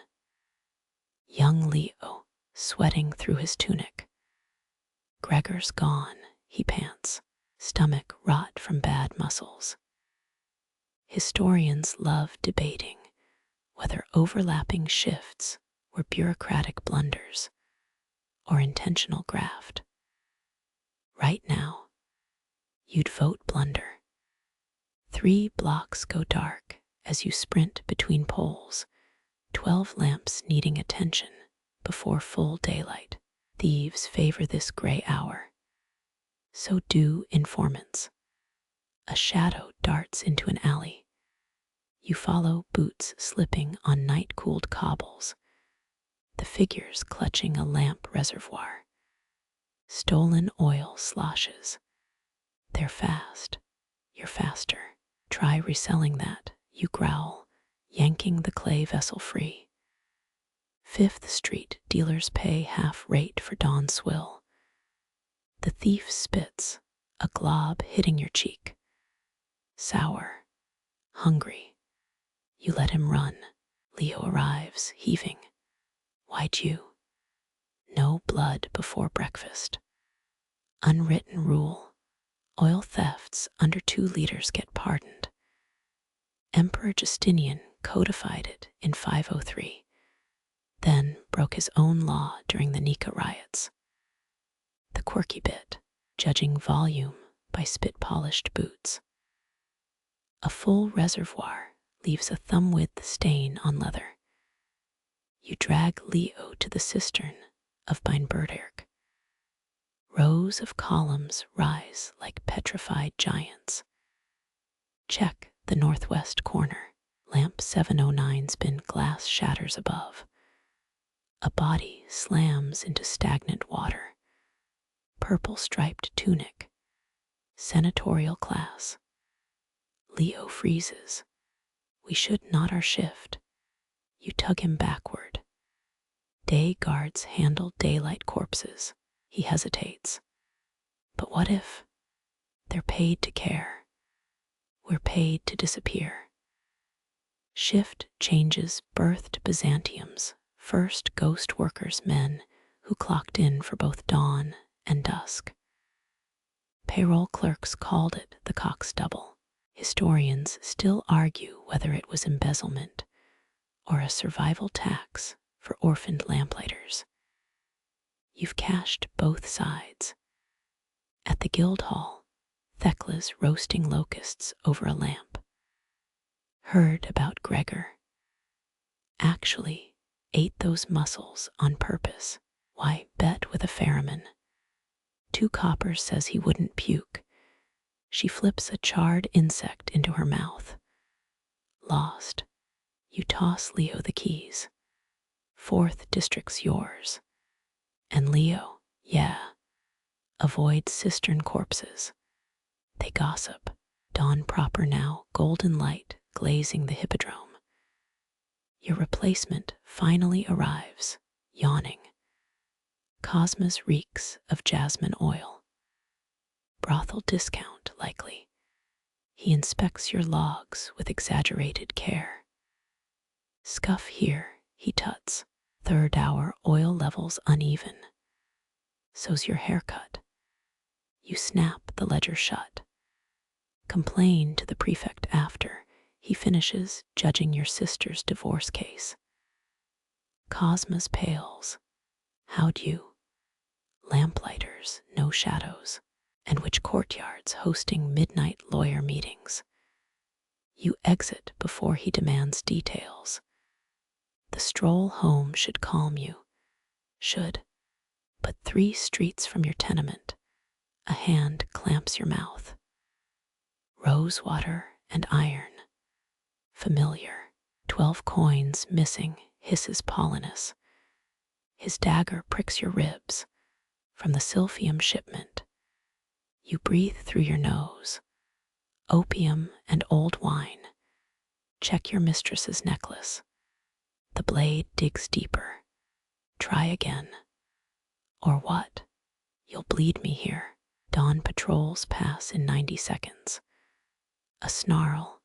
Young Leo, sweating through his tunic. Gregor's gone, he pants, stomach rot from bad muscles. Historians love debating whether overlapping shifts were bureaucratic blunders or intentional graft. Right now, you'd vote blunder. 3 blocks go dark as you sprint between poles, 12 lamps needing attention before full daylight. Thieves favor this gray hour. So do informants. A shadow darts into an alley. You follow boots slipping on night-cooled cobbles, the figures clutching a lamp reservoir. Stolen oil sloshes. They're fast. You're faster. Try reselling that, you growl, yanking the clay vessel free. 5th Street dealers pay half rate for dawn swill. The thief spits, a glob hitting your cheek. Sour, hungry. You let him run. Leo arrives, heaving. Why'd you? No blood before breakfast. Unwritten rule. Oil thefts under 2 liters get pardoned. Emperor Justinian codified it in 503, then broke his own law during the Nika riots. The quirky bit, judging volume by spit-polished boots. A full reservoir leaves a thumb-width stain on leather. You drag Leo to the cistern of Beinberderk. Rows of columns rise like petrified giants. Check the northwest corner. Lamp 709's bin glass shatters above. A body slams into stagnant water. Purple striped tunic. Senatorial class. Leo freezes. We should not our shift. You tug him backward. Day guards handle daylight corpses. He hesitates. But what if? They're paid to care. We're paid to disappear. Shift changes birthed Byzantium's first ghost workers, men who clocked in for both dawn and dusk. Payroll clerks called it the cock's double. Historians still argue whether it was embezzlement or a survival tax for orphaned Lamplighters. You've cashed both sides. At the Guildhall, Thecla's roasting locusts over a lamp. Heard about Gregor. Actually ate those mussels on purpose. Why, bet with a ferryman. 2 coppers says he wouldn't puke. She flips a charred insect into her mouth. Lost. You toss Leo the keys. 4th district's yours. And Leo, yeah. Avoid cistern corpses. They gossip. Dawn proper now, golden light glazing the hippodrome. Your replacement finally arrives, yawning. Cosmos reeks of jasmine oil. Brothel discount, likely. He inspects your logs with exaggerated care. Scuff here, he tuts. 3rd hour oil levels uneven. So's your haircut. You snap the ledger shut. Complain to the prefect after. He finishes judging your sister's divorce case. Cosmos pales. How'd you? Lamplighters, no shadows. And which courtyards hosting midnight lawyer meetings. You exit before he demands details. The stroll home should calm you. Should. But 3 streets from your tenement, a hand clamps your mouth. Rosewater and iron. Familiar. 12 coins missing, hisses Paulinus. His dagger pricks your ribs. From the Silphium shipment. You breathe through your nose. Opium and old wine. Check your mistress's necklace. The blade digs deeper. Try again. Or what? You'll bleed me here. Dawn patrols pass in 90 seconds. A snarl.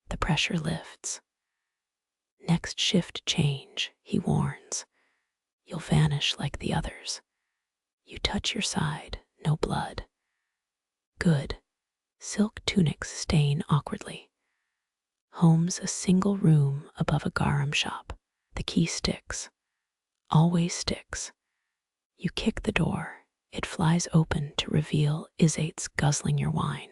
The pressure lifts. Next shift change, he warns. You'll vanish like the others. You touch your side, no blood. Good. Silk tunics stain awkwardly. Home's a single room above a garum shop. The key sticks. Always sticks. You kick the door. It flies open to reveal Isate's guzzling your wine.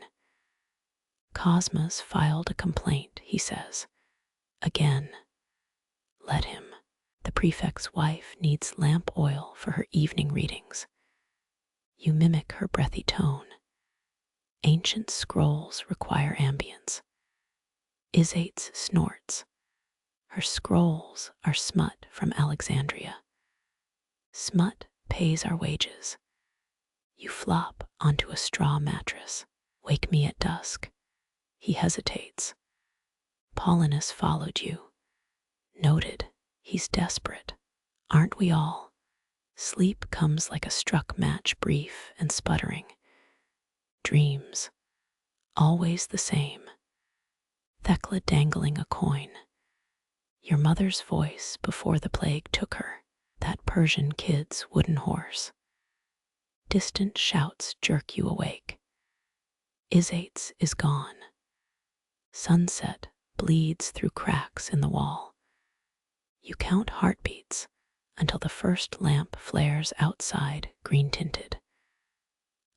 Cosmas filed a complaint, he says. Again. Let him. The prefect's wife needs lamp oil for her evening readings. You mimic her breathy tone. Ancient scrolls require ambience. Isate's snorts. Her scrolls are smut from Alexandria. Smut pays our wages. You flop onto a straw mattress. Wake me at dusk. He hesitates. Paulinus followed you. Noted. He's desperate. Aren't we all? Sleep comes like a struck match, brief and sputtering. Dreams. Always the same. Thecla dangling a coin. Your mother's voice before the plague took her. That Persian kid's wooden horse. Distant shouts jerk you awake. Isate's is gone. Sunset bleeds through cracks in the wall. You count heartbeats until the first lamp flares outside, green-tinted.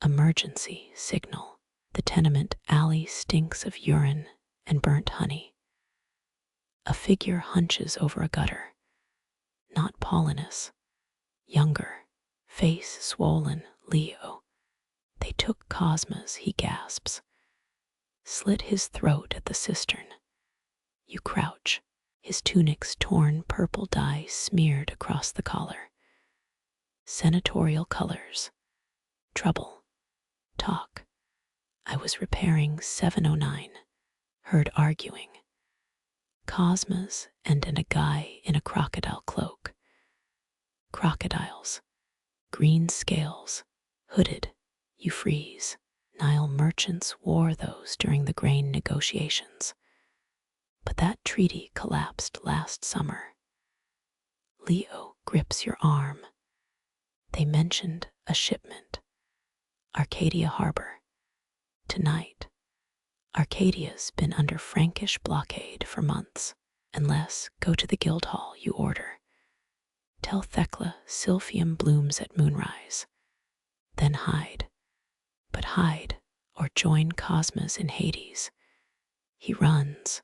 Emergency signal. The tenement alley stinks of urine and burnt honey. A figure hunches over a gutter. Not Paulinus. Younger. Face swollen. Leo. They took Cosmas, he gasps. Slit his throat at the cistern. You crouch, his tunic's torn purple dye smeared across the collar. Senatorial colors. Trouble. Talk. I was repairing 709. Heard arguing. Cosmas and a guy in a crocodile cloak. Crocodiles. Green scales. Hooded. You freeze. Nile merchants wore those during the grain negotiations. But that treaty collapsed last summer. Leo grips your arm. They mentioned a shipment. Arcadia Harbor. Tonight. Arcadia's been under Frankish blockade for months. Unless go to the Guildhall you order. Tell Thecla Silphium blooms at moonrise. Then hide. But hide, or join Cosmas in Hades. He runs.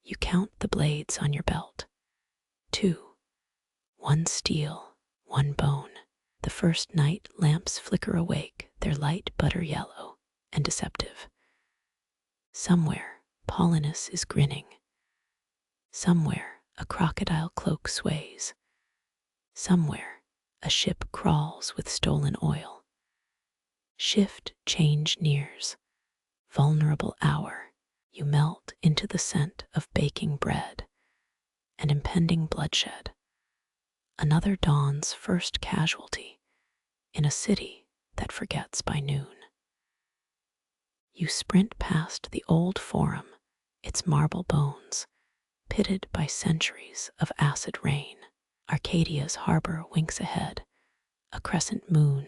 You count the blades on your belt. 2. 1 steel, 1 bone. The first night lamps flicker awake, their light butter yellow and deceptive. Somewhere, Paulinus is grinning. Somewhere, a crocodile cloak sways. Somewhere, a ship crawls with stolen oil. Shift change nears. Vulnerable hour. You melt into the scent of baking bread and impending bloodshed. Another dawn's first casualty in a city that forgets by noon. You sprint past the old forum, its marble bones, pitted by centuries of acid rain. Arcadia's harbor winks ahead, a crescent moon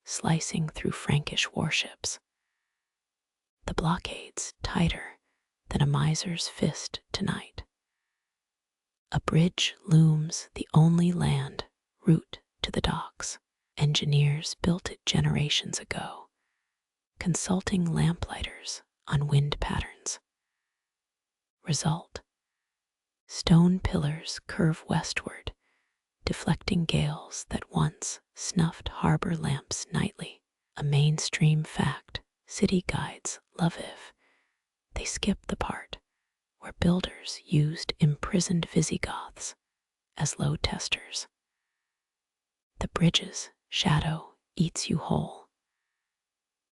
slicing through Frankish warships. The blockade's tighter than a miser's fist tonight. A bridge looms, the only land route to the docks. Engineers built it generations ago, consulting Lamplighters on wind patterns. Result: stone pillars curve westward, deflecting gales that once snuffed harbor lamps nightly. A mainstream fact city guides love if they skip the part where builders used imprisoned Visigoths as load testers. The bridge's shadow eats you whole.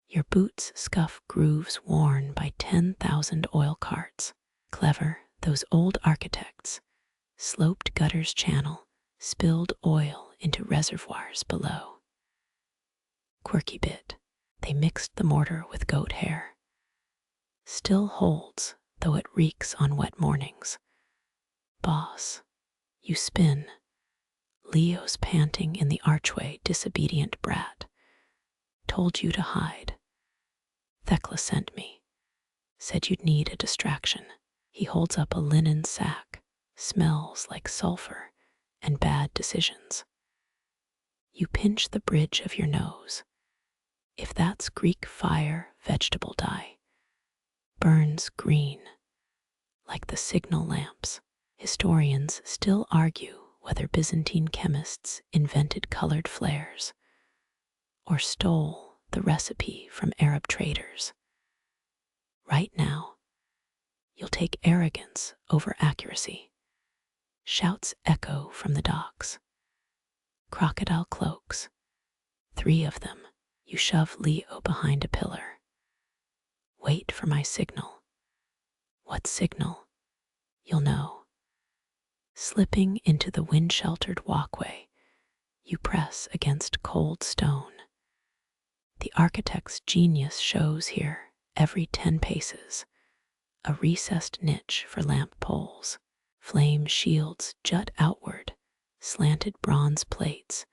Your boots scuff grooves worn by 10,000 oil carts. Clever, those old architects. Sloped gutters channel spilled oil into reservoirs below. Quirky bit, they mixed the mortar with goat hair. Still holds, though it reeks on wet mornings. Boss, you spin. Leo's panting in the archway, disobedient brat. Told you to hide. Thecla sent me. Said you'd need a distraction. He holds up a linen sack. Smells like sulfur and bad decisions. You pinch the bridge of your nose. If that's Greek fire, vegetable dye. Burns green, like the signal lamps. Historians still argue whether Byzantine chemists invented colored flares or stole the recipe from Arab traders. Right now, you'll take arrogance over accuracy. Shouts echo from the docks. Crocodile cloaks. 3 of them. You shove Leo behind a pillar. Wait for my signal. What signal? You'll know. Slipping into the wind-sheltered walkway, you press against cold stone. The architect's genius shows here every 10 paces. A recessed niche for lamp poles. Flame shields jut outward, slanted bronze plates,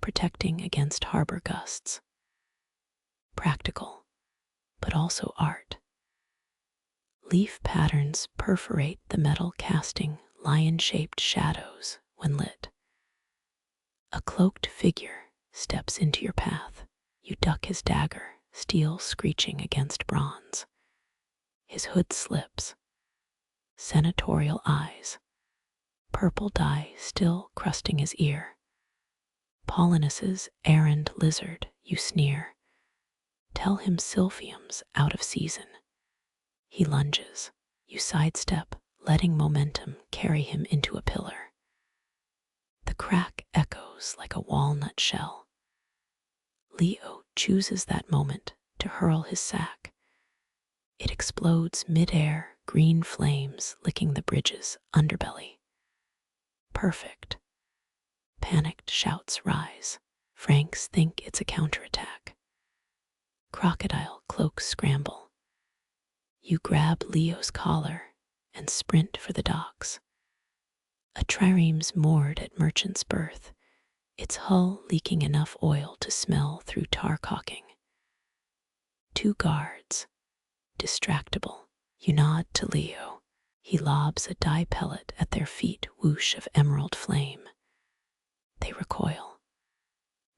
protecting against harbor gusts. Practical, but also art. Leaf patterns perforate the metal, casting lion-shaped shadows when lit. A cloaked figure steps into your path. You duck his dagger, steel screeching against bronze. His hood slips. Senatorial eyes. Purple dye still crusting his ear. Paulinus's errand lizard, you sneer. Tell him Silphium's out of season. He lunges. You sidestep letting momentum carry him into a pillar. The crack echoes like a walnut shell. Leo chooses that moment to hurl his sack. It explodes mid-air, green flames licking the bridge's underbelly. Perfect. Panicked shouts rise. Franks think it's a counterattack. Crocodile cloaks scramble. You grab Leo's collar and sprint for the docks. A trireme's moored at Merchant's Berth, its hull leaking enough oil to smell through tar caulking. Two guards, distractible. You nod to Leo. He lobs a dye pellet at their feet, whoosh of emerald flame. They recoil.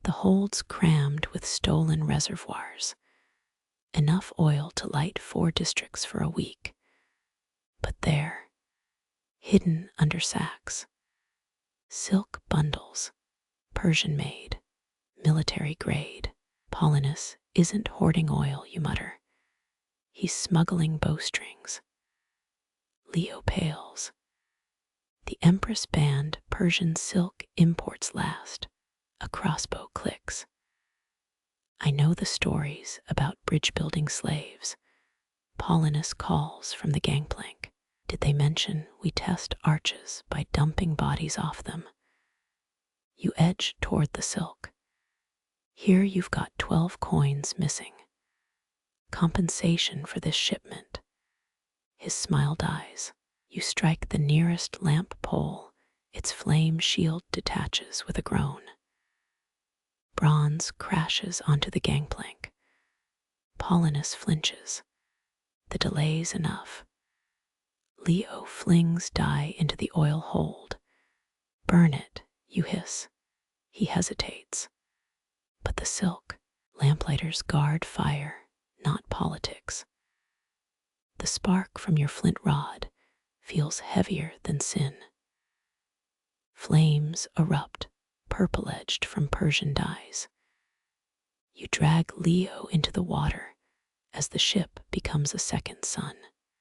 The hold's crammed with stolen reservoirs. Enough oil to light 4 districts for a week. But there, hidden under sacks, silk bundles, Persian made, military grade. Paulinus isn't hoarding oil, you mutter. He's smuggling bowstrings. Leo pales. The Empress banned Persian silk imports last. A crossbow clicks. I know the stories about bridge-building slaves. Paulinus calls from the gangplank. Did they mention we test arches by dumping bodies off them? You edge toward the silk. Here you've got 12 coins missing. Compensation for this shipment. His smile dies. You strike the nearest lamp pole. Its flame shield detaches with a groan. Bronze crashes onto the gangplank. Paulinus flinches. The delay's enough. Leo flings dye into the oil hold. Burn it, you hiss. He hesitates. But the silk, Lamplighters guard fire, not politics. The spark from your flint rod feels heavier than sin. Flames erupt, purple-edged from Persian dyes. You drag Leo into the water as the ship becomes a second sun.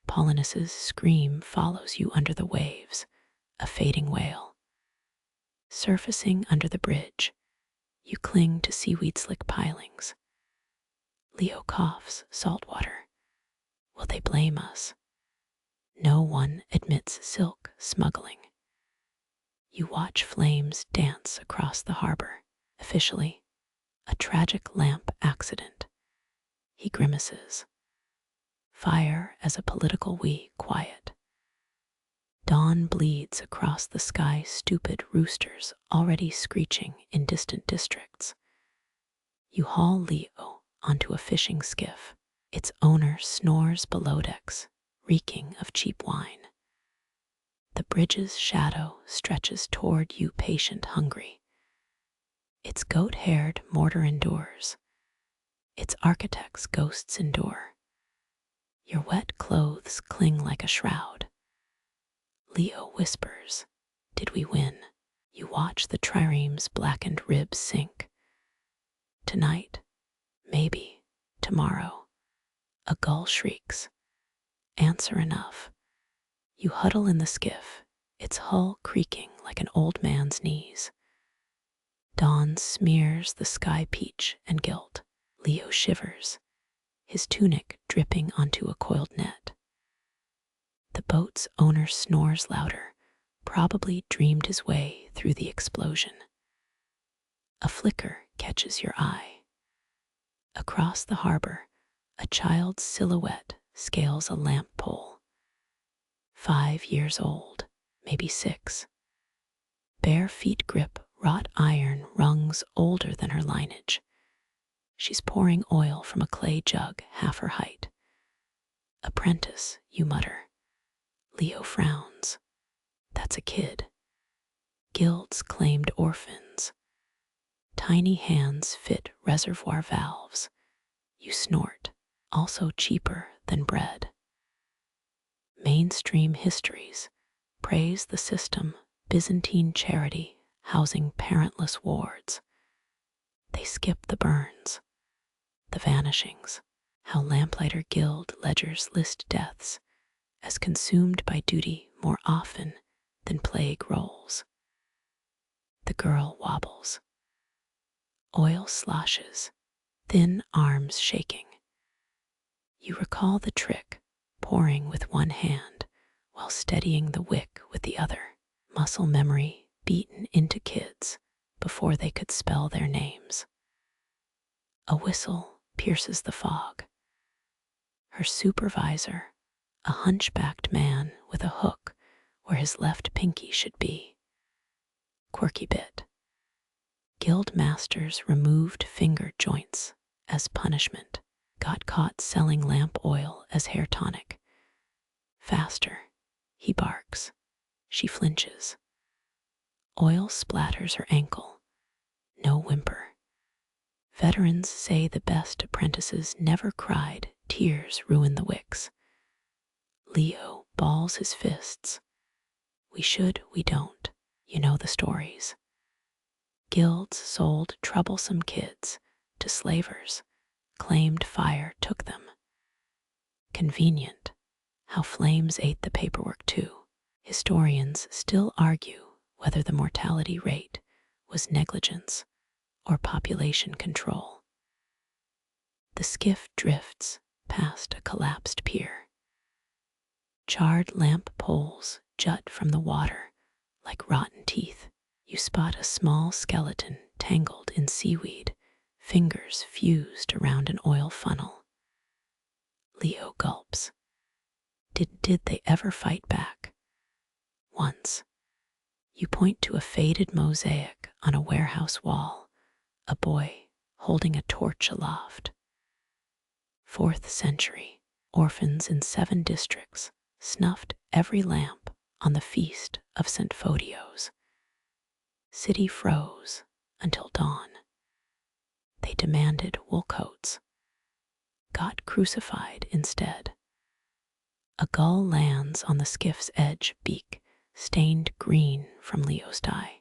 Paulinus's scream follows you under the waves, a fading wail. Surfacing under the bridge, you cling to seaweed-slick pilings. Leo coughs salt water. Will they blame us? No one admits silk smuggling. You watch flames dance across the harbor. Officially, a tragic lamp accident. He grimaces. Fire as a political we, quiet. Dawn bleeds across the sky, stupid roosters already screeching in distant districts. You haul Leo onto a fishing skiff. Its owner snores below decks, reeking of cheap wine. The bridge's shadow stretches toward you, patient, hungry. Its goat-haired mortar endures. Its architect's ghosts endure. Your wet clothes cling like a shroud. Leo whispers, "Did we win?" You watch the trireme's blackened ribs sink. Tonight, maybe, tomorrow. A gull shrieks. Answer enough. You huddle in the skiff, its hull creaking like an old man's knees. Dawn smears the sky peach and gilt. Leo shivers, his tunic dripping onto a coiled net. The boat's owner snores louder, probably dreamed his way through the explosion. A flicker catches your eye. Across the harbor, a child's silhouette scales a lamp pole. 5 years old, maybe 6. Bare feet grip wrought iron rungs older than her lineage. She's pouring oil from a clay jug half her height. Apprentice, you mutter. Leo frowns. That's a kid. Guilds claimed orphans. Tiny hands fit reservoir valves. You snort, also cheaper than bread. Mainstream histories praise the system, Byzantine charity housing parentless wards. They skip the burns, the vanishings, how Lamplighter Guild ledgers list deaths as consumed by duty more often than plague rolls. The girl wobbles. Oil sloshes, thin arms shaking. You recall the trick, pouring with one hand while steadying the wick with the other. Muscle memory beaten into kids before they could spell their names. A whistle pierces the fog. Her supervisor, a hunchbacked man with a hook where his left pinky should be. Quirky bit. Guild masters removed finger joints as punishment. Got caught selling lamp oil as hair tonic. Faster, he barks. She flinches. Oil splatters her ankle. No whimper. Veterans say the best apprentices never cried. Tears ruin the wicks. Leo balls his fists. We should, we don't. You know the stories. Guilds sold troublesome kids to slavers, claimed fire took them. Convenient, how flames ate the paperwork too. Historians still argue whether the mortality rate was negligence or population control. The skiff drifts past a collapsed pier. Charred lamp poles jut from the water like rotten teeth. You spot a small skeleton tangled in seaweed, fingers fused around an oil funnel. Leo gulps. Did they ever fight back? Once. You point to a faded mosaic on a warehouse wall, a boy holding a torch aloft. 4th century, orphans in 7 districts snuffed every lamp on the feast of St. Photios. City froze until dawn. They demanded wool coats. Got crucified instead. A gull lands on the skiff's edge, beak stained green from Leo's dye.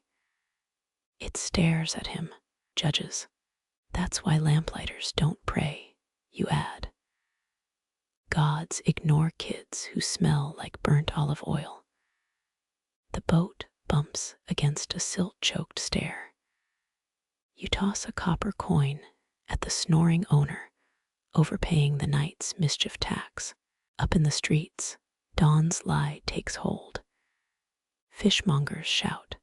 It stares at him, judges. That's why Lamplighters don't pray, you add. Gods ignore kids who smell like burnt olive oil. The boat bumps against a silt-choked stair. You toss a copper coin at the snoring owner, overpaying the night's mischief tax. Up in the streets, dawn's lie takes hold. Fishmongers shout,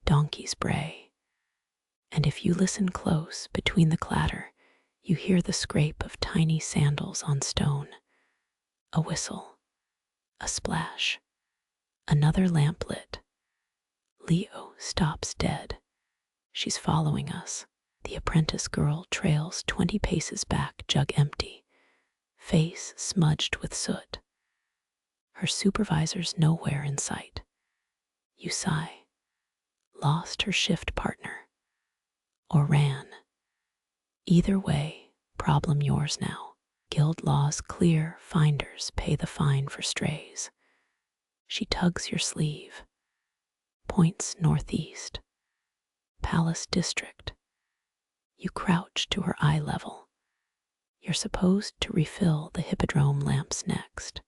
donkeys bray, and if you listen close between the clatter, you hear the scrape of tiny sandals on stone. A whistle, a splash, another lamp lit. Leo stops dead. She's following us. The apprentice girl trails 20 paces back, jug empty, face smudged with soot. Her supervisor's nowhere in sight. You sigh. Lost her shift partner. Or ran. Either way, problem yours now. Guild laws clear, finders pay the fine for strays. She tugs your sleeve. Points northeast. Palace District. You crouch to her eye level. You're supposed to refill the hippodrome lamps next.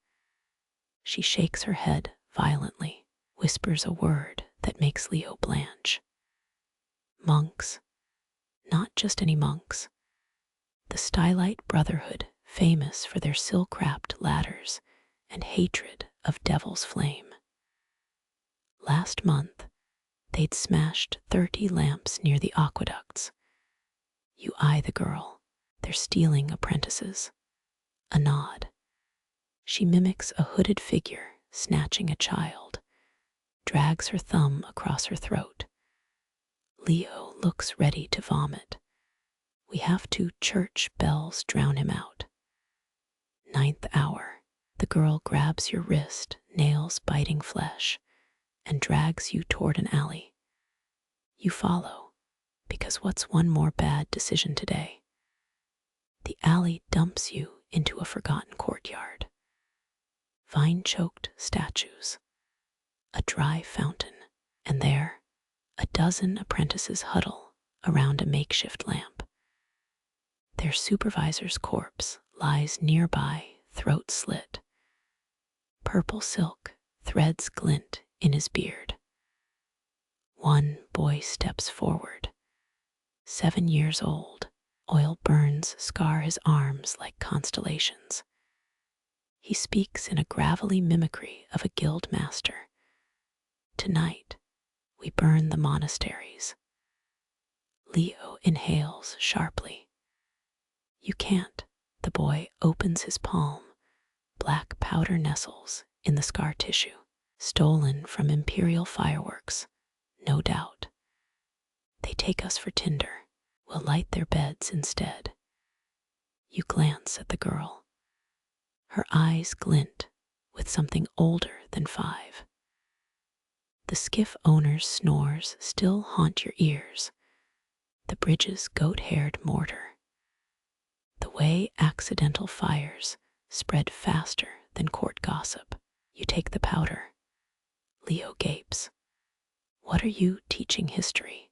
She shakes her head violently, whispers a word that makes Leo blanch. Monks. Not just any monks. The Stylite Brotherhood, famous for their silk-wrapped ladders and hatred of devil's flame. Last month, they'd smashed 30 lamps near the aqueducts. You eye the girl. They're stealing apprentices. A nod. She mimics a hooded figure snatching a child, drags her thumb across her throat. Leo looks ready to vomit. We have to. Church bells drown him out. 9th hour. The girl grabs your wrist, nails biting flesh, and drags you toward an alley. You follow, because what's one more bad decision today? The alley dumps you into a forgotten courtyard. Vine-choked statues, a dry fountain, and there, a dozen apprentices huddle around a makeshift lamp. Their supervisor's corpse lies nearby, throat slit. Purple silk, Threads glint in his beard. One boy steps forward, 7 years old. Oil burns scar his arms like constellations. He speaks in a gravelly mimicry of a guild master. Tonight, we burn the monasteries. Leo inhales sharply. You can't. The boy opens his palm. Black powder nestles in the scar tissue, stolen from imperial fireworks, no doubt. They take us for tinder. We'll light their beds instead. You glance at the girl. Her eyes glint with something older than 5. The skiff owner's snores still haunt your ears. The bridge's goat-haired mortar. The way accidental fires spread faster than court gossip. You take the powder. Leo gapes. What are you teaching history?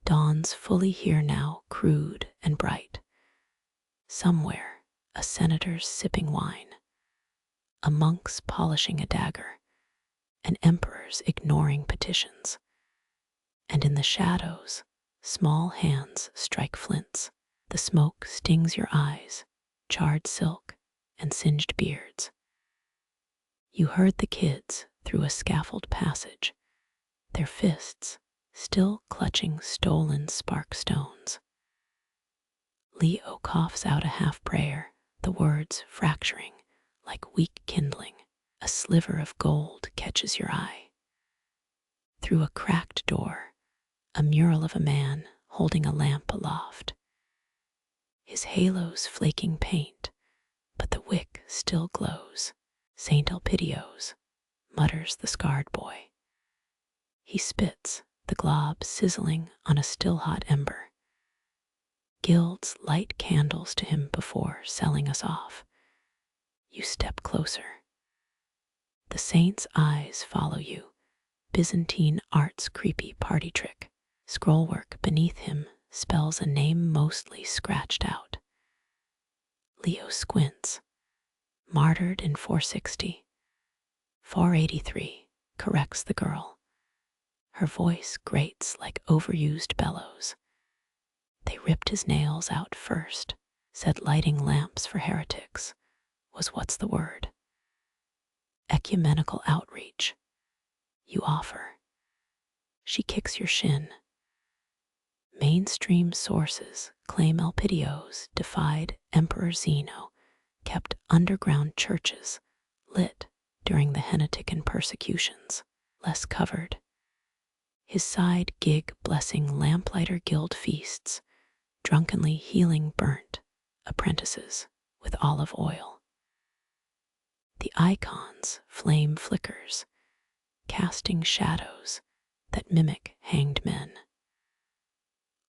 Dawn's fully here now, crude and bright. Somewhere, a senator's sipping wine, a monk's polishing a dagger, an emperor's ignoring petitions. And in the shadows, small hands strike flints. The smoke stings your eyes, charred silk and singed beards. You heard the kids through a scaffold passage, their fists still clutching stolen spark stones. Leo coughs out a half prayer, the words fracturing like weak kindling. A sliver of gold catches your eye. Through a cracked door, a mural of a man holding a lamp aloft. His halo's flaking paint, but the wick still glows. Saint Elpidios, mutters the scarred boy. He spits, the glob sizzling on a still-hot ember. Guilds light candles to him before selling us off. You step closer. The saint's eyes follow you, Byzantine art's creepy party trick. Scrollwork beneath him spells a name mostly scratched out. Leo squints. Martyred in 460. 483, corrects the girl. Her voice grates like overused bellows. They ripped his nails out first, said lighting lamps for heretics was what's the word. Ecumenical outreach. You offer. She kicks your shin. Mainstream sources claim Elpidios defied Emperor Zeno, kept underground churches lit during the Henatican persecutions, less covered. His side gig blessing lamplighter guild feasts, drunkenly healing burnt apprentices with olive oil. The icon's flame flickers, casting shadows that mimic hanged men.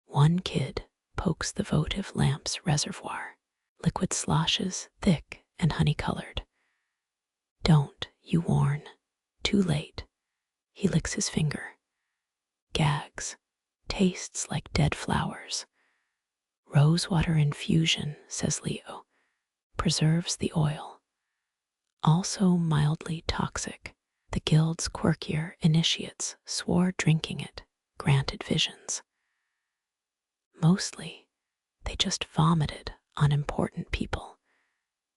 One kid pokes the votive lamp's reservoir. Liquid sloshes thick and honey-colored. Don't, you warn. Too late. He licks his finger. Gags. Tastes like dead flowers. Rosewater infusion, says Leo. Preserves the oil. Also mildly toxic. The guild's quirkier initiates swore drinking it granted visions. Mostly, they just vomited on important people,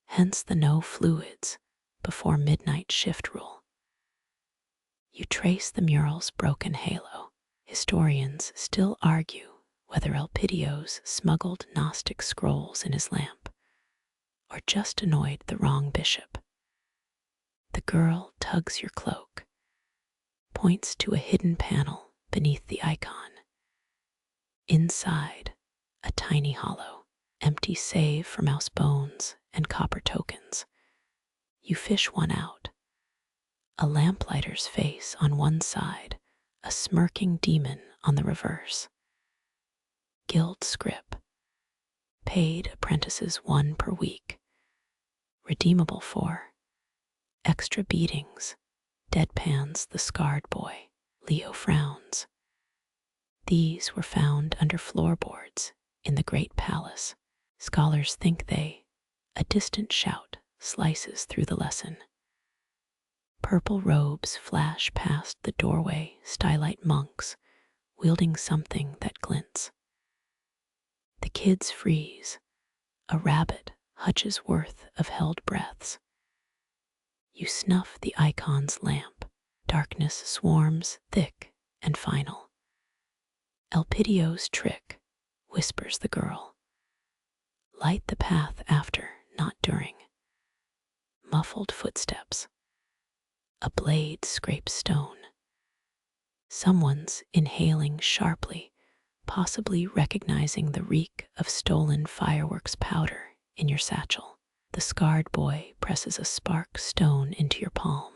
hence the no fluids before midnight shift rule. You trace the mural's broken halo. Historians still argue whether Elpidios smuggled Gnostic scrolls in his lamp or just annoyed the wrong bishop. The girl tugs your cloak, points to a hidden panel beneath the icon. Inside, a tiny hollow, empty save for mouse bones and copper tokens. You fish one out. A lamplighter's face on one side, a smirking demon on the reverse. Guild scrip. Paid apprentices 1 per week. Redeemable for extra beatings. Deadpans the scarred boy. Leo frowns. These were found under floorboards in the great palace. Scholars think a distant shout slices through the lesson. Purple robes flash past the doorway, stylite monks wielding something that glints. The kids freeze, a rabbit hutch's worth of held breaths. You snuff the icon's lamp. Darkness swarms thick and final. Elpidio's trick, whispers the girl. Light the path after, not during. Muffled footsteps. A blade scrapes stone. Someone's inhaling sharply, possibly recognizing the reek of stolen fireworks powder in your satchel. The scarred boy presses a spark stone into your palm.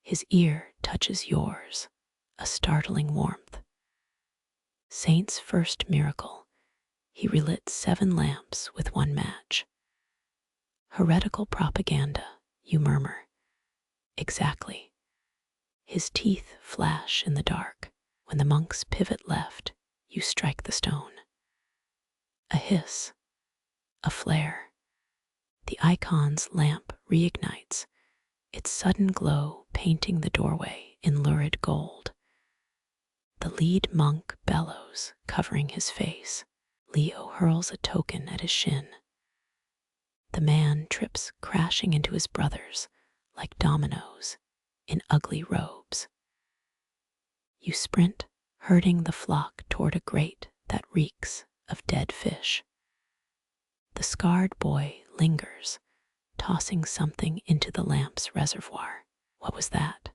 His ear touches yours, a startling warmth. Saint's first miracle, he relit 7 lamps with 1 match. Heretical propaganda, you murmur. Exactly. His teeth flash in the dark. When the monks pivot left, you strike the stone. A hiss, a flare. The icon's lamp reignites, its sudden glow painting the doorway in lurid gold. The lead monk bellows, covering his face. Leo hurls a token at his shin. The man trips crashing into his brothers like dominoes in ugly robes. You sprint, herding the flock toward a grate that reeks of dead fish. The scarred boy lingers, tossing something into the lamp's reservoir. What was that?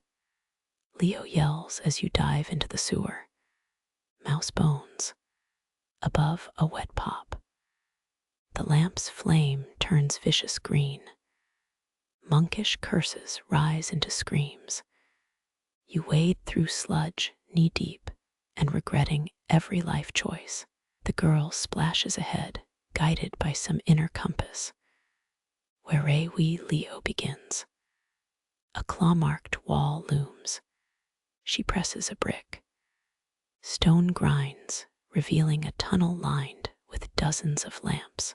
Leo yells as you dive into the sewer. Mouse bones. Above a wet pop. The lamp's flame turns vicious green. Monkish curses rise into screams. You wade through sludge, knee-deep, and regretting every life choice. The girl splashes ahead, guided by some inner compass. Where we Leo begins. A claw-marked wall looms. She presses a brick. Stone grinds, revealing a tunnel lined with dozens of lamps.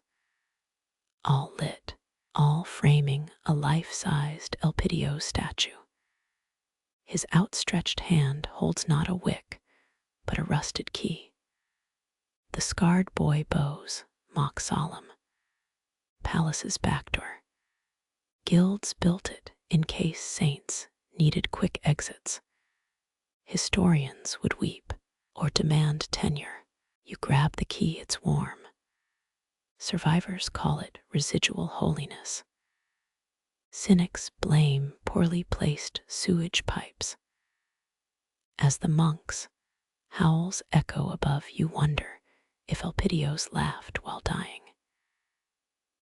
All lit, all framing a life-sized Elpidio statue. His outstretched hand holds not a wick, but a rusted key. The scarred boy bows, mock solemn. Palace's back door. Guilds built it in case saints needed quick exits. Historians would weep or demand tenure. You grab the key, it's warm. Survivors call it residual holiness. Cynics blame poorly placed sewage pipes. As the monks' howls echo above, you wonder if Elpidios laughed while dying.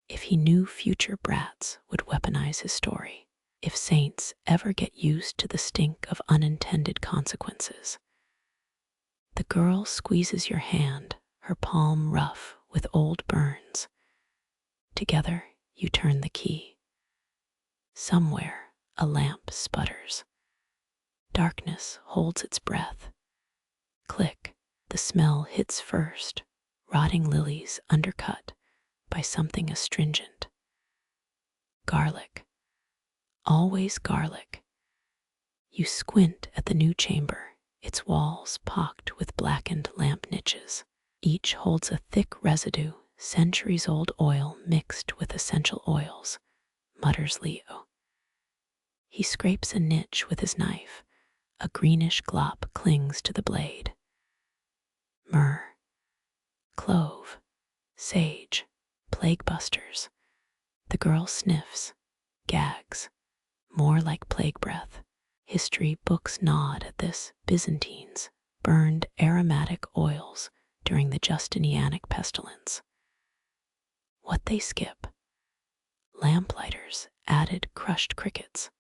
If he knew future brats would weaponize his story. If saints ever get used to the stink of unintended consequences. The girl squeezes your hand, her palm rough with old burns. Together, you turn the key. Somewhere, a lamp sputters. Darkness holds its breath. Click, the smell hits first, rotting lilies undercut by something astringent. Garlic. Always garlic. You squint at the new chamber, its walls pocked with blackened lamp niches. Each holds a thick residue, centuries-old oil mixed with essential oils, mutters Leo. He scrapes a niche with his knife. A greenish glop clings to the blade. Myrrh, clove, sage, plague busters. The girl sniffs, gags, more like plague breath. History books nod at this. Byzantines burned aromatic oils during the Justinianic pestilence. What they skip? Lamplighters added crushed crickets.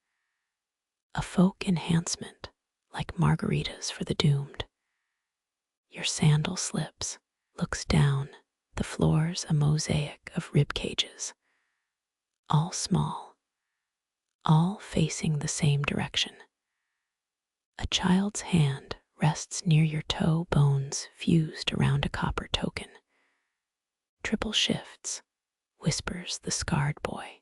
A folk enhancement, like margaritas for the doomed. Your sandal slips, looks down, the floor's a mosaic of rib cages. All small, all facing the same direction. A child's hand rests near your toe, bones fused around a copper token. Triple shifts, whispers the scarred boy.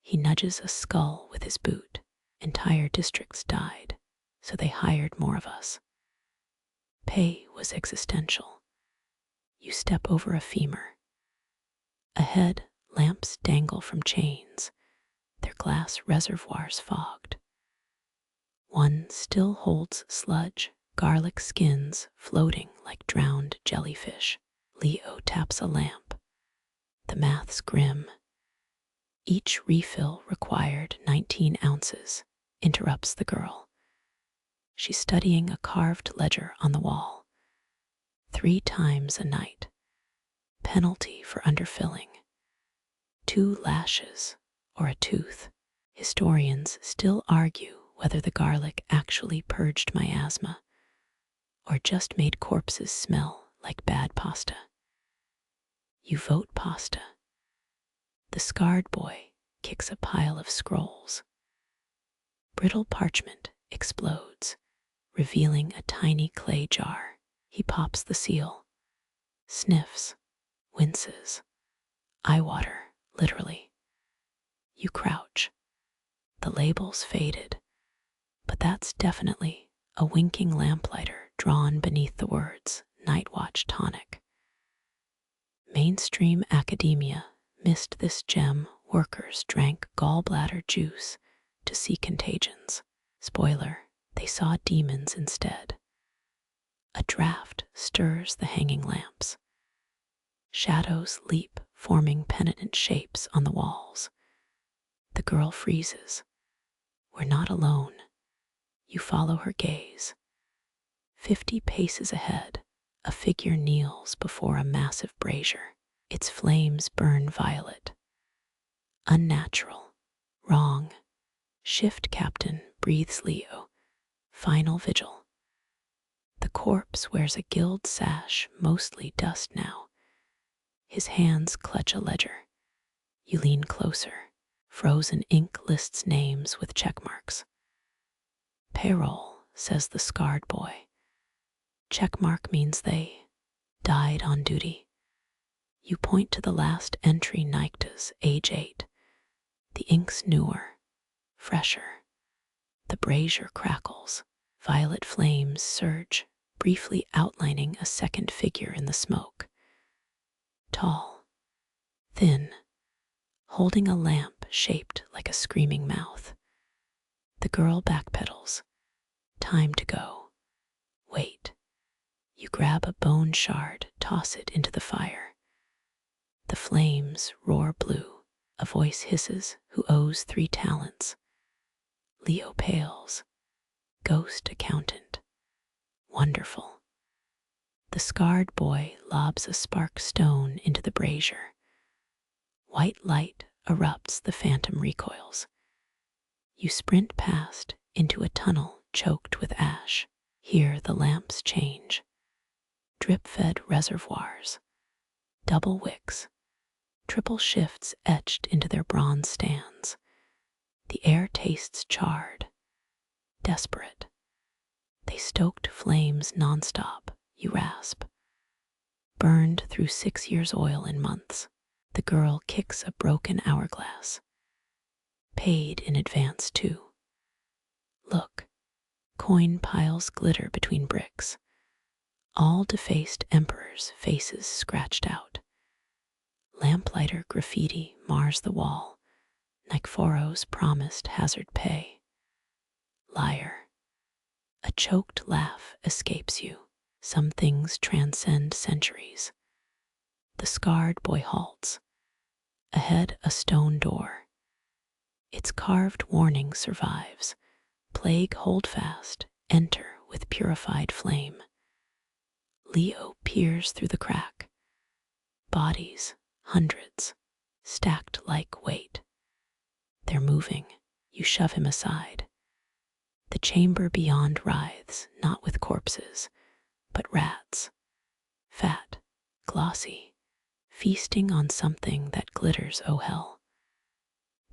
He nudges a skull with his boot. Entire districts died, so they hired more of us. Pay was existential. You step over a femur. Ahead, lamps dangle from chains, their glass reservoirs fogged. One still holds sludge, garlic skins floating like drowned jellyfish. Leo taps a lamp. The math's grim. Each refill required 19 ounces, interrupts the girl. She's studying a carved ledger on the wall. 3 times a night. Penalty for underfilling. 2 lashes or a tooth. Historians still argue whether the garlic actually purged my asthma or just made corpses smell like bad pasta. You vote pasta. The scarred boy kicks a pile of scrolls. Brittle parchment explodes, revealing a tiny clay jar. He pops the seal, sniffs, winces. Eye water, literally. You crouch. The label's faded, but that's definitely a winking lamplighter drawn beneath the words Night Watch Tonic. Mainstream academia missed this gem. Workers drank gallbladder juice to see contagions. Spoiler, they saw demons instead. A draft stirs the hanging lamps. Shadows leap, forming penitent shapes on the walls. The girl freezes. We're not alone. You follow her gaze. 50 paces ahead, a figure kneels before a massive brazier. Its flames burn violet. Unnatural. Wrong. Shift, Captain, breathes Leo. Final vigil. The corpse wears a gilt sash, mostly dust now. His hands clutch a ledger. You lean closer. Frozen ink lists names with check marks. Payroll, says the scarred boy. Checkmark means they died on duty. You point to the last entry, Nyctas, age 8. The ink's newer, fresher. The brazier crackles. Violet flames surge, briefly outlining a second figure in the smoke. Tall, thin, holding a lamp shaped like a screaming mouth. The girl backpedals. Time to go. Wait. You grab a bone shard, toss it into the fire. The flames roar blue. A voice hisses, who owes 3 talents? Leo pales. Ghost accountant. Wonderful. The scarred boy lobs a spark stone into the brazier. White light erupts, the phantom recoils. You sprint past into a tunnel choked with ash. Here the lamps change. Drip-fed reservoirs. Double wicks. Triple shifts etched into their bronze stands. The air tastes charred. Desperate. They stoked flames nonstop, you rasp. Burned through 6 years' oil in months. The girl kicks a broken hourglass. Paid in advance, too. Look, coin piles glitter between bricks. All defaced emperors' faces scratched out. Lamplighter graffiti mars the wall. Nycphoros promised hazard pay. Liar. A choked laugh escapes you. Some things transcend centuries. The scarred boy halts. Ahead, a stone door. Its carved warning survives. Plague hold fast, enter with purified flame. Leo peers through the crack. Bodies, hundreds, stacked like weight. They're moving. You shove him aside. The chamber beyond writhes, not with corpses, but rats. Fat, glossy, feasting on something that glitters, oh hell.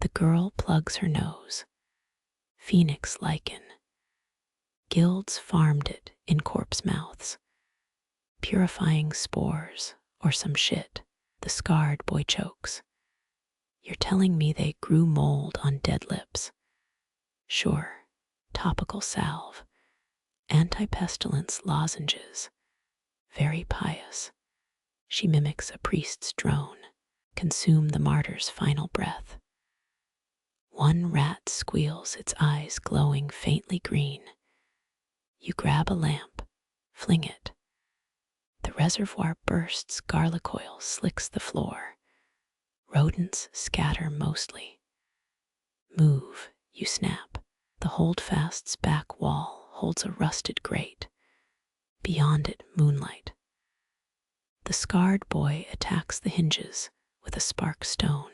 The girl plugs her nose. Phoenix lichen. Guilds farmed it in corpse mouths. Purifying spores or some shit. The scarred boy chokes. You're telling me they grew mold on dead lips. Sure, topical salve, anti-pestilence lozenges. Very pious. She mimics a priest's drone. Consume the martyr's final breath. One rat squeals, its eyes glowing faintly green. You grab a lamp, fling it. The reservoir bursts, garlic oil slicks the floor. Rodents scatter mostly. Move, you snap. The holdfast's back wall holds a rusted grate. Beyond it, moonlight. The scarred boy attacks the hinges with a spark stone.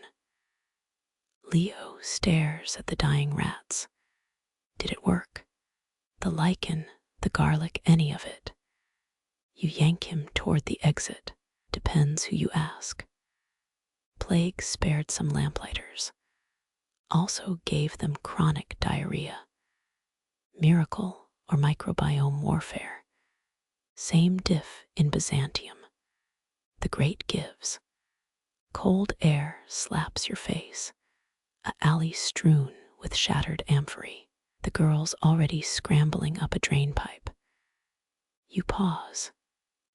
Leo stares at the dying rats. Did it work? The lichen, the garlic, any of it? You yank him toward the exit. Depends who you ask. Plague spared some Lamplighters. Also gave them chronic diarrhea. Miracle or microbiome warfare. Same diff in Byzantium. The great gives. Cold air slaps your face. A alley strewn with shattered amphorae. The girl's already scrambling up a drain pipe. You pause,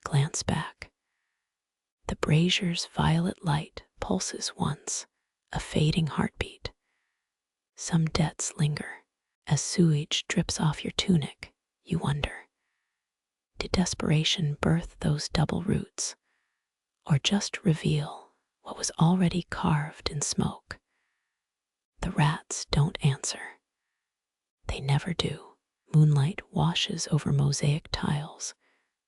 glance back. The brazier's violet light pulses once, a fading heartbeat. Some debts linger. As sewage drips off your tunic, you wonder. Did desperation birth those double roots, or just reveal what was already carved in smoke? The rats don't answer. They never do. Moonlight washes over mosaic tiles.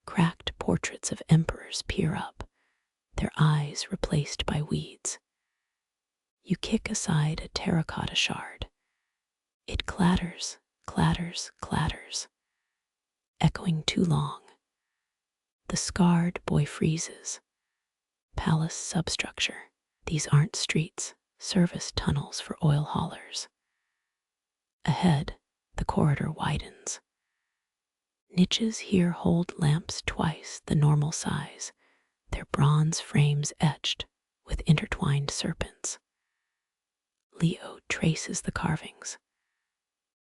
Cracked portraits of emperors peer up, their eyes replaced by weeds. You kick aside a terracotta shard. It clatters, clatters, clatters. Echoing too long. The scarred boy freezes. Palace substructure. These aren't streets, service tunnels for oil haulers. Ahead, the corridor widens. Niches here hold lamps twice the normal size, their bronze frames etched with intertwined serpents. Leo traces the carvings.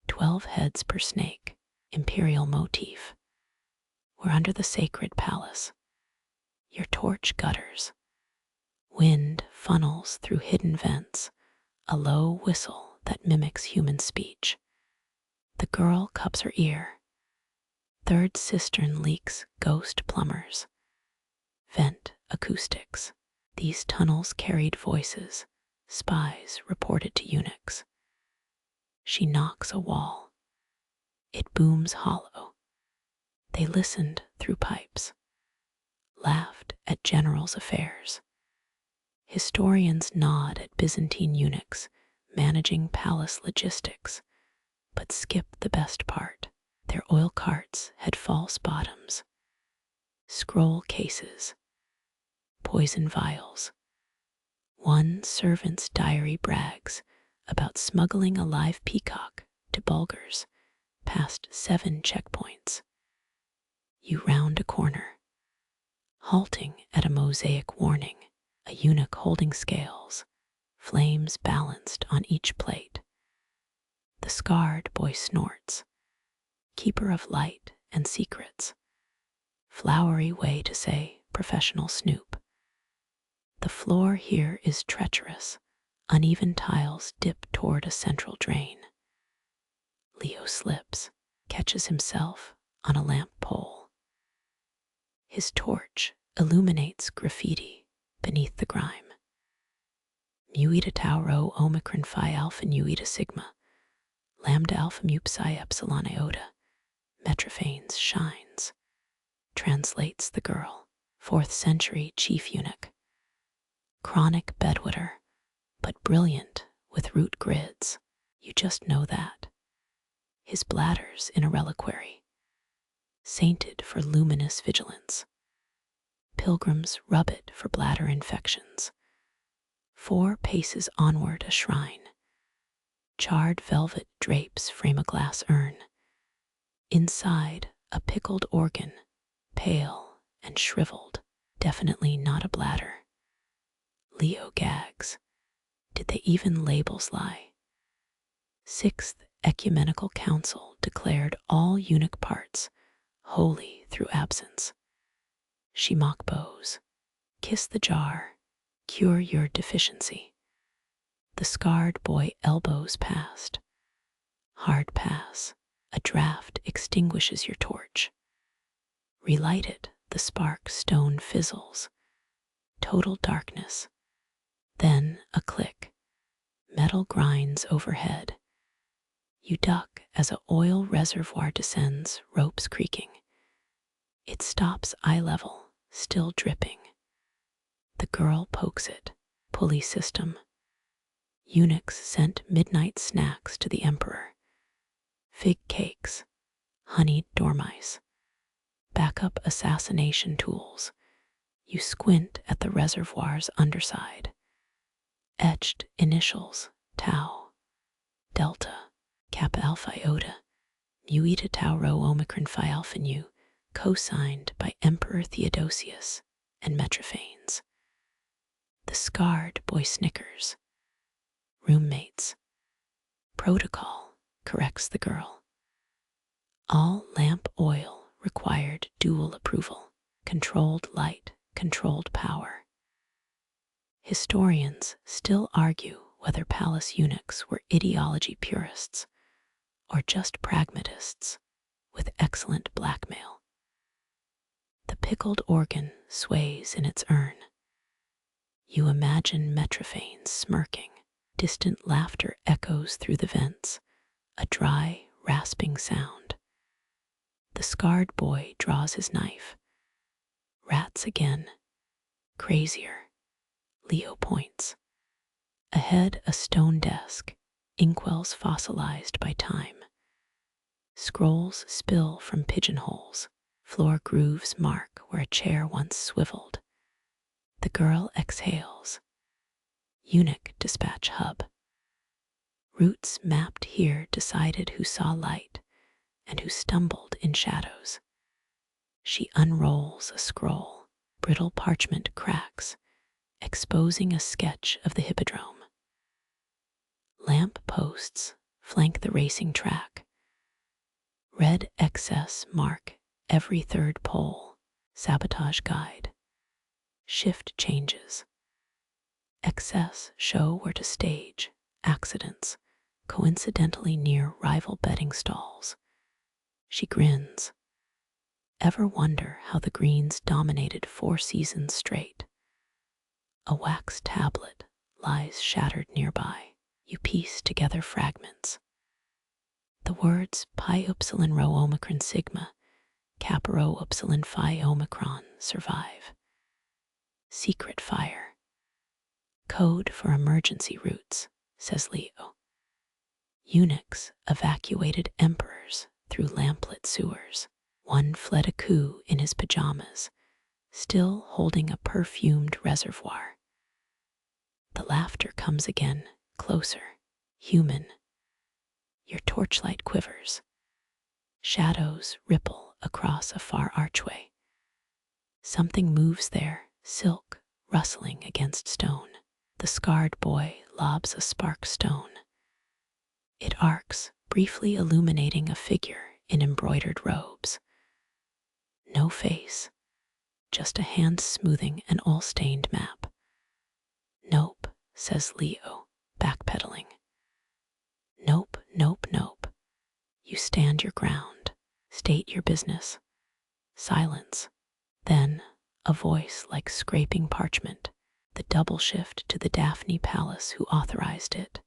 12 heads per snake, imperial motif. We're under the sacred palace. Your torch gutters. Wind funnels through hidden vents, a low whistle that mimics human speech. The girl cups her ear. Third cistern leaks, ghost plumbers. Vent acoustics. These tunnels carried voices, spies reported to eunuchs. She knocks a wall. It booms hollow. They listened through pipes, laughed at generals' affairs. Historians nod at Byzantine eunuchs managing palace logistics, but skip the best part. Their oil carts had false bottoms, scroll cases, poison vials. One servant's diary brags about smuggling a live peacock to Bulgars past 7 checkpoints. You round a corner, halting at a mosaic warning, a eunuch holding scales, flames balanced on each plate. The scarred boy snorts, keeper of light and secrets. Flowery way to say professional snoop. The floor here is treacherous. Uneven tiles dip toward a central drain. Leo slips, catches himself on a lamp pole. His torch illuminates graffiti beneath the grime. Mu eta tau rho omicron phi alpha nu eta sigma, lambda alpha mu psi epsilon iota, Metrophanes shines. Translates the girl, 4th century chief eunuch. Chronic bedwetter, but brilliant with root grids. You just know that. His bladder's in a reliquary, sainted for luminous vigilance. Pilgrims rub it for bladder infections. 4 paces onward a shrine. Charred velvet drapes frame a glass urn. Inside, a pickled organ, pale and shriveled, definitely not a bladder. Leo gags. Did they even labels lie? Sixth Ecumenical Council declared all eunuch parts holy through absence. Shimok bows, kiss the jar, cure your deficiency. The scarred boy elbows past. Hard pass, a draft extinguishes your torch. Relight it, the spark stone fizzles. Total darkness. Then a click. Metal grinds overhead. You duck as a oil reservoir descends, ropes creaking. It stops eye level, still dripping. The girl pokes it. Pulley system. Eunuchs sent midnight snacks to the emperor. Fig cakes, honeyed dormice. Backup assassination tools. You squint at the reservoir's underside. Etched initials, Tau, Delta, Kappa Alpha Iota, Mu Eta Tau Rho Omicron Phi Alpha Nu, co-signed by Emperor Theodosius and Metrophanes. The scarred boy snickers. Roommates. Protocol, corrects the girl. All lamp oil required dual approval. Controlled light, controlled power. Historians still argue whether palace eunuchs were ideology purists or just pragmatists with excellent blackmail. The pickled organ sways in its urn. You imagine Metrophanes smirking. Distant laughter echoes through the vents, a dry, rasping sound. The scarred boy draws his knife. Rats again. Crazier. Leo points. Ahead a stone desk, inkwells fossilized by time. Scrolls spill from pigeonholes. Floor grooves mark where a chair once swiveled. The girl exhales. Eunuch dispatch hub. Routes mapped here decided who saw light and who stumbled in shadows. She unrolls a scroll. Brittle parchment cracks, exposing a sketch of the hippodrome. Lamp posts flank the racing track. Red excess mark every third pole. Sabotage guide. Shift changes. Excess show where to stage. Accidents, coincidentally near rival betting stalls. She grins. Ever wonder how the Greens dominated 4 seasons straight? A wax tablet lies shattered nearby. You piece together fragments. The words pi upsilon rho omicron sigma, kappa rho upsilon phi omicron survive. Secret fire. Code for emergency routes, says Leo. Eunuchs evacuated emperors through lamplit sewers. One fled a coup in his pajamas, still holding a perfumed reservoir. The laughter comes again, closer, human. Your torchlight quivers. Shadows ripple across a far archway. Something moves there, silk rustling against stone. The scarred boy lobs a spark stone. It arcs, briefly illuminating a figure in embroidered robes. No face, just a hand smoothing an all-stained map. Nope, says Leo, backpedaling. Nope, nope, nope. You stand your ground, state your business. Silence. Then, a voice like scraping parchment, the double shift to the Daphne Palace who authorized it.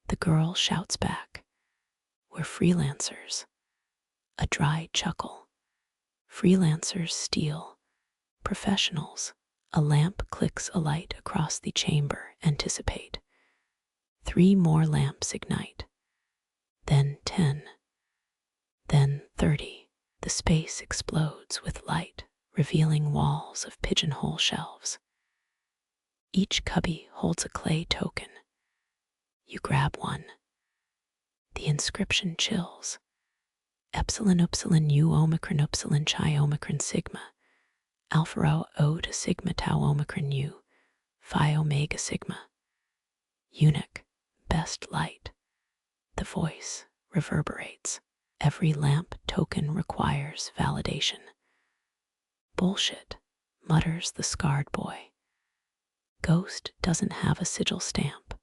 The girl shouts back, "We're freelancers." A dry chuckle. Freelancers steal. Professionals. A lamp clicks alight across the chamber, anticipate. 3 more lamps ignite. Then 10. Then 30. The space explodes with light, revealing walls of pigeonhole shelves. Each cubby holds a clay token. You grab one. The inscription chills. Epsilon upsilon nu omicron upsilon chi omicron sigma. Alpha rho o to sigma tau omicron nu. Phi omega sigma. Eunuch, best light. The voice reverberates. Every lamp token requires validation. Bullshit, mutters the scarred boy. Ghost doesn't have a sigil stamp.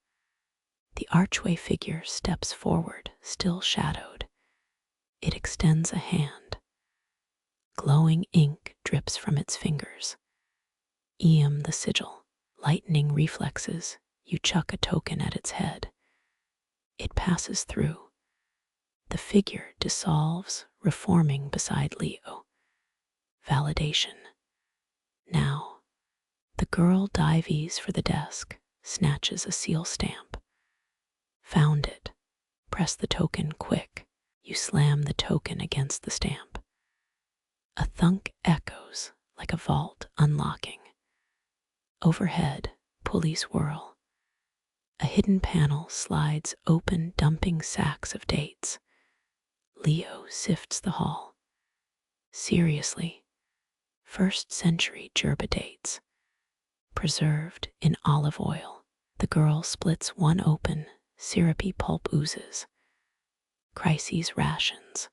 The archway figure steps forward, still shadowed. It extends a hand. Glowing ink drips from its fingers. The sigil. Lightning reflexes, you chuck a token at its head. It passes through. The figure dissolves, reforming beside Leo. Validation. Now, the girl dives for the desk, snatches a seal stamp. Found it. Press the token quick. You slam the token against the stamp. A thunk echoes like a vault unlocking. Overhead, pulleys whirl. A hidden panel slides open, dumping sacks of dates. Leo sifts the hall. Seriously, 1st century Jerba dates. Preserved in olive oil. The girl splits one open, syrupy pulp oozes. Crises rations.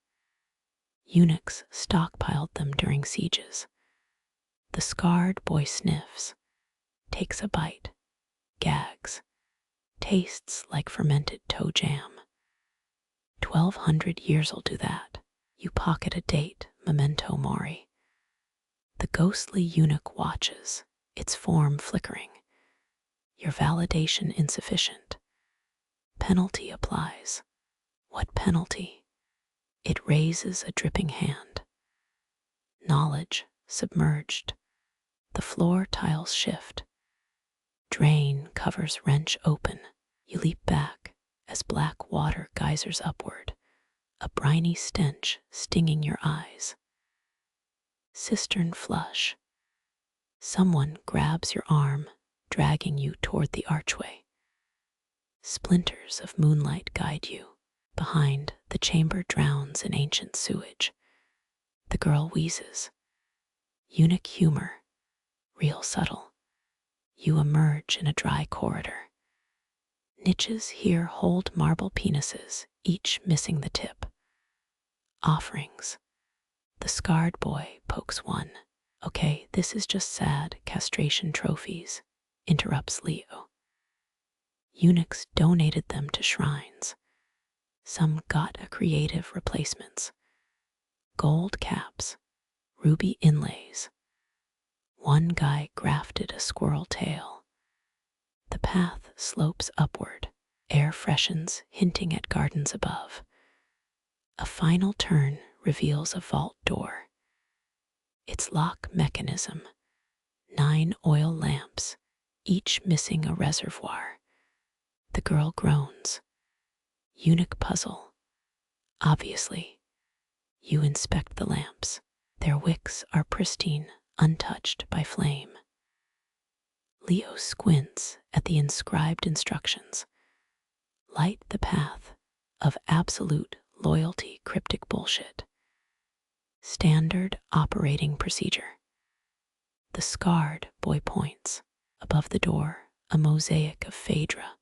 Eunuchs stockpiled them during sieges. The scarred boy sniffs, takes a bite, gags, tastes like fermented toe jam. 1200 years'll do that. You pocket a date, memento mori. The ghostly eunuch watches, its form flickering. Your validation insufficient. Penalty applies. What penalty? It raises a dripping hand. Knowledge submerged. The floor tiles shift. Drain covers wrench open. You leap back as black water geysers upward, a briny stench stinging your eyes. Cistern flush. Someone grabs your arm, dragging you toward the archway. Splinters of moonlight guide you. Behind, the chamber drowns in ancient sewage. The girl wheezes. Eunuch humor, real subtle. You emerge in a dry corridor. Niches here hold marble penises, each missing the tip. Offerings. The scarred boy pokes one. Okay, this is just sad castration trophies, interrupts Leo. Eunuchs donated them to shrines. Some got a creative replacements. Gold caps, ruby inlays. One guy grafted a squirrel tail. The path slopes upward, air freshens, hinting at gardens above. A final turn reveals a vault door. Its lock mechanism, 9 oil lamps, each missing a reservoir. The girl groans. Eunuch puzzle. Obviously, you inspect the lamps. Their wicks are pristine, untouched by flame. Leo squints at the inscribed instructions. Light the path of absolute loyalty, cryptic bullshit. Standard operating procedure. The scarred boy points. Above the door, a mosaic of Phaedra,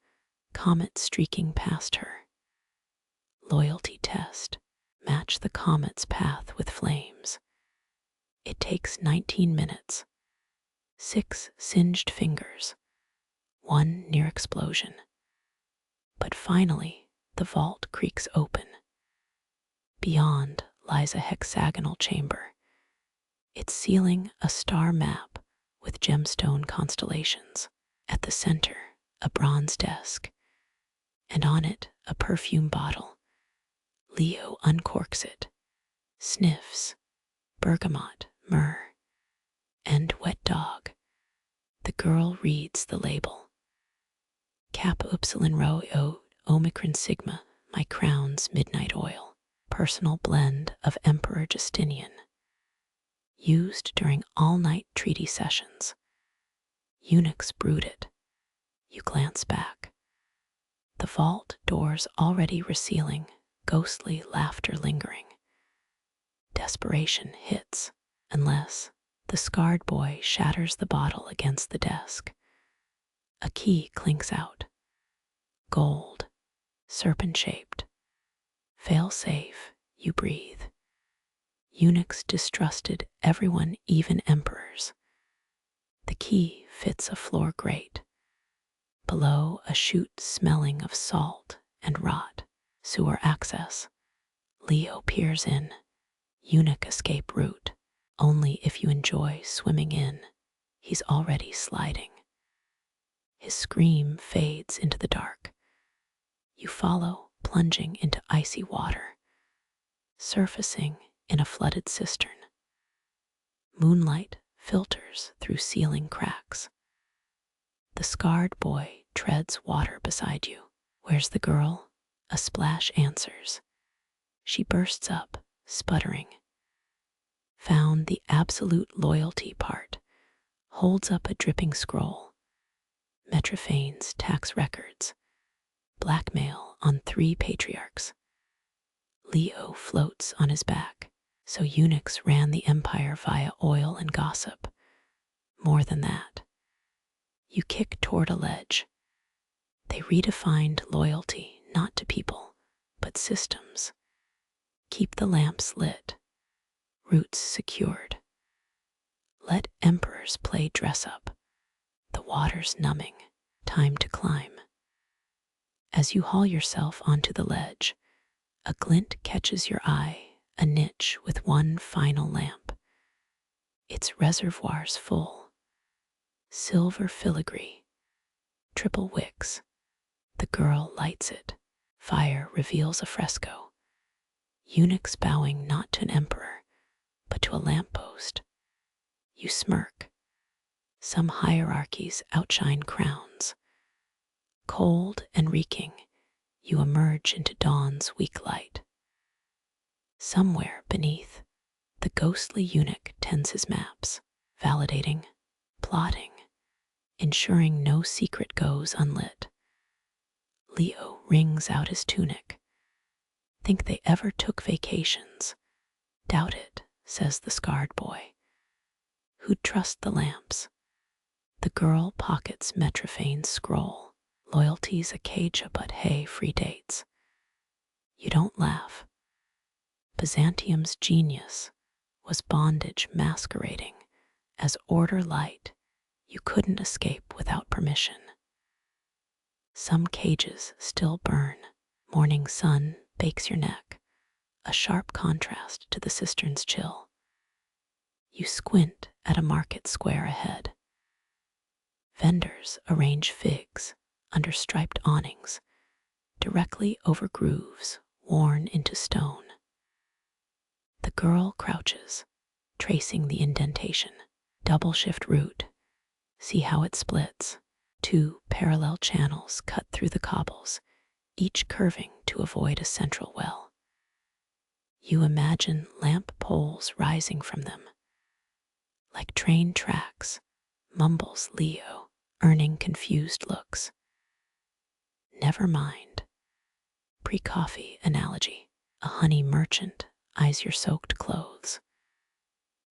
comet streaking past her. Loyalty test. Match the comet's path with flames. It takes 19 minutes. 6 singed fingers. 1 near explosion. But finally, the vault creaks open. Beyond lies a hexagonal chamber. Its ceiling a star map with gemstone constellations. At the center, a bronze desk, and on it a perfume bottle. Leo uncorks it, sniffs, bergamot, myrrh, and wet dog. The girl reads the label. Kappa Upsilon Rho O Omicron Sigma, my crown's midnight oil. Personal blend of Emperor Justinian. Used during all-night treaty sessions. Eunuchs brood it. You glance back. The vault doors already resealing, ghostly laughter lingering. Desperation hits, unless the scarred boy shatters the bottle against the desk. A key clinks out. gold, serpent-shaped. Fail safe, you breathe. Eunuchs distrusted everyone, even emperors. The key fits a floor grate. Below, a chute smelling of salt and rot. Sewer access. Leo peers in. Eunuch escape route. Only if you enjoy swimming in. He's already sliding. His scream fades into the dark. You follow, plunging into icy water, surfacing in a flooded cistern. Moonlight filters through ceiling cracks. The scarred boy treads water beside you. Where's the girl? A splash answers. She bursts up, sputtering. Found the absolute loyalty part. Holds up a dripping scroll. Metrophanes tax records. Blackmail on 3 patriarchs. Leo floats on his back. So eunuchs ran the empire via oil and gossip. More than that. You kick toward a ledge. They redefined loyalty not to people, but systems. Keep the lamps lit. Roots secured. Let emperors play dress up. The water's numbing. Time to climb. As you haul yourself onto the ledge, a glint catches your eye, a niche with one final lamp. Its reservoir's full. Silver filigree. Triple wicks. The girl lights it. Fire reveals a fresco. Eunuchs bowing not to an emperor, but to a lamppost. You smirk. Some hierarchies outshine crowns. Cold and reeking, you emerge into dawn's weak light. Somewhere beneath, the ghostly eunuch tends his maps, validating, plotting, ensuring no secret goes unlit. Leo wrings out his tunic. Think they ever took vacations? Doubt it, says the scarred boy. Who'd trust the lamps? The girl pockets Metrophane's scroll. Loyalty's Acacia, but hey, free dates. You don't laugh. Byzantium's genius was bondage masquerading as order light you couldn't escape without permission. Some cages still burn. Morning sun bakes your neck, a sharp contrast to the cistern's chill. You squint at a market square ahead. Vendors arrange figs under striped awnings, directly over grooves worn into stone. The girl crouches, tracing the indentation. Double shift route. See how it splits. 2 parallel channels cut through the cobbles, each curving to avoid a central well. You imagine lamp poles rising from them. Like train tracks, mumbles Leo, earning confused looks. Never mind. Pre-coffee analogy. A honey merchant eyes your soaked clothes.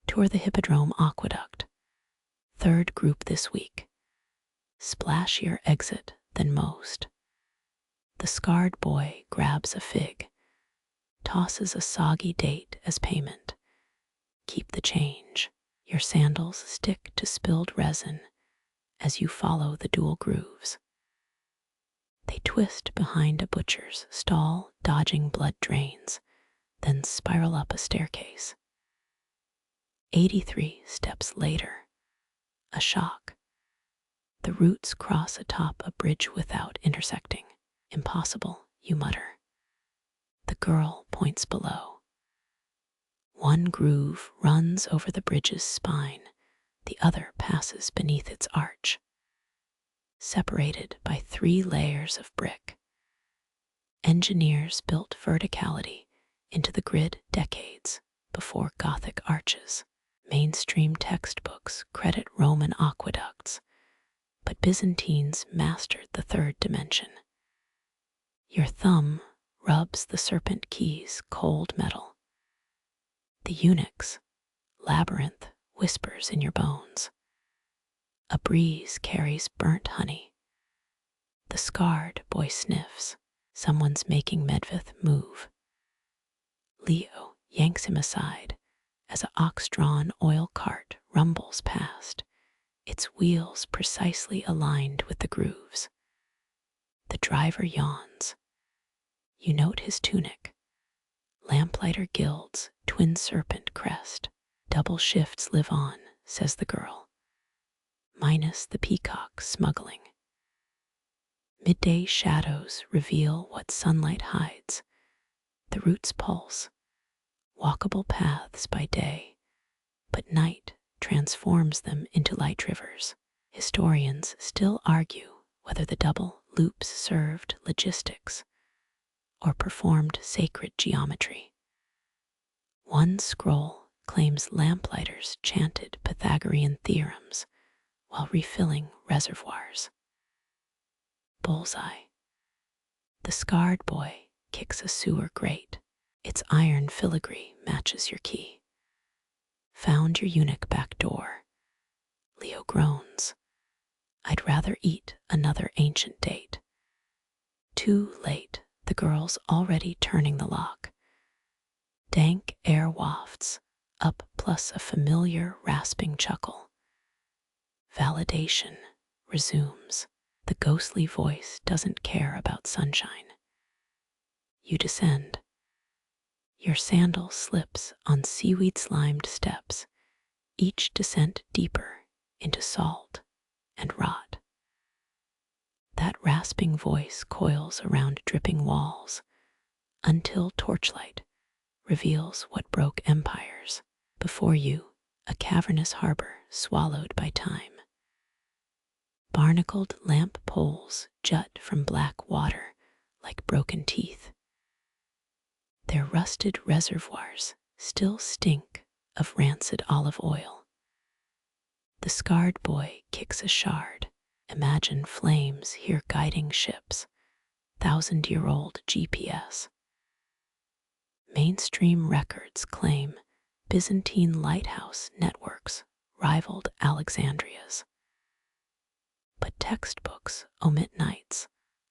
Tour the Hippodrome Aqueduct. 3rd group this week. Splashier exit than most. The scarred boy grabs a fig, tosses a soggy date as payment. Keep the change. Your sandals stick to spilled resin as you follow the dual grooves. They twist behind a butcher's stall, dodging blood drains, then spiral up a staircase. 83 steps later, a shock. The roots cross atop a bridge without intersecting. Impossible, you mutter. The girl points below. One groove runs over the bridge's spine, the other passes beneath its arch. Separated by 3 layers of brick. Engineers built verticality into the grid decades before Gothic arches. Mainstream textbooks credit Roman aqueducts, but Byzantines mastered the 3rd dimension. Your thumb rubs the serpent key's cold metal. The eunuch's labyrinth whispers in your bones. A breeze carries burnt honey. The scarred boy sniffs. Someone's making Medvith move. Leo yanks him aside as an ox-drawn oil cart rumbles past, its wheels precisely aligned with the grooves. The driver yawns. You note his tunic. Lamplighter gilds, twin serpent crest. Double shifts live on, says the girl. Minus the peacock smuggling. Midday shadows reveal what sunlight hides. The roots pulse. Walkable paths by day, but night transforms them into light rivers. Historians still argue whether the double loops served logistics or performed sacred geometry. One scroll claims Lamplighters chanted Pythagorean theorems while refilling reservoirs. Bullseye. The scarred boy kicks a sewer grate. Its iron filigree matches your key. Found your eunuch back door. Leo groans. I'd rather eat another ancient date. Too late, the girl's already turning the lock. Dank air wafts up plus a familiar rasping chuckle. Validation resumes. The ghostly voice doesn't care about sunshine. You descend. Your sandal slips on seaweed-slimed steps, each descent deeper into salt and rot. That rasping voice coils around dripping walls until torchlight reveals what broke empires. Before you, a cavernous harbor swallowed by time. Barnacled lamp poles jut from black water like broken teeth. Their rusted reservoirs still stink of rancid olive oil. The scarred boy kicks a shard. Imagine flames here guiding ships. 1,000-year-old GPS. Mainstream records claim Byzantine lighthouse networks rivaled Alexandria's. But textbooks omit nights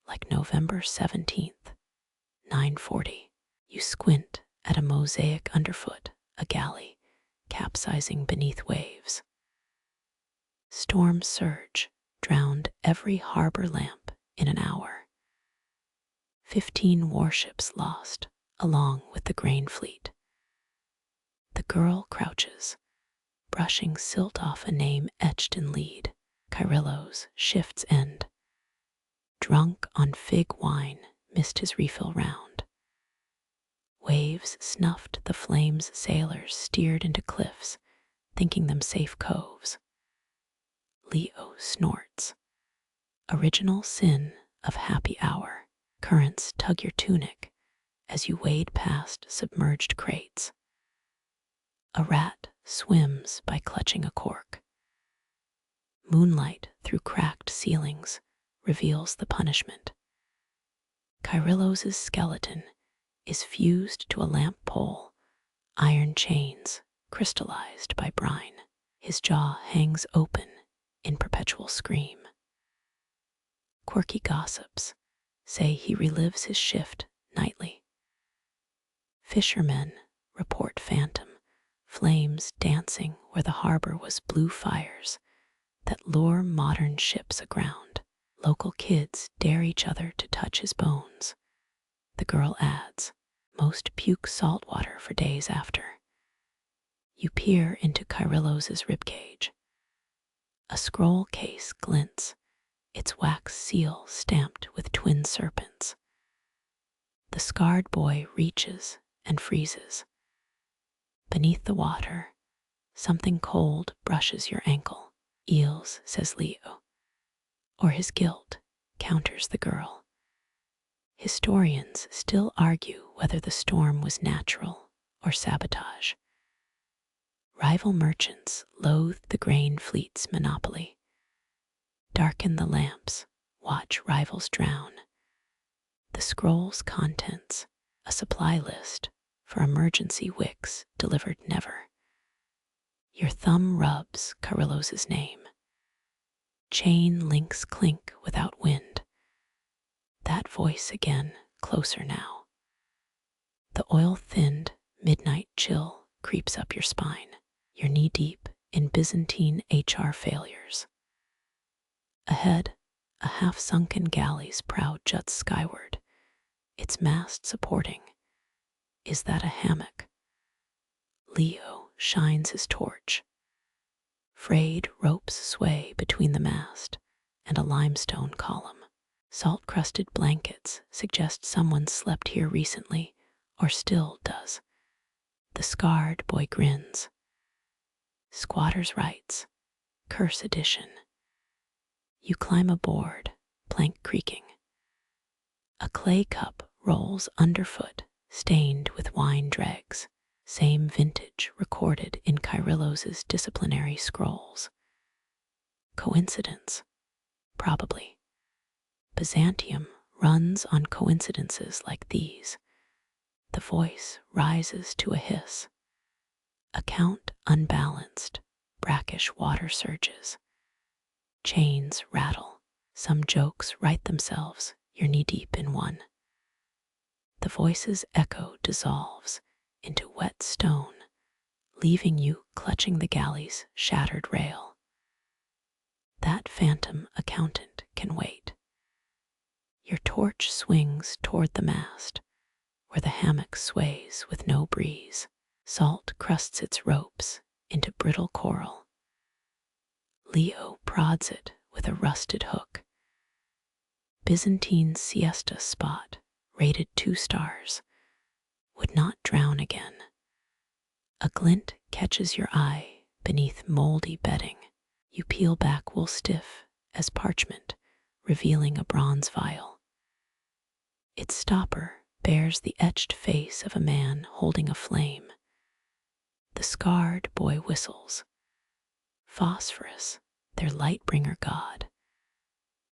like November 17th, 940. You squint at a mosaic underfoot, a galley, capsizing beneath waves. Storm surge drowned every harbor lamp in an hour. 15 warships lost, along with the grain fleet. The girl crouches, brushing silt off a name etched in lead. Kyrillos shifts end. Drunk on fig wine, missed his refill round. Waves snuffed the flames sailors steered into cliffs, thinking them safe coves. Leo snorts. Original sin of happy hour. Currents tug your tunic as you wade past submerged crates. A rat swims by clutching a cork. Moonlight through cracked ceilings reveals the punishment. Kyrillos' skeleton is fused to a lamp pole, iron chains crystallized by brine. His jaw hangs open in perpetual scream. Quirky gossips say he relives his shift nightly. Fishermen report phantom flames dancing where the harbor was blue fires that lure modern ships aground. Local kids dare each other to touch his bones. The girl adds, most puke salt water for days after. You peer into Kyrillos' ribcage. A scroll case glints, its wax seal stamped with twin serpents. The scarred boy reaches and freezes. Beneath the water, something cold brushes your ankle. Eels, says Leo. Or his guilt, counters the girl. Historians still argue whether the storm was natural or sabotage. Rival merchants loathe the grain fleet's monopoly. Darken the lamps, watch rivals drown. The scroll's contents, a supply list for emergency wicks delivered never. Your thumb rubs Kyrillos' name. Chain links clink without wind. That voice again, closer now. The oil-thinned midnight chill creeps up your spine. You're knee-deep in Byzantine HR failures. Ahead, a half-sunken galley's prow juts skyward, its mast supporting. Is that a hammock? Leo shines his torch. Frayed ropes sway between the mast and a limestone column. Salt-crusted blankets suggest someone slept here recently, or still does. The scarred boy grins. Squatter's rights, curse edition. You climb aboard, plank creaking. A clay cup rolls underfoot, stained with wine dregs, same vintage recorded in Kyrillos's disciplinary scrolls. Coincidence? Probably. Byzantium runs on coincidences like these. The voice rises to a hiss. Account unbalanced, brackish water surges. Chains rattle. Some jokes right themselves, you're knee-deep in one. The voice's echo dissolves into wet stone, leaving you clutching the galley's shattered rail. That phantom accountant can wait. Your torch swings toward the mast, where the hammock sways with no breeze. Salt crusts its ropes into brittle coral. Leo prods it with a rusted hook. Byzantine siesta spot, rated 2 stars, would not drown again. A glint catches your eye beneath moldy bedding. You peel back wool stiff as parchment, revealing a bronze vial. Its stopper bears the etched face of a man holding a flame. The scarred boy whistles. Phosphorus, their light-bringer god.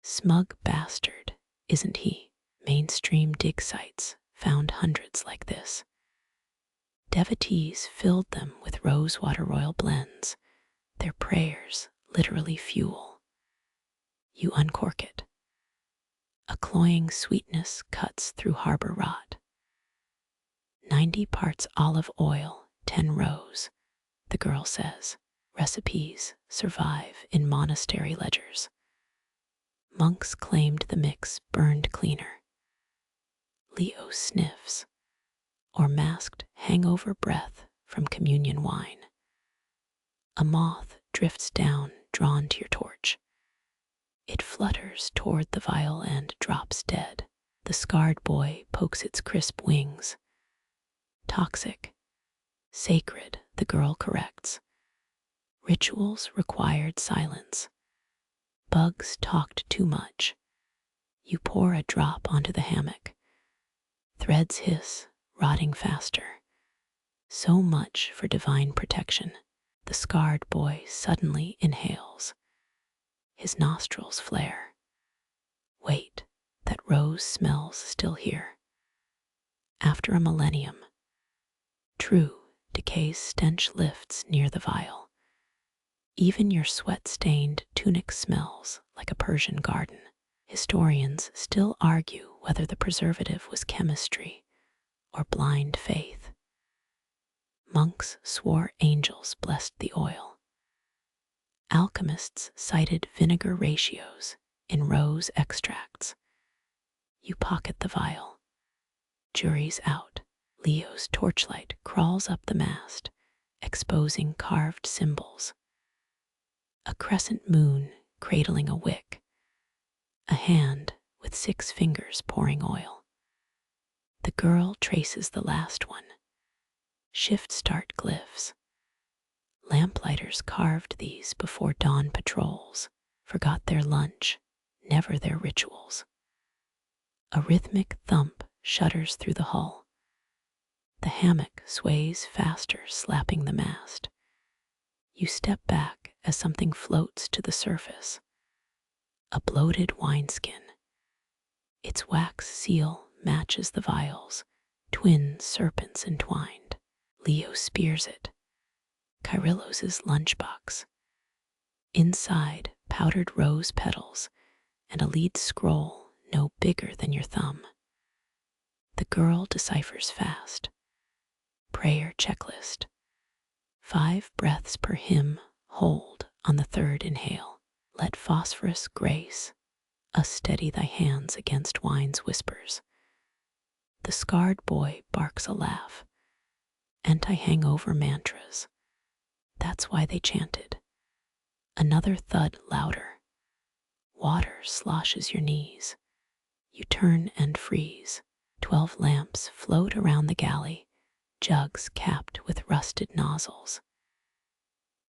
Smug bastard, isn't he? Mainstream dig sites found hundreds like this. Devotees filled them with rosewater royal blends, their prayers literally fuel. You uncork it. A cloying sweetness cuts through harbor rot. 90 parts olive oil, 10 rose, the girl says. Recipes survive in monastery ledgers. Monks claimed the mix burned cleaner. Leo sniffs, or masked hangover breath from communion wine. A moth drifts down, drawn to your torch. It flutters toward the vial and drops dead. The scarred boy pokes its crisp wings. Toxic. Sacred, the girl corrects. Rituals required silence. Bugs talked too much. You pour a drop onto the hammock. Threads hiss, rotting faster. So much for divine protection. The scarred boy suddenly inhales. His nostrils flare. Wait, that rose smells still here. After a millennium. True, decay's stench lifts near the vial. Even your sweat-stained tunic smells like a Persian garden. Historians still argue whether the preservative was chemistry or blind faith. Monks swore angels blessed the oil. Alchemists cited vinegar ratios in rose extracts. You pocket the vial. Jury's out. Leo's torchlight crawls up the mast, exposing carved symbols. A crescent moon cradling a wick. A hand with 6 fingers pouring oil. The girl traces the last one. Shift-start glyphs. Lamplighters carved these before dawn patrols, forgot their lunch, never their rituals. A rhythmic thump shudders through the hull. The hammock sways faster, slapping the mast. You step back as something floats to the surface. A bloated wineskin. Its wax seal matches the vials, twin serpents entwined. Leo spears it. Kyrillos's lunchbox. Inside, powdered rose petals and a lead scroll no bigger than your thumb. The girl deciphers fast. Prayer checklist. 5 breaths per hymn, hold on the 3rd inhale. Let phosphorus grace us, steady thy hands against wine's whispers. The scarred boy barks a laugh. Anti-hangover mantras. That's why they chanted. Another thud louder. Water sloshes your knees. You turn and freeze. 12 lamps float around the galley, jugs capped with rusted nozzles.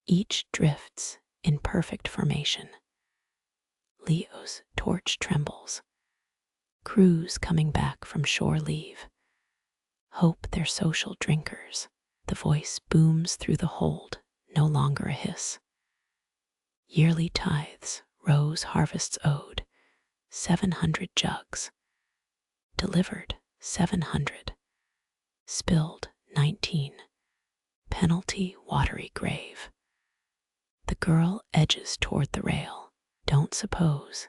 Each drifts in perfect formation. Leo's torch trembles. Crews coming back from shore leave. Hope they're social drinkers. The voice booms through the hold, no longer a hiss. Yearly tithes, rose harvests owed, 700 jugs. Delivered, 700. Spilled, 19. Penalty, watery grave. The girl edges toward the rail. Don't suppose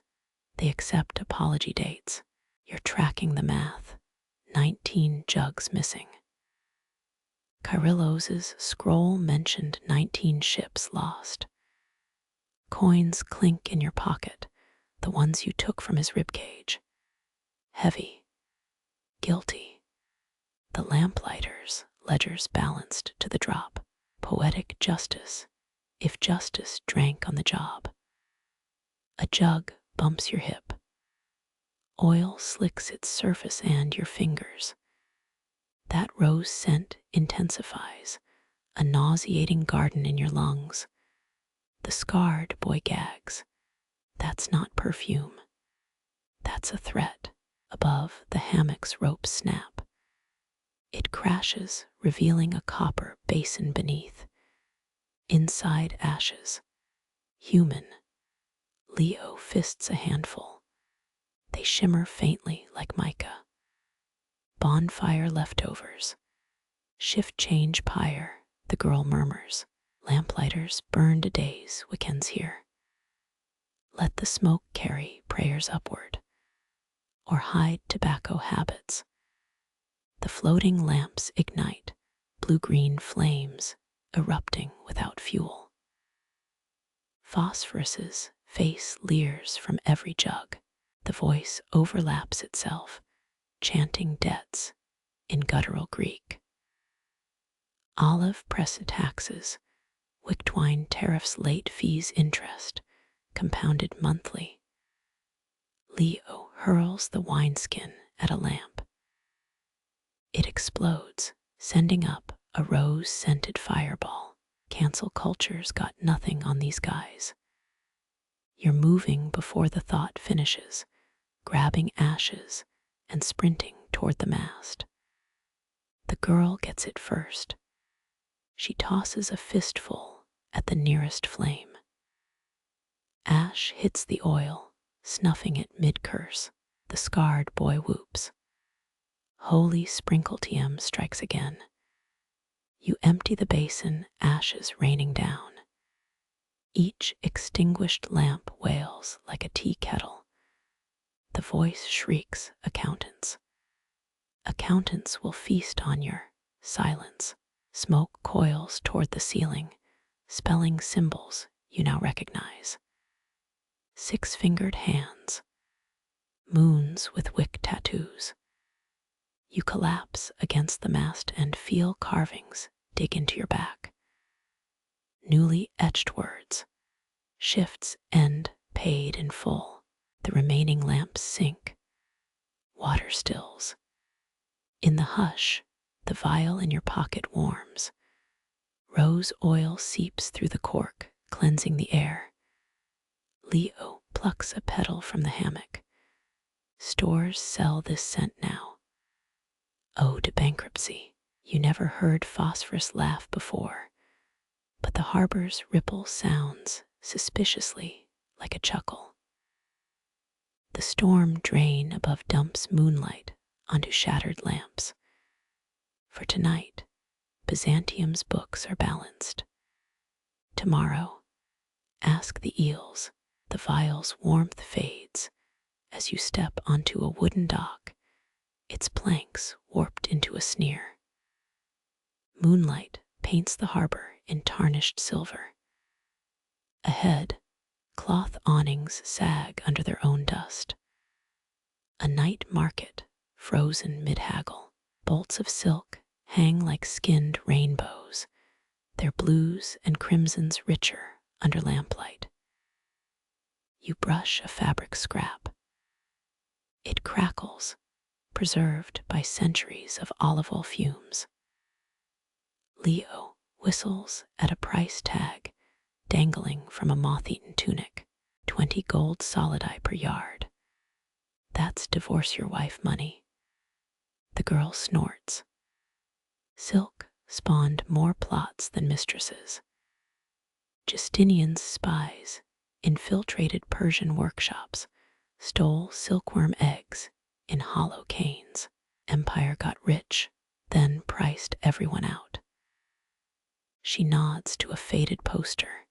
they accept apology dates. You're tracking the math. 19 jugs missing. Kyrillos' scroll mentioned 19 ships lost. Coins clink in your pocket, the ones you took from his ribcage. Heavy. Guilty. The Lamplighters, ledgers balanced to the drop. Poetic justice, if justice drank on the job. A jug bumps your hip. Oil slicks its surface and your fingers. That rose scent intensifies, a nauseating garden in your lungs. The scarred boy gags. That's not perfume. That's a threat. Above, the hammock's ropes snap. It crashes, revealing a copper basin beneath. Inside ashes. Human. Leo fists a handful. They shimmer faintly like mica. Bonfire leftovers. Shift change pyre, the girl murmurs. Lamplighters burned a days, weekends here. Let the smoke carry prayers upward, or hide tobacco habits. The floating lamps ignite, blue-green flames erupting without fuel. Phosphorus's face leers from every jug. The voice overlaps itself, chanting debts in guttural Greek. Olive press taxes, wicked wine tariffs, late fees, interest, compounded monthly. Leo hurls the wineskin at a lamp. It explodes, sending up a rose-scented fireball. Cancel culture's got nothing on these guys. You're moving before the thought finishes, grabbing ashes and sprinting toward the mast. The girl gets it first. She tosses a fistful at the nearest flame. Ash hits the oil, snuffing it mid-curse. The scarred boy whoops. Holy sprinkle-tm strikes again. You empty the basin, ashes raining down. Each extinguished lamp wails like a tea kettle. The voice shrieks, accountants. Accountants will feast on your silence. Smoke coils toward the ceiling, spelling symbols you now recognize. 6-fingered hands. Moons with wick tattoos. You collapse against the mast and feel carvings dig into your back. Newly etched words. Shifts end paid in full. The remaining lamps sink. Water stills. In the hush, the vial in your pocket warms. Rose oil seeps through the cork, cleansing the air. Leo plucks a petal from the hammock. Stores sell this scent now. Ode to bankruptcy. You never heard phosphorus laugh before, but the harbor's ripple sounds suspiciously like a chuckle. The storm drain above dumps moonlight onto shattered lamps. For tonight, Byzantium's books are balanced. Tomorrow, ask the eels, the vial's warmth fades as you step onto a wooden dock, its planks warped into a sneer. Moonlight paints the harbor in tarnished silver. Ahead, cloth awnings sag under their own dust. A night market, frozen mid-haggle. Bolts of silk hang like skinned rainbows, their blues and crimsons richer under lamplight. You brush a fabric scrap. It crackles, preserved by centuries of olive oil fumes. Leo whistles at a price tag dangling from a moth-eaten tunic, 20 gold solidi per yard. That's divorce your wife money. The girl snorts. Silk spawned more plots than mistresses. Justinian's spies infiltrated Persian workshops, stole silkworm eggs in hollow canes. Empire got rich, then priced everyone out. She nods to a faded poster.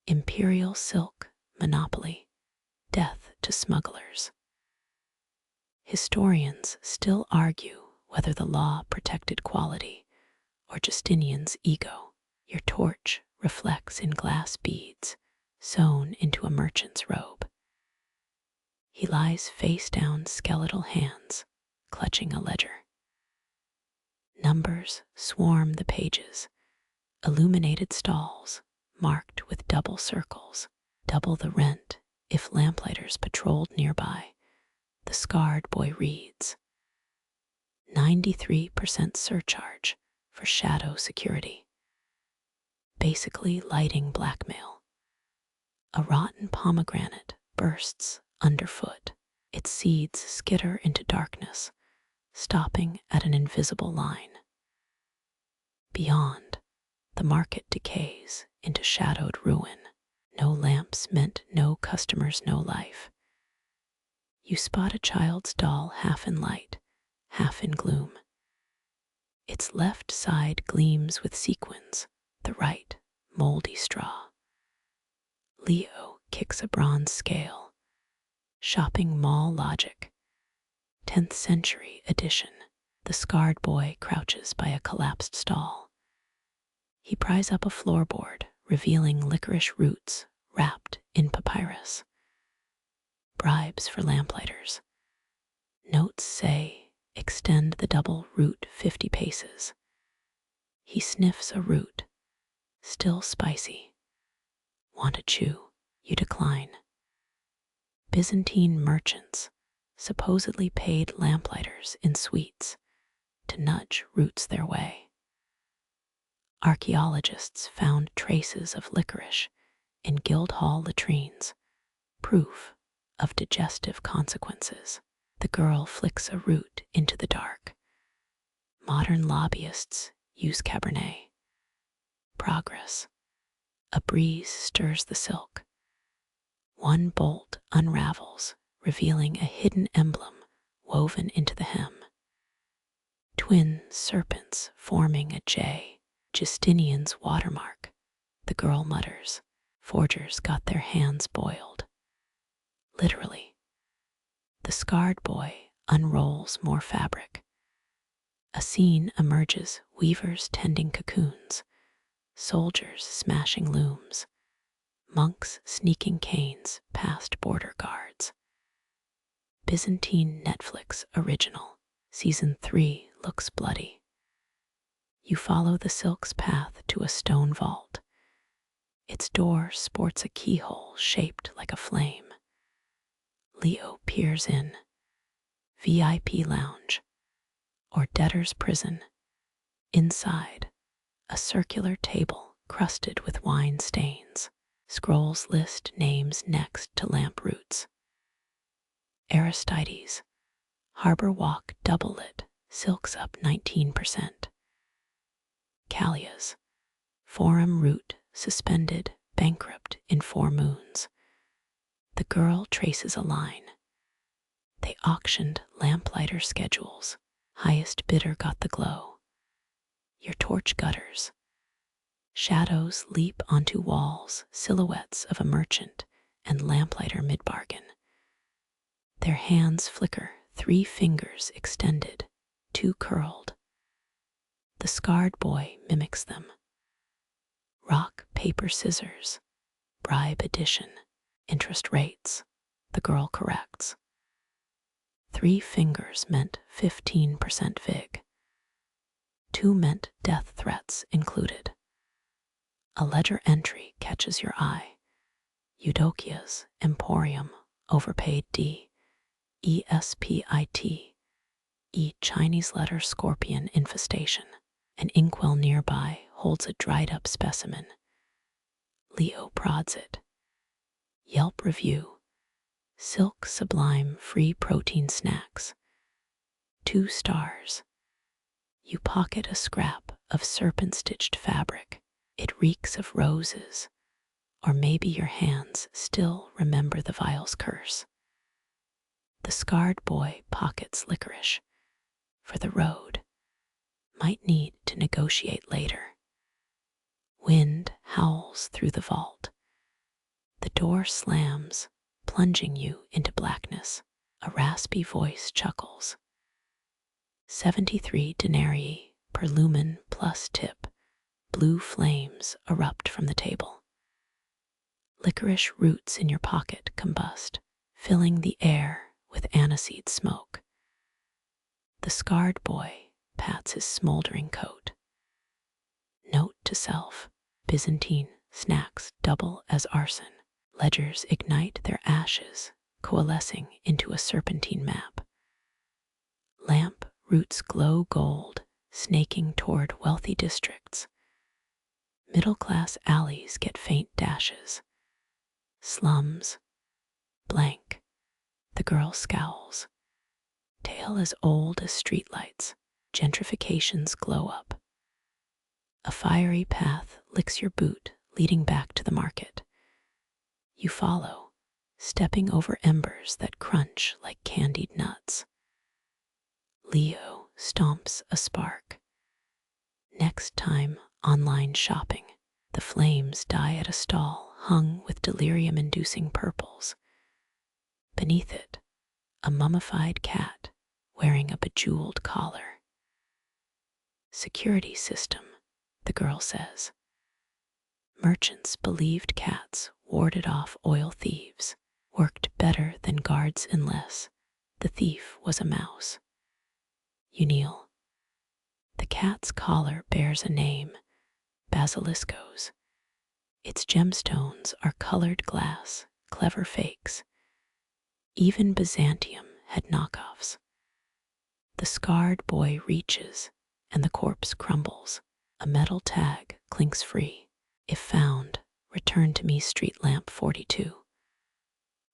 Imperial silk monopoly, death to smugglers. Historians still argue whether the law protected quality or Justinian's ego. Your torch reflects in glass beads sewn into a merchant's robe. He lies face down, skeletal hands, clutching a ledger. Numbers swarm the pages, illuminated stalls marked with double circles, double the rent if Lamplighters patrolled nearby. The scarred boy reads, 93% surcharge for shadow security. Basically lighting blackmail. A rotten pomegranate bursts underfoot. Its seeds skitter into darkness, stopping at an invisible line. Beyond, the market decays into shadowed ruin. No lamps meant no customers, no life. You spot a child's doll half in light, half in gloom. Its left side gleams with sequins, the right moldy straw. Leo kicks a bronze scale. Shopping mall logic. 10th century edition. The scarred boy crouches by a collapsed stall. He pries up a floorboard, revealing licorice roots wrapped in papyrus. Bribes for Lamplighters. Notes say, extend the double root 50 paces. He sniffs a root, still spicy. Want to chew? You decline. Byzantine merchants supposedly paid Lamplighters in sweets to nudge roots their way. Archaeologists found traces of licorice in Guildhall latrines, proof of digestive consequences. The girl flicks a root into the dark. Modern lobbyists use Cabernet. Progress. A breeze stirs the silk. One bolt unravels, revealing a hidden emblem woven into the hem. Twin serpents forming a J. Justinian's watermark. The girl mutters. Forgers got their hands boiled. Literally. The scarred boy unrolls more fabric. A scene emerges, weavers tending cocoons, soldiers smashing looms, monks sneaking canes past border guards. Byzantine Netflix original, season 3 looks bloody. You follow the silk's path to a stone vault. Its door sports a keyhole shaped like a flame. Leo peers in. VIP lounge or debtor's prison. Inside, a circular table crusted with wine stains. Scrolls list names next to lamp roots. Aristides, Harbor Walk double lit, silks up 19%. Callias, Forum root suspended, bankrupt in 4 moons. The girl traces a line. They auctioned lamplighter schedules. Highest bidder got the glow. Your torch gutters. Shadows leap onto walls, silhouettes of a merchant and lamplighter mid-bargain. Their hands flicker, 3 fingers extended, 2 curled. The scarred boy mimics them. Rock, paper, scissors. Bribe addition. Interest rates. The girl corrects. 3 fingers meant 15% vig. 2 meant death threats included. A ledger entry catches your eye. Eudokia's Emporium, overpaid D. ESPIT. Chinese letter scorpion infestation. An inkwell nearby holds a dried up specimen. Leo prods it. Yelp review. Silk Sublime free protein snacks. 2 stars. You pocket a scrap of serpent-stitched fabric. It reeks of roses. Or maybe your hands still remember the vial's curse. The scarred boy pockets licorice. For the road. Might need to negotiate later. Wind howls through the vault. The door slams, plunging you into blackness. A raspy voice chuckles. 73 denarii per lumen plus tip. Blue flames erupt from the table. Licorice roots in your pocket combust, filling the air with aniseed smoke. The scarred boy pats his smoldering coat. Note to self, Byzantine snacks double as arson. Ledgers ignite their ashes, coalescing into a serpentine map. Lamp roots glow gold, snaking toward wealthy districts. Middle-class alleys get faint dashes. Slums, blank. The girl scowls. Tale as old as streetlights. Gentrification's glow up. A fiery path licks your boot, leading back to the market. You follow, stepping over embers that crunch like candied nuts. Leo stomps a spark. Next time, online shopping. The flames die at a stall hung with delirium-inducing purples. Beneath it, a mummified cat wearing a bejeweled collar. Security system, the girl says. Merchants believed cats warded off oil thieves, worked better than guards unless the thief was a mouse. You kneel. The cat's collar bears a name, Basilisco's. Its gemstones are colored glass, clever fakes. Even Byzantium had knockoffs. The scarred boy reaches, and the corpse crumbles. A metal tag clinks free. If found, return to me street lamp 42.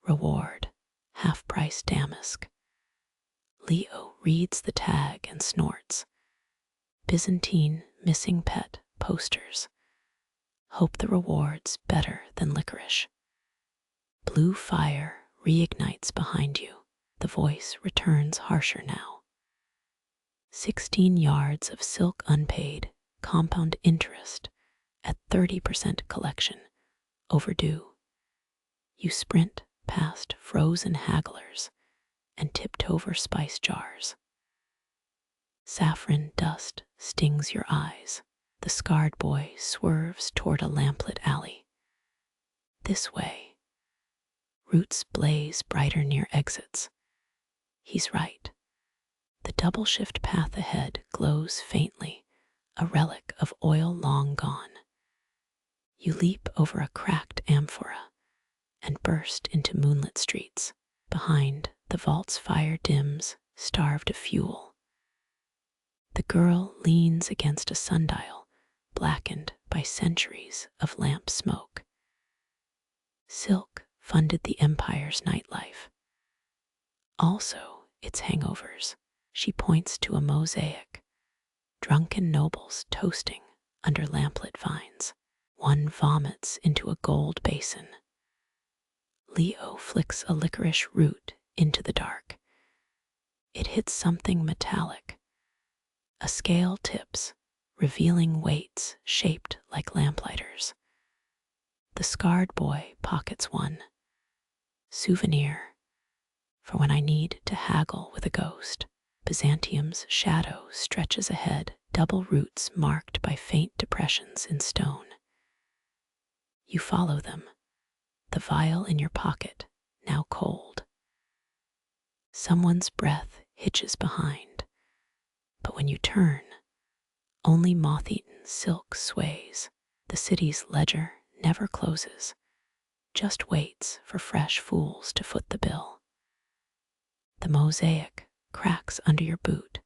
Reward, half-price damask. Leo reads the tag and snorts. Byzantine missing pet posters. Hope the reward's better than licorice. Blue fire reignites behind you. The voice returns harsher now. 16 yards of silk unpaid, compound interest at 30% collection, overdue. You sprint past frozen hagglers and tipped over spice jars. Saffron dust stings your eyes. The scarred boy swerves toward a lamplit alley. This way. Roots blaze brighter near exits. He's right. The double-shift path ahead glows faintly, a relic of oil long gone. You leap over a cracked amphora and burst into moonlit streets. Behind, the vault's fire dims, starved of fuel. The girl leans against a sundial, blackened by centuries of lamp smoke. Silk funded the empire's nightlife. Also, its hangovers. She points to a mosaic. Drunken nobles toasting under lamplit vines. One vomits into a gold basin. Leo flicks a licorice root into the dark. It hits something metallic. A scale tips, revealing weights shaped like lamplighter's. The scarred boy pockets one. Souvenir. for when I need to haggle with a ghost. Byzantium's shadow stretches ahead, double routes marked by faint depressions in stone. You follow them, the vial in your pocket, now cold. Someone's breath hitches behind, but when you turn, only moth-eaten silk sways. The city's ledger never closes, just waits for fresh fools to foot the bill. The mosaic cracks under your boot,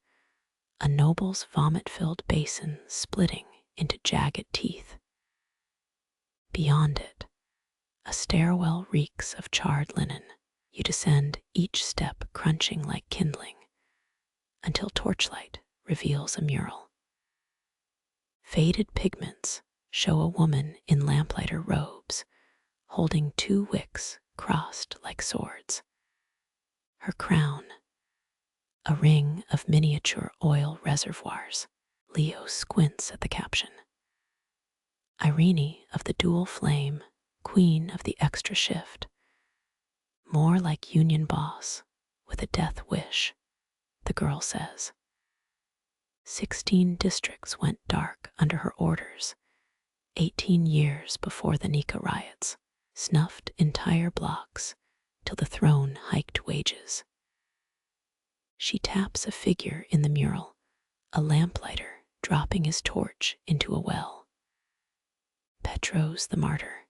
a noble's vomit-filled basin splitting into jagged teeth. Beyond it, a stairwell reeks of charred linen. You descend, each step crunching like kindling, until torchlight reveals a mural. Faded pigments show a woman in lamplighter robes, holding two wicks crossed like swords. Her crown, a ring of miniature oil reservoirs. Leo squints at the caption. Irene of the dual flame, queen of the extra shift. More like union boss with a death wish, the girl says. 16 districts went dark under her orders, 18 years before the Nika riots, snuffed entire blocks till the throne hiked wages. She taps a figure in the mural, a lamplighter dropping his torch into a well. Petros the martyr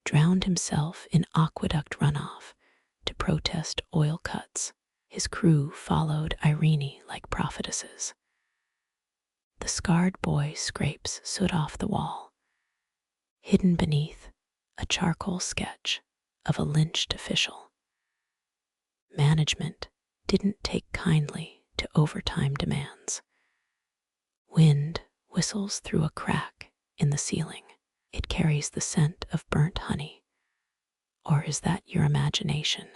drowned himself in aqueduct runoff to protest oil cuts. His crew followed Irene like prophetesses. The scarred boy scrapes soot off the wall, hidden beneath a charcoal sketch of a lynched official. Management didn't take kindly to overtime demands. Wind whistles through a crack in the ceiling. It carries the scent of burnt honey. Or is that your imagination?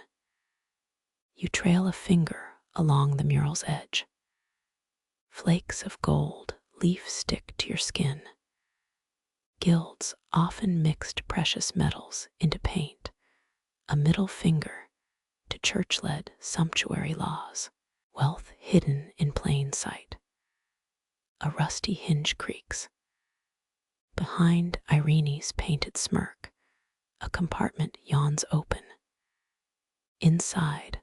You trail a finger along the mural's edge. Flakes of gold leaf stick to your skin. Guilds often mixed precious metals into paint, a middle finger to church-led sumptuary laws, wealth hidden in plain sight. A rusty hinge creaks. Behind Irene's painted smirk, a compartment yawns open. Inside,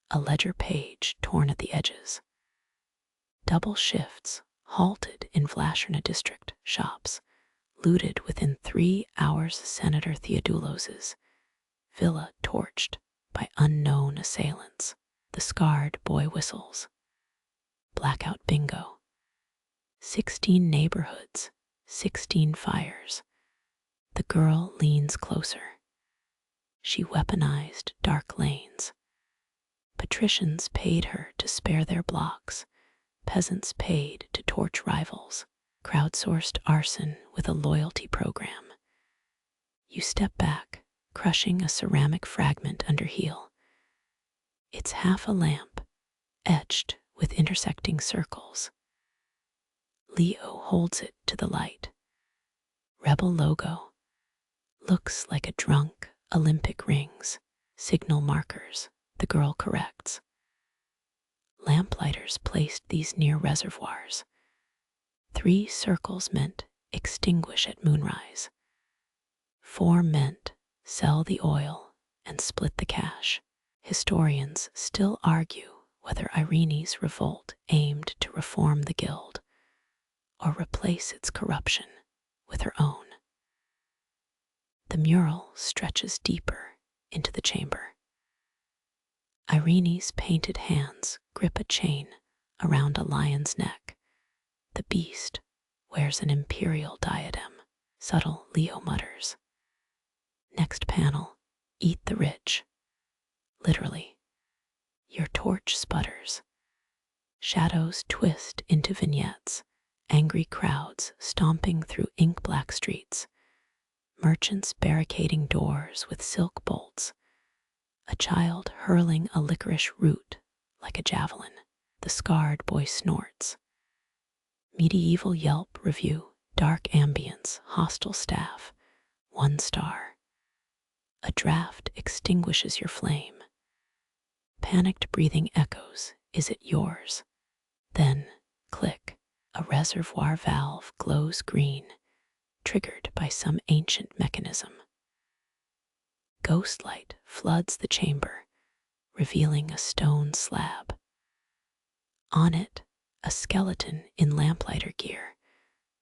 a ledger page torn at the edges. Double shifts halted in Vlasherna district shops, looted within 3 hours. Senator Theodulos's villa torched by unknown assailants. The scarred boy whistles. Blackout bingo. 16 neighborhoods, 16 fires. The girl leans closer. She weaponized dark lanes. Patricians paid her to spare their blocks. Peasants paid to torch rivals. Crowdsourced arson with a loyalty program. You step back, crushing a ceramic fragment under heel. It's half a lamp, etched with intersecting circles. Leo holds it to the light. Rebel logo. Looks like a drunk Olympic rings. Signal markers, the girl corrects. Lamplighters placed these near reservoirs. 3 circles meant extinguish at moonrise. 4 meant sell the oil and split the cash. Historians still argue whether Irene's revolt aimed to reform the guild or replace its corruption with her own. The mural stretches deeper into the chamber. Irene's painted hands grip a chain around a lion's neck. The beast wears an imperial diadem. Subtle, Leo mutters. Next panel, eat the rich. Literally, your torch sputters. Shadows twist into vignettes, angry crowds stomping through ink-black streets, merchants barricading doors with silk bolts, a child hurling a licorice root like a javelin. The scarred boy snorts. Medieval Yelp review, dark ambience, hostile staff, 1 star. A draft extinguishes your flame. Panicked breathing echoes, "Is it yours?" Then, click, a reservoir valve glows green, triggered by some ancient mechanism. Ghost light floods the chamber, revealing a stone slab. On it, a skeleton in lamplighter gear,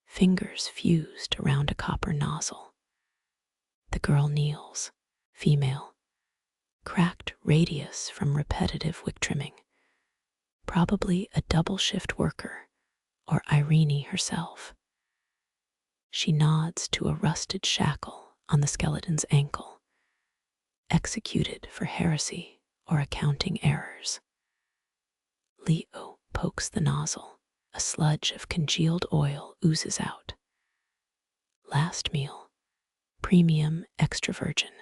fingers fused around a copper nozzle. The girl kneels, female, cracked radius from repetitive wick trimming, probably a double shift worker or Irene herself. She nods to a rusted shackle on the skeleton's ankle, executed for heresy or accounting errors. Leo pokes the nozzle. A sludge of congealed oil oozes out. Last meal, premium extra virgin.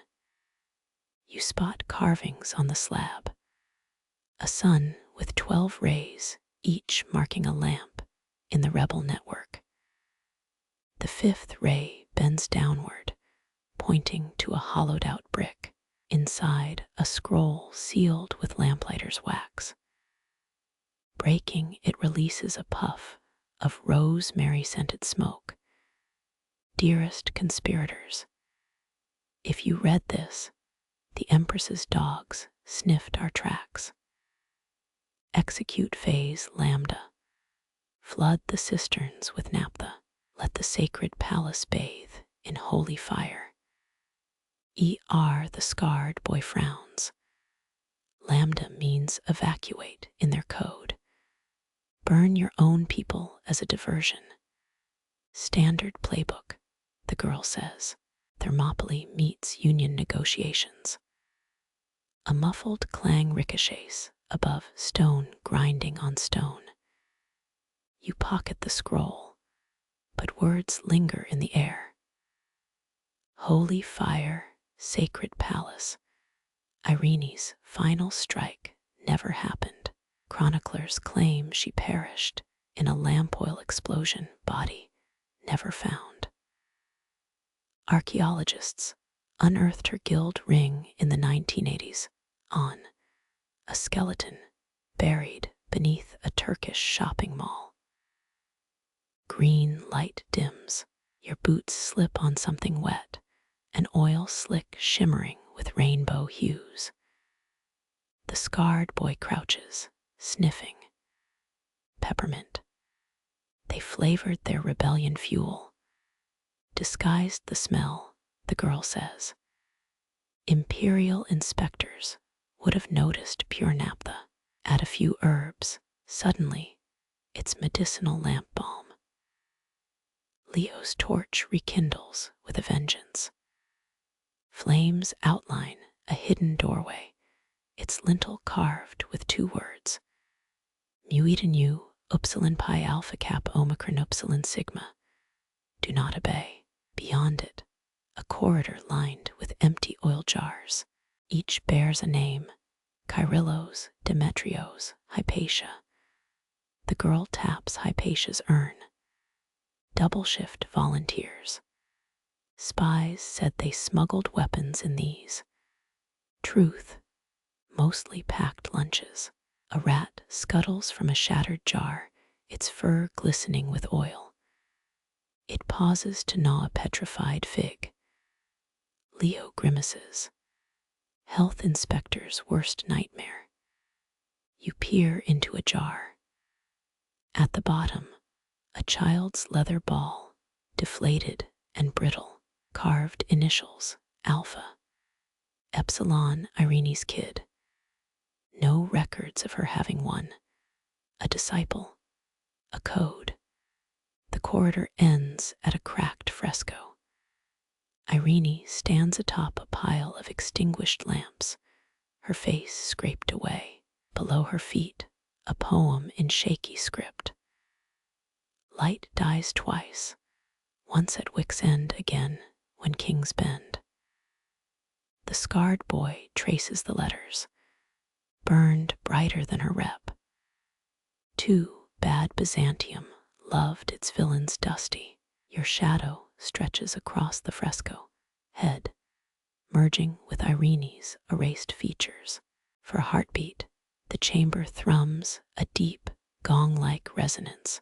You spot carvings on the slab. A sun with 12 rays, each marking a lamp in the rebel network. The 5th ray bends downward, pointing to a hollowed-out brick. Inside, a scroll sealed with Lamplighters wax. Breaking, it releases a puff of rosemary-scented smoke. Dearest conspirators, if you read this, the Empress's dogs sniffed our tracks. Execute phase lambda. Flood the cisterns with naphtha. Let the sacred palace bathe in holy fire. The scarred boy frowns. Lambda means evacuate in their code. Burn your own people as a diversion. Standard playbook, the girl says. Thermopylae meets union negotiations. A muffled clang ricochets above, stone grinding on stone. You pocket the scroll, but words linger in the air. Holy fire, sacred palace. Irene's final strike never happened. Chroniclers claim she perished in a lamp oil explosion, body never found. Archaeologists unearthed her gilt ring in the 1980s on a skeleton buried beneath a Turkish shopping mall. Green light dims. Your boots slip on something wet, an oil slick shimmering with rainbow hues. The scarred boy crouches, sniffing. Peppermint. They flavored their rebellion fuel. Disguised the smell, the girl says. Imperial inspectors would have noticed pure naphtha. Add a few herbs. Suddenly, it's medicinal lamp balm. Leo's torch rekindles with a vengeance. Flames outline a hidden doorway, its lintel carved with 2 words. Mu Eta Nu, Upsilon Pi Alpha Cap Omicron Upsilon Sigma. Do not obey. Beyond it, a corridor lined with empty oil jars. Each bears a name: Kyrillos, Demetrios, Hypatia. The girl taps Hypatia's urn. Double shift volunteers. Spies said they smuggled weapons in these. Truth, mostly packed lunches. A rat scuttles from a shattered jar, its fur glistening with oil. It pauses to gnaw a petrified fig. Leo grimaces. Health inspector's worst nightmare. You peer into a jar. At the bottom, a child's leather ball, deflated and brittle, carved initials, Alpha. Epsilon, Irene's kid. No records of her having one. A disciple. A code. The corridor ends at a cracked fresco. Irene stands atop a pile of extinguished lamps, her face scraped away. Below her feet, a poem in shaky script. Light dies twice, once at Wick's End, again when King's Bend. The scarred boy traces the letters, burned brighter than her rep. Too bad Byzantium loved its villains dusty. Your shadow stretches across the fresco, head merging with Irene's erased features. For a heartbeat, the chamber thrums a deep, gong-like resonance.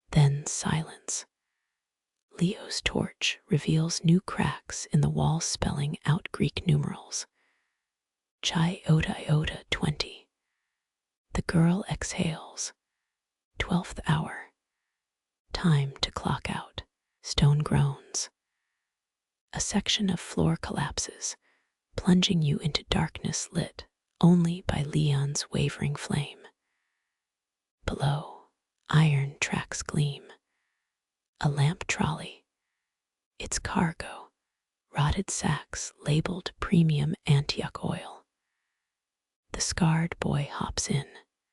Then silence. Leo's torch reveals new cracks in the wall spelling out Greek numerals. Chi Iota Iota 20. The girl exhales. 12th hour. Time to clock out. Stone groans. A section of floor collapses, plunging you into darkness lit only by Leon's wavering flame. Below, iron tracks gleam. A lamp trolley. Its cargo, rotted sacks labeled premium Antioch oil. The scarred boy hops in,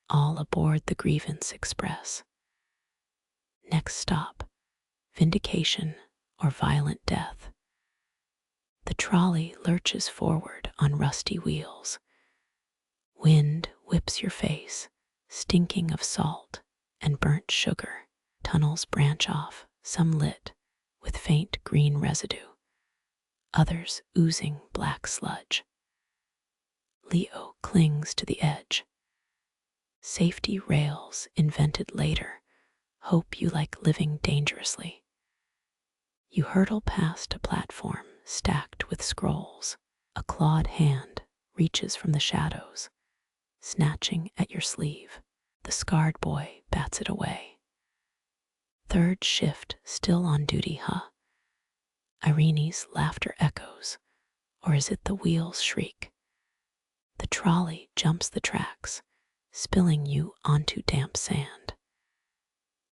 all aboard the Grievance Express. Next stop, vindication or violent death. The trolley lurches forward on rusty wheels. Wind whips your face, stinking of salt and burnt sugar. Tunnels branch off, some lit with faint green residue, others oozing black sludge. Leo clings to the edge. Safety rails invented later hope you like living dangerously. You hurtle past a platform stacked with scrolls. A clawed hand reaches from the shadows, snatching at your sleeve. The scarred boy bats it away. Third shift still on duty, huh? Irene's laughter echoes, or is it the wheel's shriek? The trolley jumps the tracks, spilling you onto damp sand.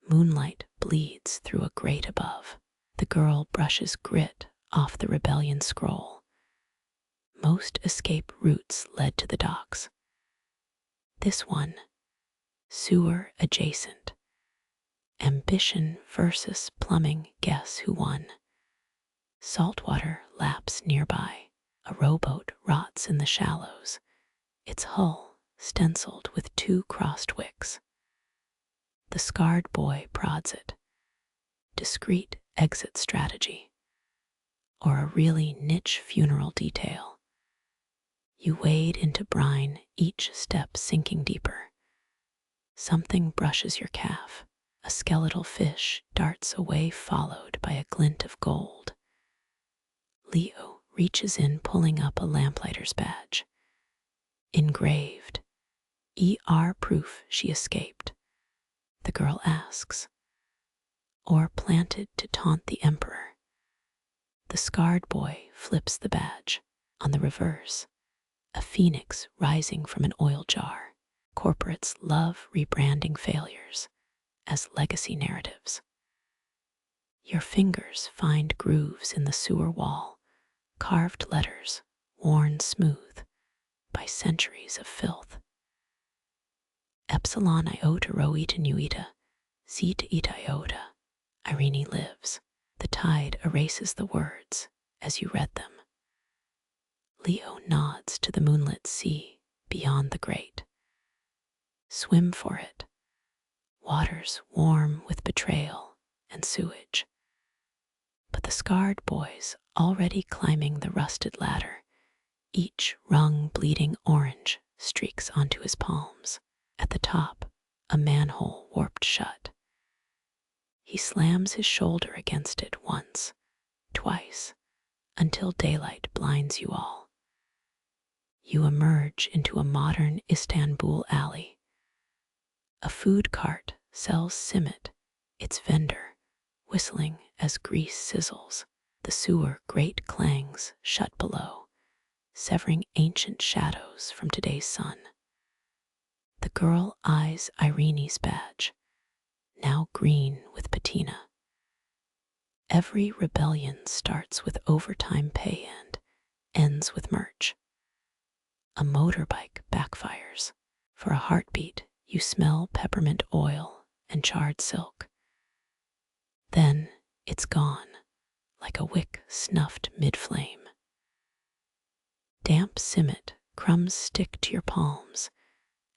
Moonlight bleeds through a grate above. The girl brushes grit off the rebellion scroll. Most escape routes led to the docks. This one, sewer adjacent. Ambition versus plumbing, guess who won? Saltwater laps nearby. A rowboat rots in the shallows, its hull stenciled with 2 crossed wicks. The scarred boy prods it. Discreet exit strategy, or a really niche funeral detail. You wade into brine, each step sinking deeper. Something brushes your calf. A skeletal fish darts away, followed by a glint of gold. Leo reaches in, pulling up a Lamplighters badge. Engraved, ER proof she escaped. The girl asks. Or planted to taunt the emperor. The scarred boy flips the badge. On the reverse, a phoenix rising from an oil jar. Corporates love rebranding failures as legacy narratives. Your fingers find grooves in the sewer wall, carved letters worn smooth by centuries of filth. Epsilon iota rho eta nu eta, zeta eta iota. Irene lives. The tide erases the words as you read them. Leo nods to the moonlit sea beyond the grate. Swim for it. Waters warm with betrayal and sewage. But the scarred boys already climbing the rusted ladder, each rung bleeding orange streaks onto his palms. At the top, a manhole warped shut. He slams his shoulder against it once, twice, until daylight blinds you all. You emerge into a modern Istanbul alley. A food cart sells simit, its vendor whistling as grease sizzles. The sewer grate clangs shut below, severing ancient shadows from today's sun. The girl eyes Irene's badge, now green with patina. Every rebellion starts with overtime pay and ends with merch. A motorbike backfires. For a heartbeat, you smell peppermint oil and charred silk. Then it's gone, like a wick snuffed mid-flame. Damp simit crumbs stick to your palms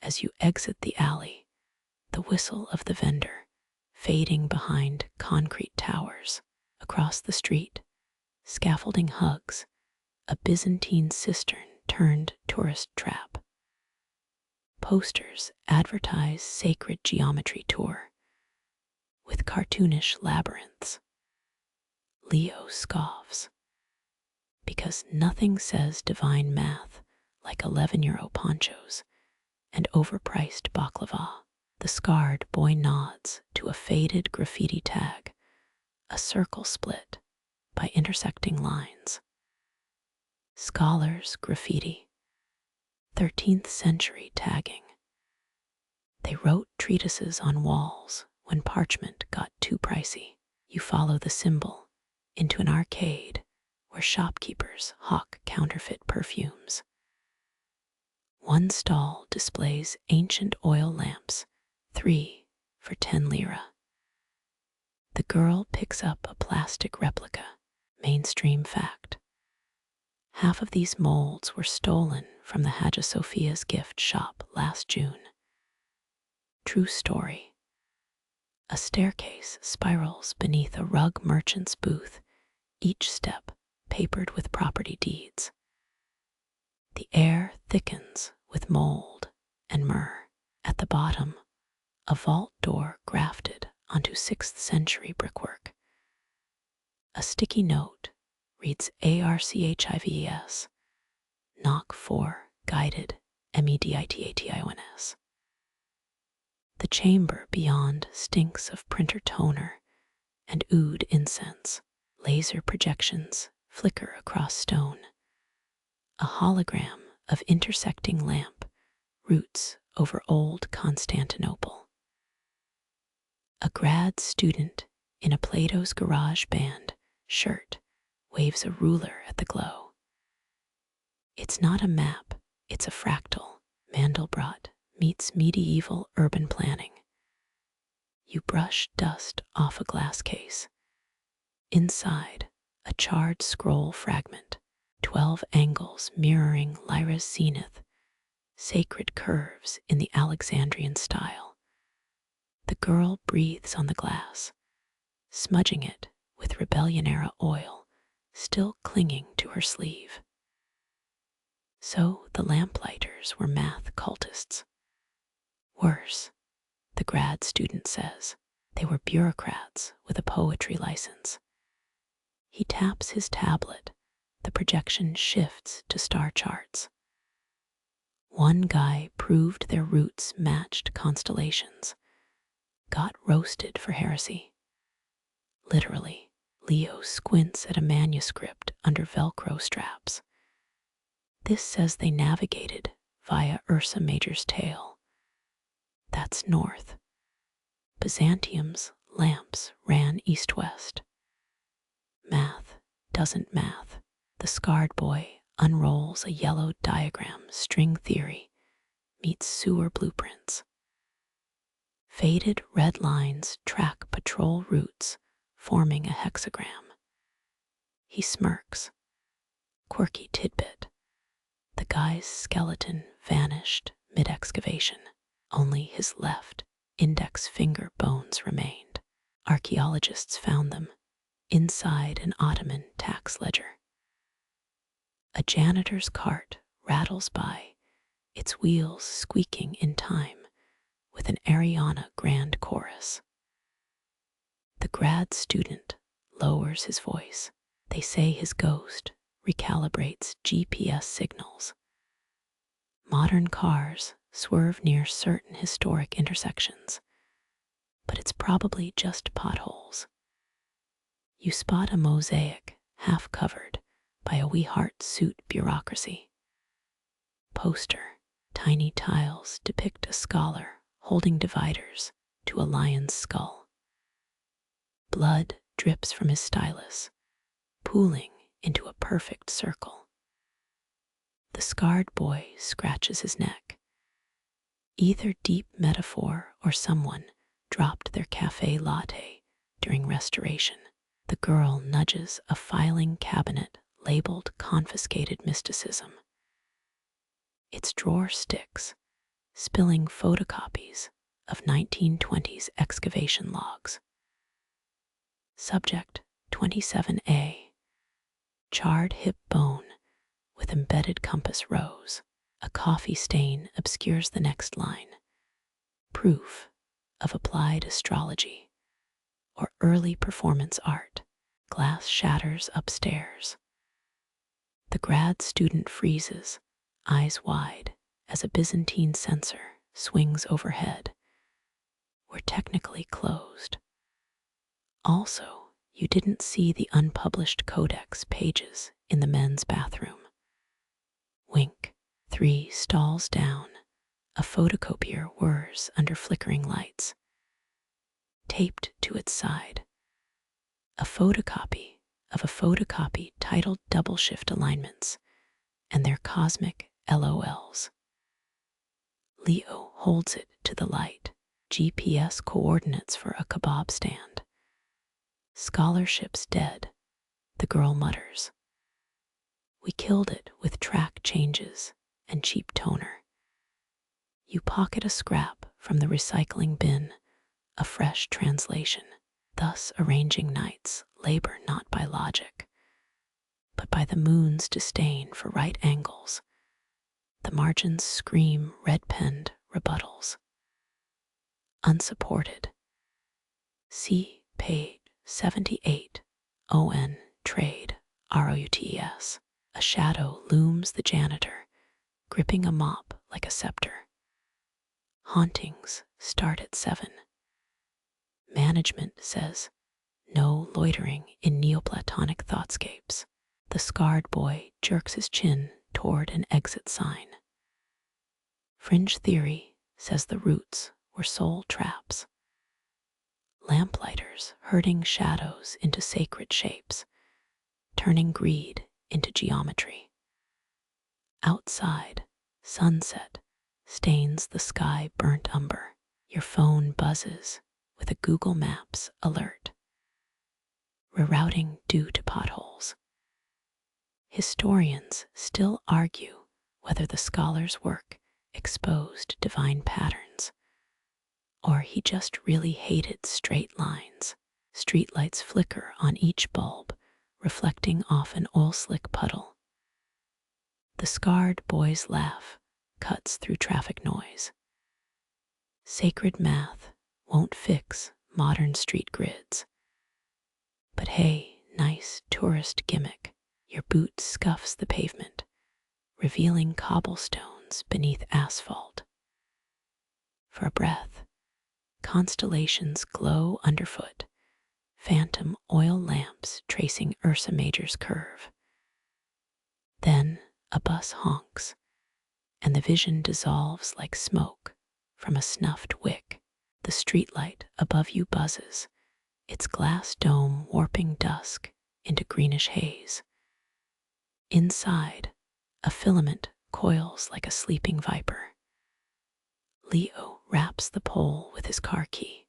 as you exit the alley, the whistle of the vendor fading behind concrete towers. Across the street, scaffolding hugs, a Byzantine cistern turned tourist trap. Posters advertise sacred geometry tour with cartoonish labyrinths. Leo scoffs because nothing says divine math like 11-euro ponchos and overpriced baklava. The scarred boy nods to a faded graffiti tag, a circle split by intersecting lines. Scholars graffiti, 13th century tagging. They wrote treatises on walls when parchment got too pricey. You follow the symbol into an arcade where shopkeepers hawk counterfeit perfumes. One stall displays ancient oil lamps, 3 for 10 lira. The girl picks up a plastic replica. Mainstream fact. Half of these molds were stolen from the Hagia Sophia's gift shop last June. True story. A staircase spirals beneath a rug merchant's booth, each step papered with property deeds. The air thickens with mold and myrrh. At the bottom, a vault door grafted onto 6th century brickwork. A sticky note reads ARCHIVES, knock 4, guided, MEDITATIONS. The chamber beyond stinks of printer toner and oud incense. Laser projections flicker across stone. A hologram of intersecting lamp roots over old Constantinople. A grad student in a Plato's Garage Band shirt waves a ruler at the glow. It's not a map, it's a fractal. Mandelbrot meets medieval urban planning. You brush dust off a glass case. Inside, a charred scroll fragment, 12 angles mirroring Lyra's zenith, sacred curves in the Alexandrian style. The girl breathes on the glass, smudging it with rebellion-era oil, still clinging to her sleeve. So the Lamplighters were math cultists. Worse, the grad student says, they were bureaucrats with a poetry license. He taps his tablet, the projection shifts to star charts. One guy proved their roots matched constellations, got roasted for heresy. Literally, Leo squints at a manuscript under Velcro straps. This says they navigated via Ursa Major's tail. That's north. Byzantium's lamps ran east-west. Math doesn't math. The scarred boy unrolls a yellowed diagram. String theory meets sewer blueprints. Faded red lines track patrol routes, forming a hexagram. He smirks. Quirky tidbit. The guy's skeleton vanished mid-excavation. Only his left index finger bones remained. Archaeologists found them inside an Ottoman tax ledger. A janitor's cart rattles by, its wheels squeaking in time with an Ariana Grand chorus. The grad student lowers his voice. They say his ghost recalibrates GPS signals. Modern cars swerve near certain historic intersections, but it's probably just potholes. You spot a mosaic half covered by a We Heart suit bureaucracy. Poster, tiny tiles depict a scholar holding dividers to a lion's skull. Blood drips from his stylus, pooling into a perfect circle. The scarred boy scratches his neck. Either deep metaphor or someone dropped their cafe latte during restoration. The girl nudges a filing cabinet labeled confiscated mysticism. Its drawer sticks, spilling photocopies of 1920s excavation logs. Subject 27A. Charred hip bone with embedded compass rose. A coffee stain obscures the next line. Proof of applied astrology or early performance art. Glass shatters upstairs. The grad student freezes, eyes wide, as a Byzantine censer swings overhead. We're technically closed. Also, you didn't see the unpublished codex pages in the men's bathroom. Wink. 3 stalls down, a photocopier whirs under flickering lights. Taped to its side, a photocopy of a photocopy titled Double Shift Alignments and their cosmic LOLs. Leo holds it to the light. GPS coordinates for a kebab stand. Scholarship's dead, the girl mutters. We killed it with track changes and cheap toner. You pocket a scrap from the recycling bin, a fresh translation, thus arranging nights labor not by logic, but by the moon's disdain for right angles. The margins scream red-penned rebuttals. Unsupported. See page 78, ON, trade, ROUTES. A shadow looms the janitor, gripping a mop like a scepter. Hauntings start at 7. Management says, no loitering in Neoplatonic thoughtscapes. The scarred boy jerks his chin toward an exit sign. Fringe theory says the roots were soul traps. Lamplighters herding shadows into sacred shapes, turning greed into geometry. Outside, sunset stains the sky burnt umber. Your phone buzzes with a Google Maps alert. Rerouting due to potholes. Historians still argue whether the scholar's work exposed divine patterns, or he just really hated straight lines. Streetlights flicker on each bulb, reflecting off an oil-slick puddle. The scarred boy's laugh cuts through traffic noise. Sacred math won't fix modern street grids. But hey, nice tourist gimmick. Your boot scuffs the pavement, revealing cobblestones beneath asphalt. For a breath, constellations glow underfoot, phantom oil lamps tracing Ursa Major's curve. Then a bus honks, and the vision dissolves like smoke from a snuffed wick. The streetlight above you buzzes, its glass dome warping dusk into greenish haze. Inside, a filament coils like a sleeping viper. Leo wraps the pole with his car key.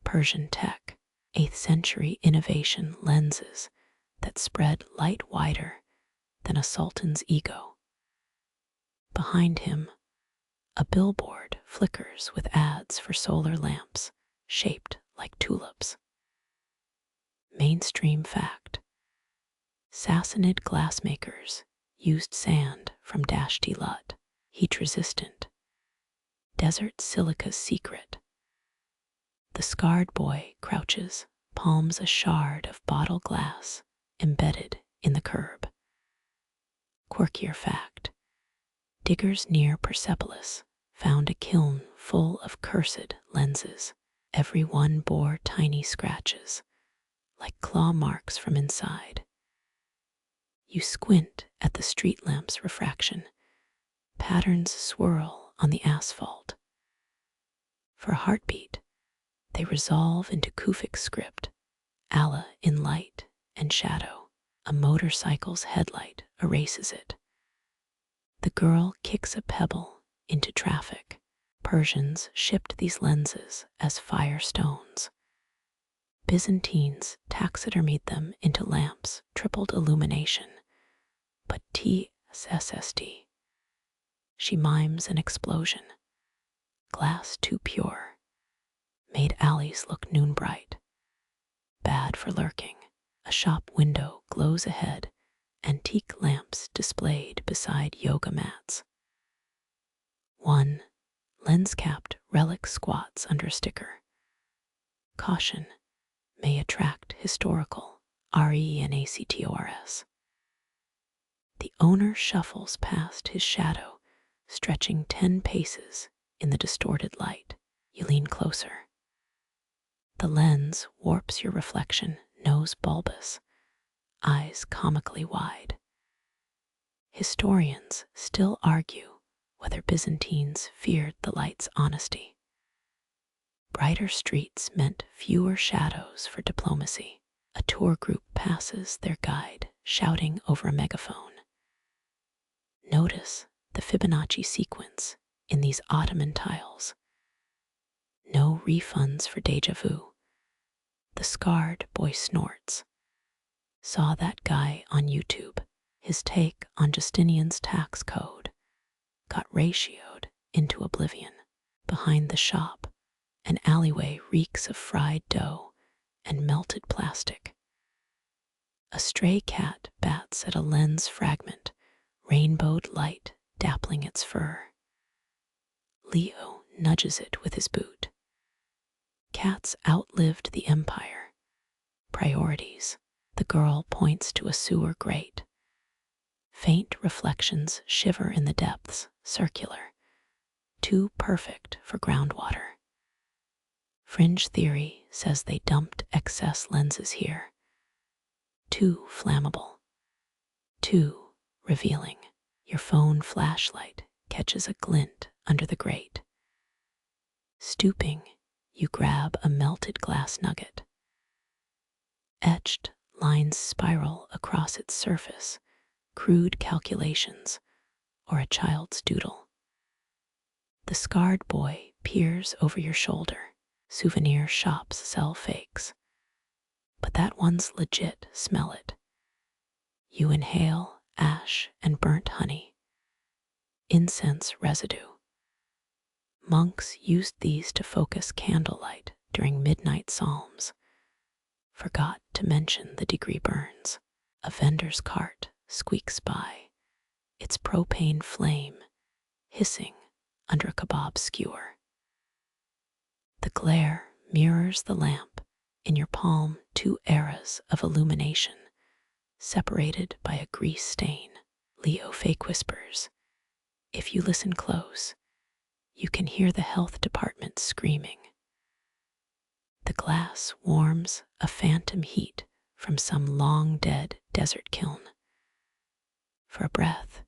Persian tech, 8th century innovation lenses that spread light wider than a sultan's ego. Behind him, a billboard flickers with ads for solar lamps shaped like tulips. Mainstream fact. Sassanid glassmakers used sand from Dashti Lut, heat-resistant. Desert silica's secret. The scarred boy crouches, palms a shard of bottle glass embedded in the curb. Quirkier fact. Diggers near Persepolis found a kiln full of cursed lenses. Every one bore tiny scratches, like claw marks from inside. You squint at the street lamp's refraction. Patterns swirl on the asphalt. For a heartbeat, they resolve into Kufic script, Allah in light and shadow. A motorcycle's headlight erases it. The girl kicks a pebble into traffic. Persians shipped these lenses as fire stones. Byzantines taxidermied them into lamps, tripled illumination. But TSSSD. She mimes an explosion. Glass too pure. Made alleys look noon bright. Bad for lurking. A shop window glows ahead, antique lamps displayed beside yoga mats. 1. Lens-capped relic squats under sticker. Caution, may attract historical RENACTORS. The owner shuffles past his shadow, stretching 10 paces in the distorted light. You lean closer. The lens warps your reflection, nose bulbous, eyes comically wide. Historians still argue whether Byzantines feared the light's honesty. Brighter streets meant fewer shadows for diplomacy. A tour group passes their guide, shouting over a megaphone. Notice the Fibonacci sequence in these Ottoman tiles. No refunds for déjà vu. The scarred boy snorts. Saw that guy on YouTube. His take on Justinian's tax code got ratioed into oblivion. Behind the shop, an alleyway reeks of fried dough and melted plastic. A stray cat bats at a lens fragment, rainbowed light dappling its fur. Leo nudges it with his boot. Cats outlived the empire. Priorities. The girl points to a sewer grate. Faint reflections shiver in the depths, circular, too perfect for groundwater. Fringe theory says they dumped excess lenses here. Too flammable. Too revealing. Your phone flashlight catches a glint under the grate. Stooping, you grab a melted glass nugget. Etched lines spiral across its surface, crude calculations, or a child's doodle. The scarred boy peers over your shoulder. Souvenir shops sell fakes. But that one's legit, smell it. You inhale ash and burnt honey. Incense residue. Monks used these to focus candlelight during midnight psalms. Forgot to mention the degree burns. A vendor's cart squeaks by, its propane flame hissing under a kebab skewer. The glare mirrors the lamp in your palm, two eras of illumination, separated by a grease stain. Leo fake whispers. If you listen close, you can hear the health department screaming. The glass warms a phantom heat from some long-dead desert kiln. For a breath,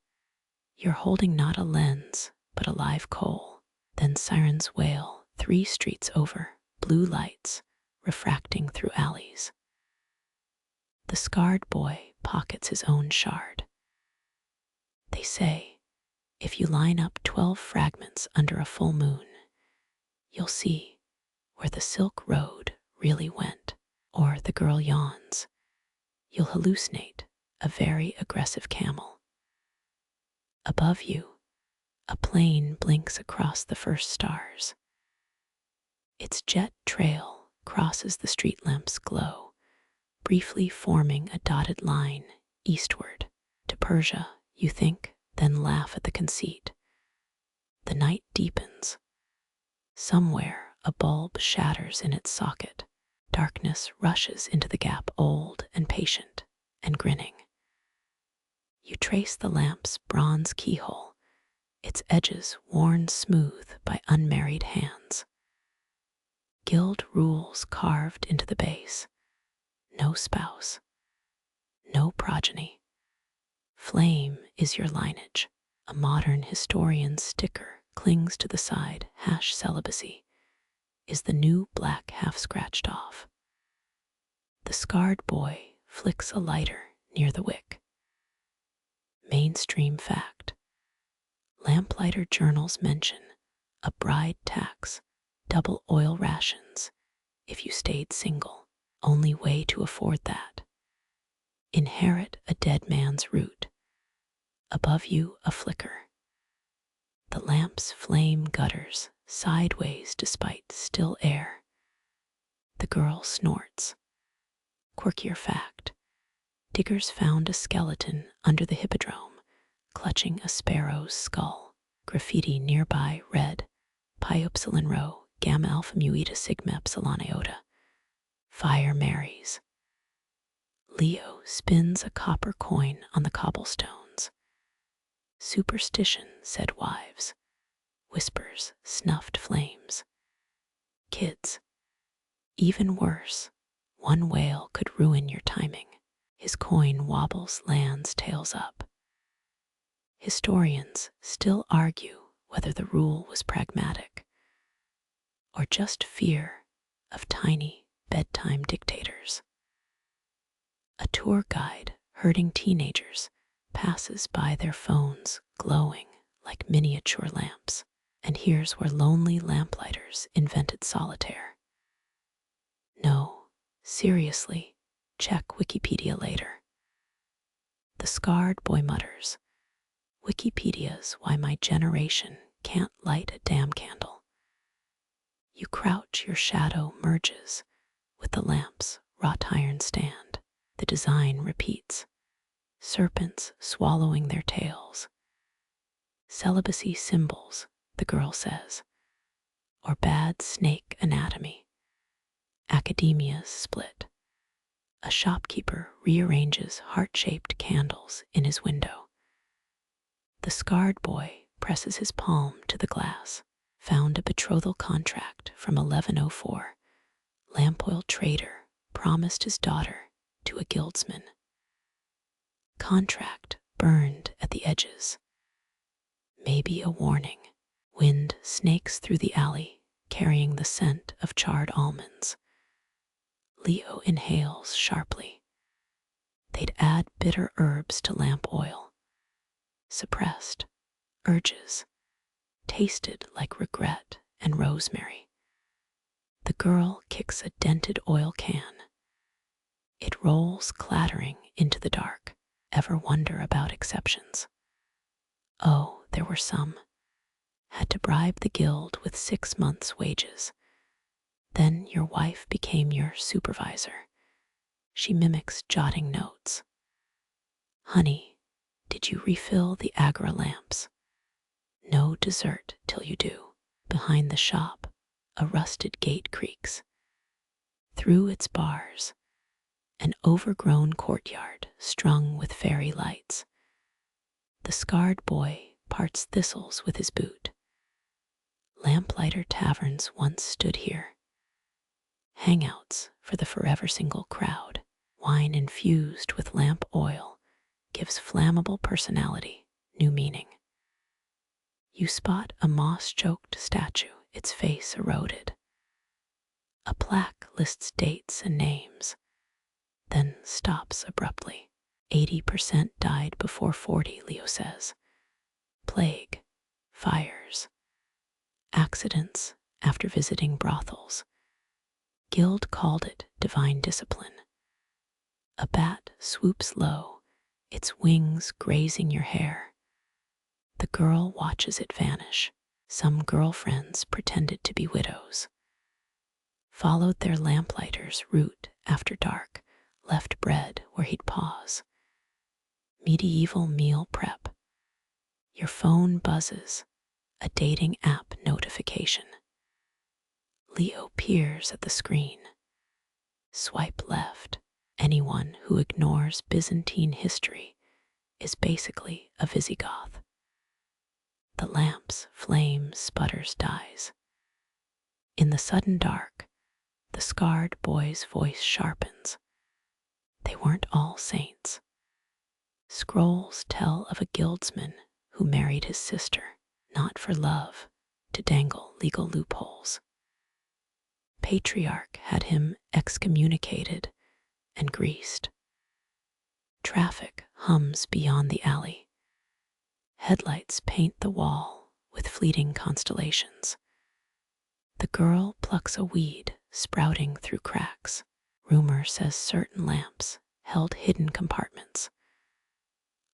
you're holding not a lens, but a live coal. Then sirens wail 3 streets over, blue lights refracting through alleys. The scarred boy pockets his own shard. They say, if you line up 12 fragments under a full moon, you'll see where the Silk Road really went. Or the girl yawns. You'll hallucinate a very aggressive camel. Above you, a plane blinks across the first stars. Its jet trail crosses the street lamp's glow, briefly forming a dotted line eastward. To Persia, you think, then laugh at the conceit. The night deepens. Somewhere a bulb shatters in its socket. Darkness rushes into the gap, old and patient and grinning. You trace the lamp's bronze keyhole, its edges worn smooth by unmarried hands. Guild rules carved into the base. No spouse, no progeny. Flame is your lineage. A modern historian's sticker clings to the side. #celibacy is the new black half scratched off. The scarred boy flicks a lighter near the wick. Mainstream fact. Lamplighter journals mention a bride tax, double oil rations if you stayed single. Only way to afford that. Inherit a dead man's root. Above you a flicker. The lamp's flame gutters sideways despite still air. The girl snorts. Quirkier fact. Diggers found a skeleton under the hippodrome, clutching a sparrow's skull. Graffiti nearby read, Pi Upsilon Rho, Gamma Alpha Mu Eta Sigma Epsilon Iota. Fire marries. Leo spins a copper coin on the cobblestones. Superstition, said wives. Whispers, snuffed flames. Kids. Even worse, one whale could ruin your timing. His coin wobbles, lands tails up. Historians still argue whether the rule was pragmatic or just fear of tiny bedtime dictators. A tour guide herding teenagers passes by their phones glowing like miniature lamps. And here's where lonely Lamplighters invented solitaire. No, seriously, check Wikipedia later. The scarred boy mutters, Wikipedia's why my generation can't light a damn candle. You crouch, your shadow merges with the lamp's wrought iron stand. The design repeats, serpents swallowing their tails. Celibacy symbols, the girl says, or bad snake anatomy. Academia's split. A shopkeeper rearranges heart-shaped candles in his window. The scarred boy presses his palm to the glass. Found a betrothal contract from 1104. Lamp oil trader promised his daughter to a guildsman. Contract burned at the edges. Maybe a warning. Wind snakes through the alley, carrying the scent of charred almonds. Leo inhales sharply. They'd add bitter herbs to lamp oil. Suppressed urges, tasted like regret and rosemary. The girl kicks a dented oil can. It rolls clattering into the dark. Ever wonder about exceptions? Oh, there were some. Had to bribe the guild with 6 months' wages. Then your wife became your supervisor. She mimics jotting notes. Honey, did you refill the agra lamps? No dessert till you do. Behind the shop, a rusted gate creaks. Through its bars, an overgrown courtyard strung with fairy lights. The scarred boy parts thistles with his boot. Lamplighter taverns once stood here. Hangouts for the forever single crowd. Wine infused with lamp oil gives flammable personality new meaning. You spot a moss-choked statue, its face eroded. A plaque lists dates and names, then stops abruptly. 80% died before 40, Leo says. Plague, fires, accidents after visiting brothels. Guild called it divine discipline. A bat swoops low, its wings grazing your hair. The girl watches it vanish. Some girlfriends pretended to be widows. Followed their lamplighter's route after dark, left bread where he'd pause. Medieval meal prep. Your phone buzzes, a dating app notification. Leo peers at the screen. Swipe left. Anyone who ignores Byzantine history is basically a Visigoth. The lamp's flame sputters, dies. In the sudden dark, the scarred boy's voice sharpens. They weren't all saints. Scrolls tell of a guildsman who married his sister, not for love, to dangle legal loopholes. Patriarch had him excommunicated and greased. Traffic hums beyond the alley. Headlights paint the wall with fleeting constellations. The girl plucks a weed sprouting through cracks. Rumor says certain lamps held hidden compartments.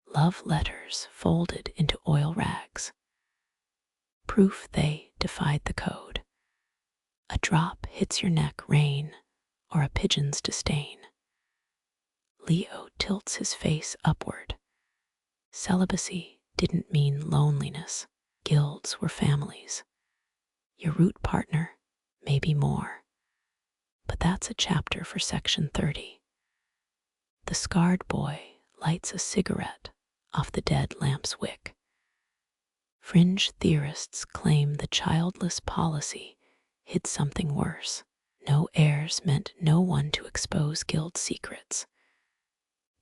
Love letters folded into oil rags. Proof they defied the code. A drop hits your neck, rain, or a pigeon's disdain. Leo tilts his face upward. Celibacy didn't mean loneliness. guilds were families. Your root partner, maybe more. But that's a chapter for section 30. The scarred boy lights a cigarette off the dead lamp's wick. Fringe theorists claim the childless policy hid something worse. No heirs meant no one to expose guild secrets,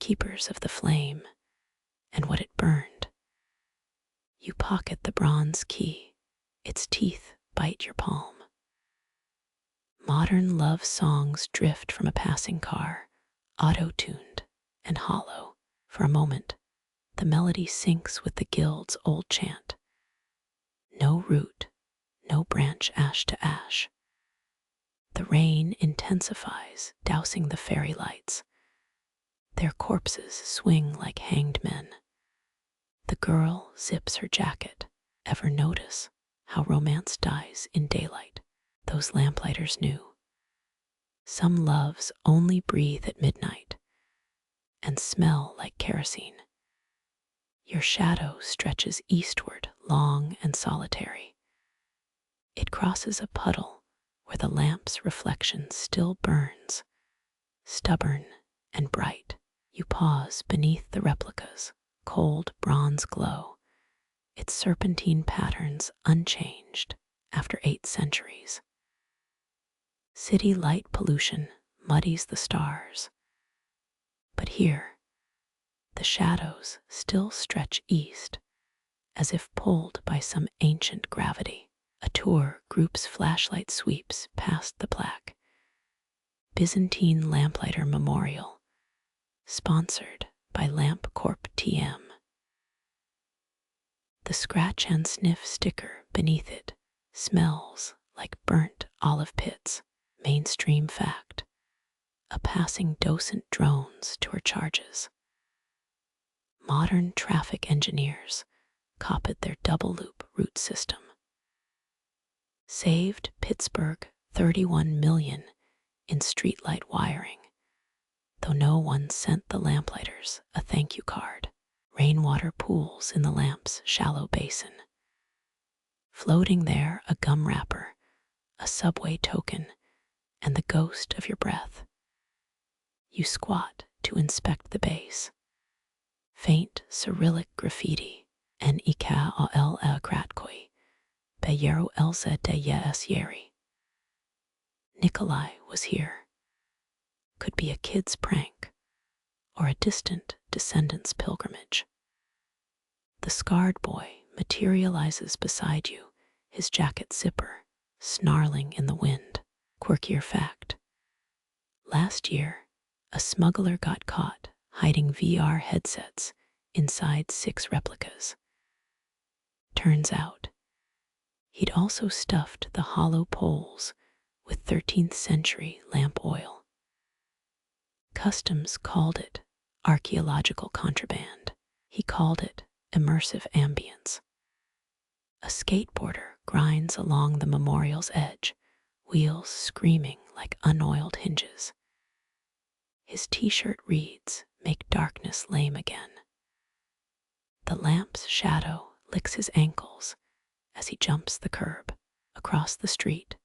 keepers of the flame, and what it burned. You pocket the bronze key, its teeth bite your palm. Modern love songs drift from a passing car, auto-tuned and hollow. For a moment, the melody syncs with the guild's old chant. No root, no branch ash to ash. The rain intensifies, dousing the fairy lights. Their corpses swing like hanged men. The girl zips her jacket. Ever notice how romance dies in daylight? Those Lamplighters knew. Some loves only breathe at midnight and smell like kerosene. Your shadow stretches eastward, long and solitary. It crosses a puddle where the lamp's reflection still burns, stubborn and bright. You pause beneath the replica's cold bronze glow, its serpentine patterns unchanged after 8 centuries. City light pollution muddies the stars, but here, the shadows still stretch east, as if pulled by some ancient gravity. A tour group's flashlight sweeps past the plaque. Byzantine Lamplighter Memorial, sponsored by Lamp Corp TM. The scratch and sniff sticker beneath it smells like burnt olive pits. Mainstream fact. A passing docent drones to her charges. Modern traffic engineers copied their double-loop route system. Saved Pittsburgh $31 million in streetlight wiring, though no one sent the Lamplighters a thank you card. Rainwater pools in the lamp's shallow basin. Floating there, a gum wrapper, a subway token, and the ghost of your breath. You squat to inspect the base. Faint Cyrillic graffiti, en ika al kratkoi, beyero elze de yes yeri. Nikolai was here. Could be a kid's prank, or a distant descendant's pilgrimage. The scarred boy materializes beside you, his jacket zipper snarling in the wind. Quirkier fact. Last year, a smuggler got caught hiding VR headsets inside 6 replicas. Turns out, he'd also stuffed the hollow poles with 13th century lamp oil. Customs called it archaeological contraband. He called it immersive ambience. A skateboarder grinds along the memorial's edge, wheels screaming like unoiled hinges. His t-shirt reads, "Make darkness lame again." The lamp's shadow licks his ankles as he jumps the curb. Across the street,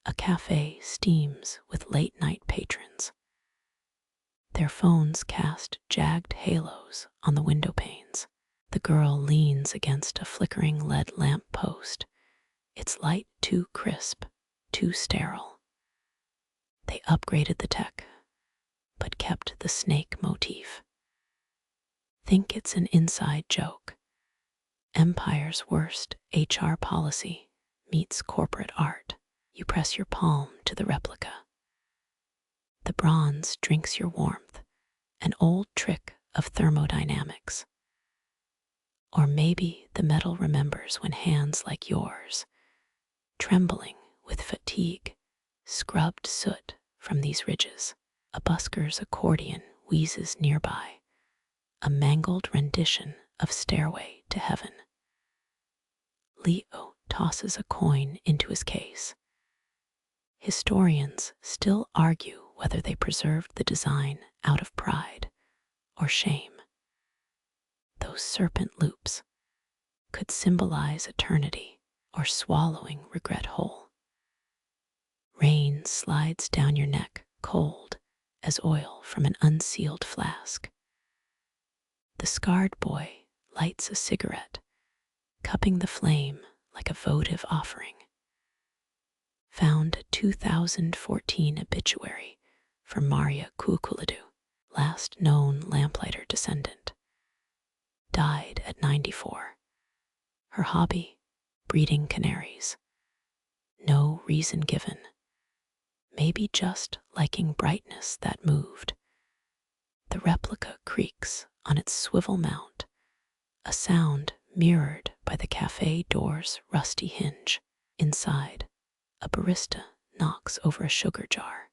a cafe steams with late-night patrons. Their phones cast jagged halos on the window panes. The girl leans against a flickering lead lamp post, its light too crisp, too sterile. They upgraded the tech, but kept the snake motif. Think it's an inside joke. Empire's worst HR policy meets corporate art. You press your palm to the replica. The bronze drinks your warmth, an old trick of thermodynamics. Or maybe the metal remembers when hands like yours, trembling with fatigue, scrubbed soot from these ridges. A busker's accordion wheezes nearby, a mangled rendition of Stairway to Heaven. Leo tosses a coin into his case. Historians still argue whether they preserved the design out of pride or shame. Those serpent loops, could symbolize eternity or swallowing regret whole. Rain slides down your neck cold as oil from an unsealed flask. The scarred boy lights a cigarette, cupping the flame like a votive offering. Found a 2014 obituary for Maria Kukuladu, last known lamplighter descendant. Died at 94. Her hobby, breeding canaries. No reason given. Maybe just liking brightness that moved. The replica creaks on its swivel mount, a sound mirrored by the cafe door's rusty hinge. Inside, a barista knocks over a sugar jar.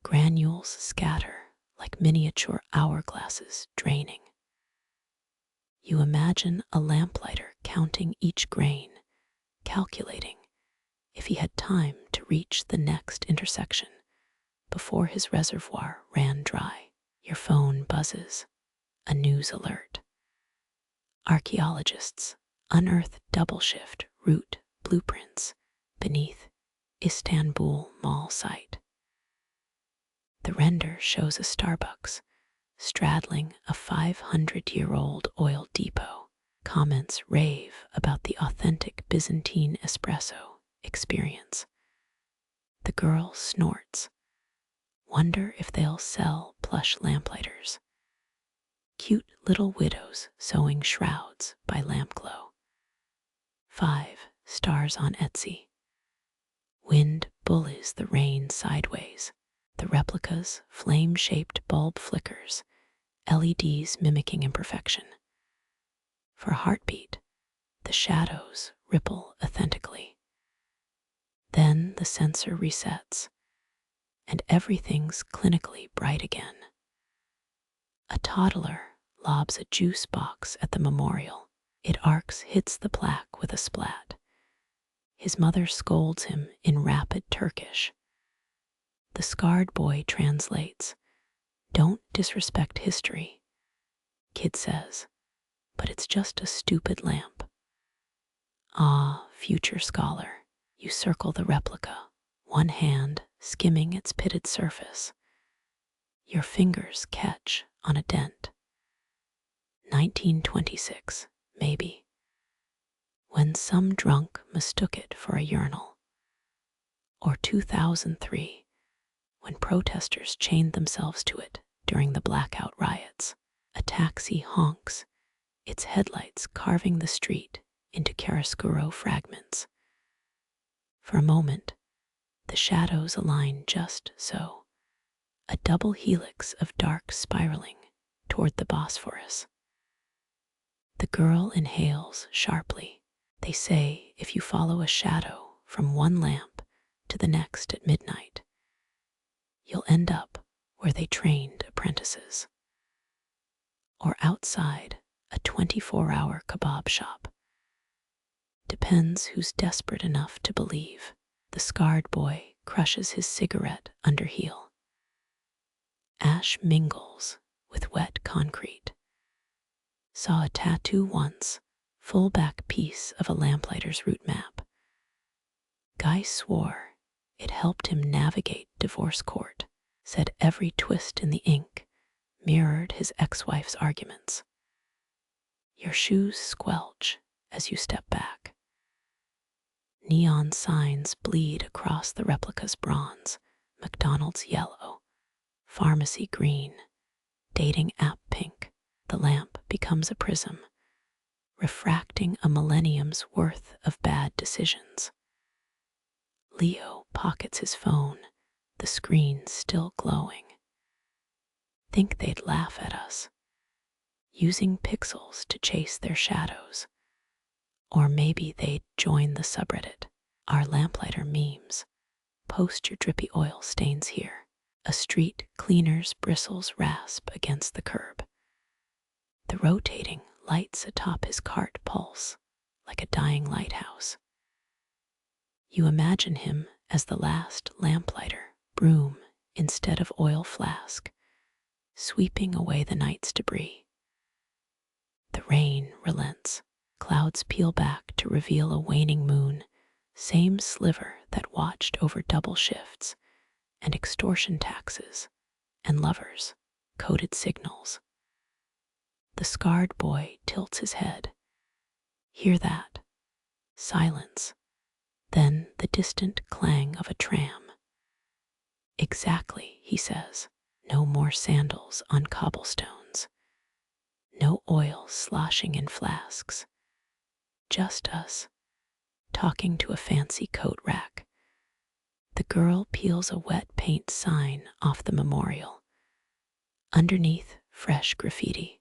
Granules scatter like miniature hourglasses draining. You imagine a lamplighter counting each grain, calculating if he had time to reach the next intersection before his reservoir ran dry. Your phone buzzes, a news alert. Archaeologists unearth double-shift route blueprints beneath Istanbul Mall site. The render shows a Starbucks straddling a 500-year-old oil depot. Comments rave about the authentic Byzantine espresso experience. The girl snorts. Wonder if they'll sell plush lamplighters. Cute little widows sewing shrouds by lamp glow. 5 stars on Etsy. Wind bullies the rain sideways. The replica's flame-shaped bulb flickers, LEDs mimicking imperfection. For a heartbeat, the shadows ripple authentically. Then the sensor resets, and everything's clinically bright again. A toddler lobs a juice box at the memorial. It arcs, hits the plaque with a splat. His mother scolds him in rapid Turkish. The scarred boy translates, "Don't disrespect history," kid says, "but it's just a stupid lamp." Ah, future scholar, you circle the replica, one hand skimming its pitted surface. Your fingers catch on a dent. 1926, maybe, when some drunk mistook it for a urinal. Or 2003, when protesters chained themselves to it during the blackout riots. A taxi honks, its headlights carving the street into chiaroscuro fragments. For a moment, the shadows align just so, a double helix of dark spiraling toward the Bosphorus. The girl inhales sharply. They say if you follow a shadow from one lamp to the next at midnight, you'll end up where they trained apprentices. Or outside a 24-hour kebab shop. Depends who's desperate enough to believe. The scarred boy crushes his cigarette under heel. Ash mingles with wet concrete. Saw a tattoo once, full back piece of a lamplighter's route map. Guy swore it helped him navigate divorce court, said every twist in the ink mirrored his ex-wife's arguments. Your shoes squelch as you step back. Neon signs bleed across the replica's bronze, McDonald's yellow, pharmacy green, dating app pink. The lamp becomes a prism, refracting a millennium's worth of bad decisions. Leo pockets his phone, the screen still glowing. Think they'd laugh at us, using pixels to chase their shadows. Or maybe they'd join the subreddit, our lamplighter memes. Post your drippy oil stains here. A street cleaner's bristles rasp against the curb. The rotating lights atop his cart pulse like a dying lighthouse. You imagine him as the last lamplighter, broom instead of oil flask, sweeping away the night's debris. The rain relents. Clouds peel back to reveal a waning moon, same sliver that watched over double shifts, and extortion taxes, and lovers, coded signals. The scarred boy tilts his head. Hear that? Silence. Then the distant clang of a tram. Exactly, he says. No more sandals on cobblestones. No oil sloshing in flasks. Just us, talking to a fancy coat rack. The girl peels a wet paint sign off the memorial. Underneath, fresh graffiti.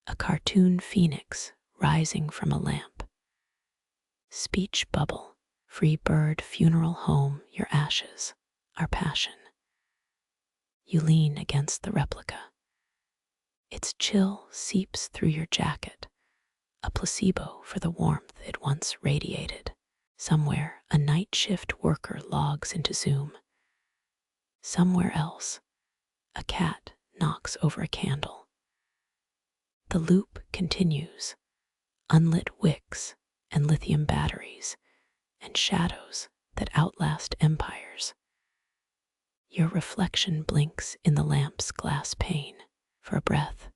A cartoon phoenix rising from a lamp. Speech bubble. Free bird funeral home, your ashes, our passion. You lean against the replica. Its chill seeps through your jacket, a placebo for the warmth it once radiated. Somewhere, a night shift worker logs into Zoom. Somewhere else, a cat knocks over a candle. The loop continues, unlit wicks and lithium batteries, and shadows that outlast empires. Your reflection blinks in the lamp's glass pane. For a breath,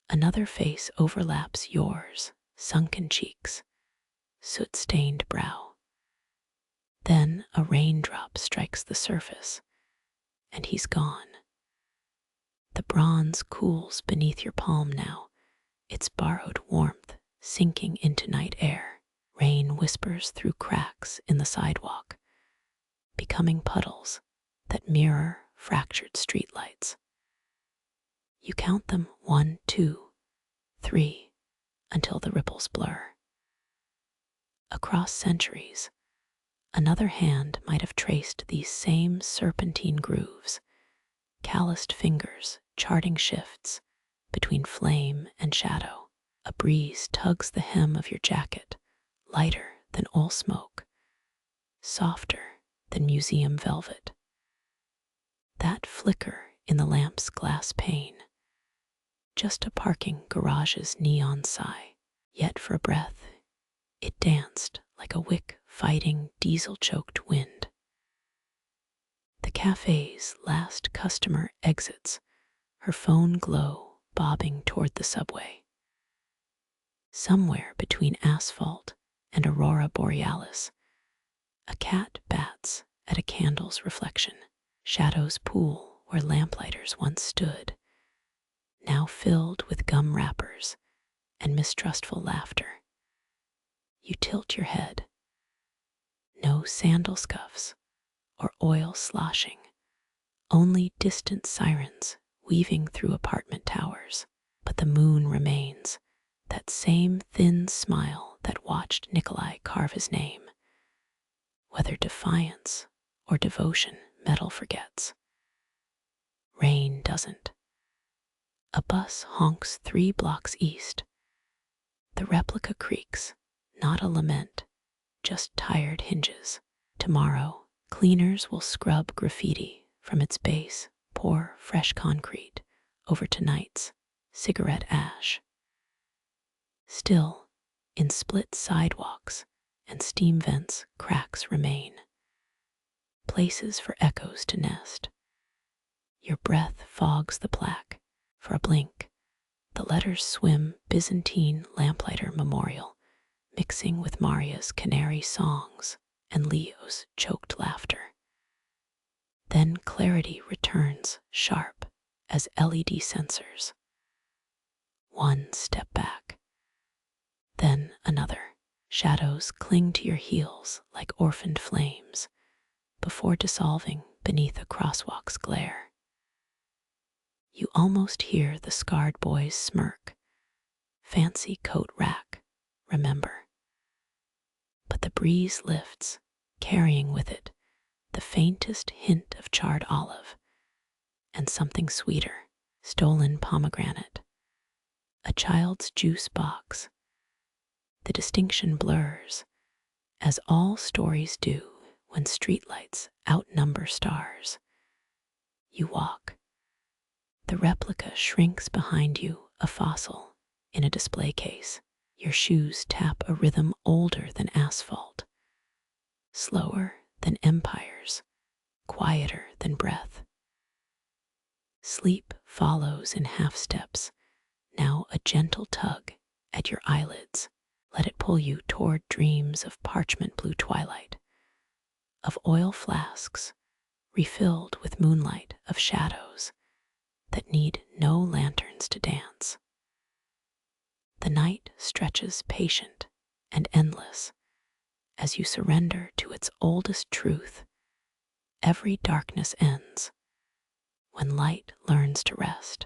another face overlaps yours, sunken cheeks, soot-stained brow. Then a raindrop strikes the surface, and he's gone. The bronze cools beneath your palm now, its borrowed warmth sinking into night air. Rain whispers through cracks in the sidewalk, becoming puddles that mirror fractured streetlights. You count them 1, 2, 3, until the ripples blur. Across centuries, another hand might have traced these same serpentine grooves, calloused fingers charting shifts between flame and shadow. A breeze tugs the hem of your jacket, lighter than oil smoke, softer than museum velvet. That flicker in the lamp's glass pane, just a parking garage's neon sigh. Yet for a breath, it danced like a wick fighting diesel-choked wind. The cafe's last customer exits, her phone glow bobbing toward the subway. Somewhere between asphalt and aurora borealis, a cat bats at a candle's reflection. Shadows pool where Lamplighters once stood, now filled with gum wrappers and mistrustful laughter. You tilt your head. No sandal scuffs or oil sloshing, only distant sirens weaving through apartment towers. But the moon remains, that same thin smile that watched Nikolai carve his name. Whether defiance or devotion, metal forgets. Rain doesn't. A bus honks 3 blocks east. The replica creaks, not a lament, just tired hinges. Tomorrow, cleaners will scrub graffiti from its base, pour fresh concrete over tonight's cigarette ash. Still, in split sidewalks and steam vents, cracks remain. Places for echoes to nest. Your breath fogs the plaque. For a blink, the letters swim Byzantine Lamplighter Memorial, mixing with Maria's canary songs and Leo's choked laughter. Then clarity returns, sharp as LED sensors. One step back, then another. Shadows cling to your heels like orphaned flames before dissolving beneath a crosswalk's glare. You almost hear the scarred boy's smirk. Fancy coat rack, remember. But the breeze lifts, carrying with it the faintest hint of charred olive and something sweeter, stolen pomegranate, a child's juice box. The distinction blurs, as all stories do when streetlights outnumber stars. You walk. The replica shrinks behind you, a fossil in a display case. Your shoes tap a rhythm older than asphalt, slower than empires, quieter than breath. Sleep follows in half steps, now a gentle tug at your eyelids. Let it pull you toward dreams of parchment blue twilight, of oil flasks refilled with moonlight, of shadows that need no lanterns to dance. The night stretches patient and endless as you surrender to its oldest truth. Every darkness ends when light learns to rest.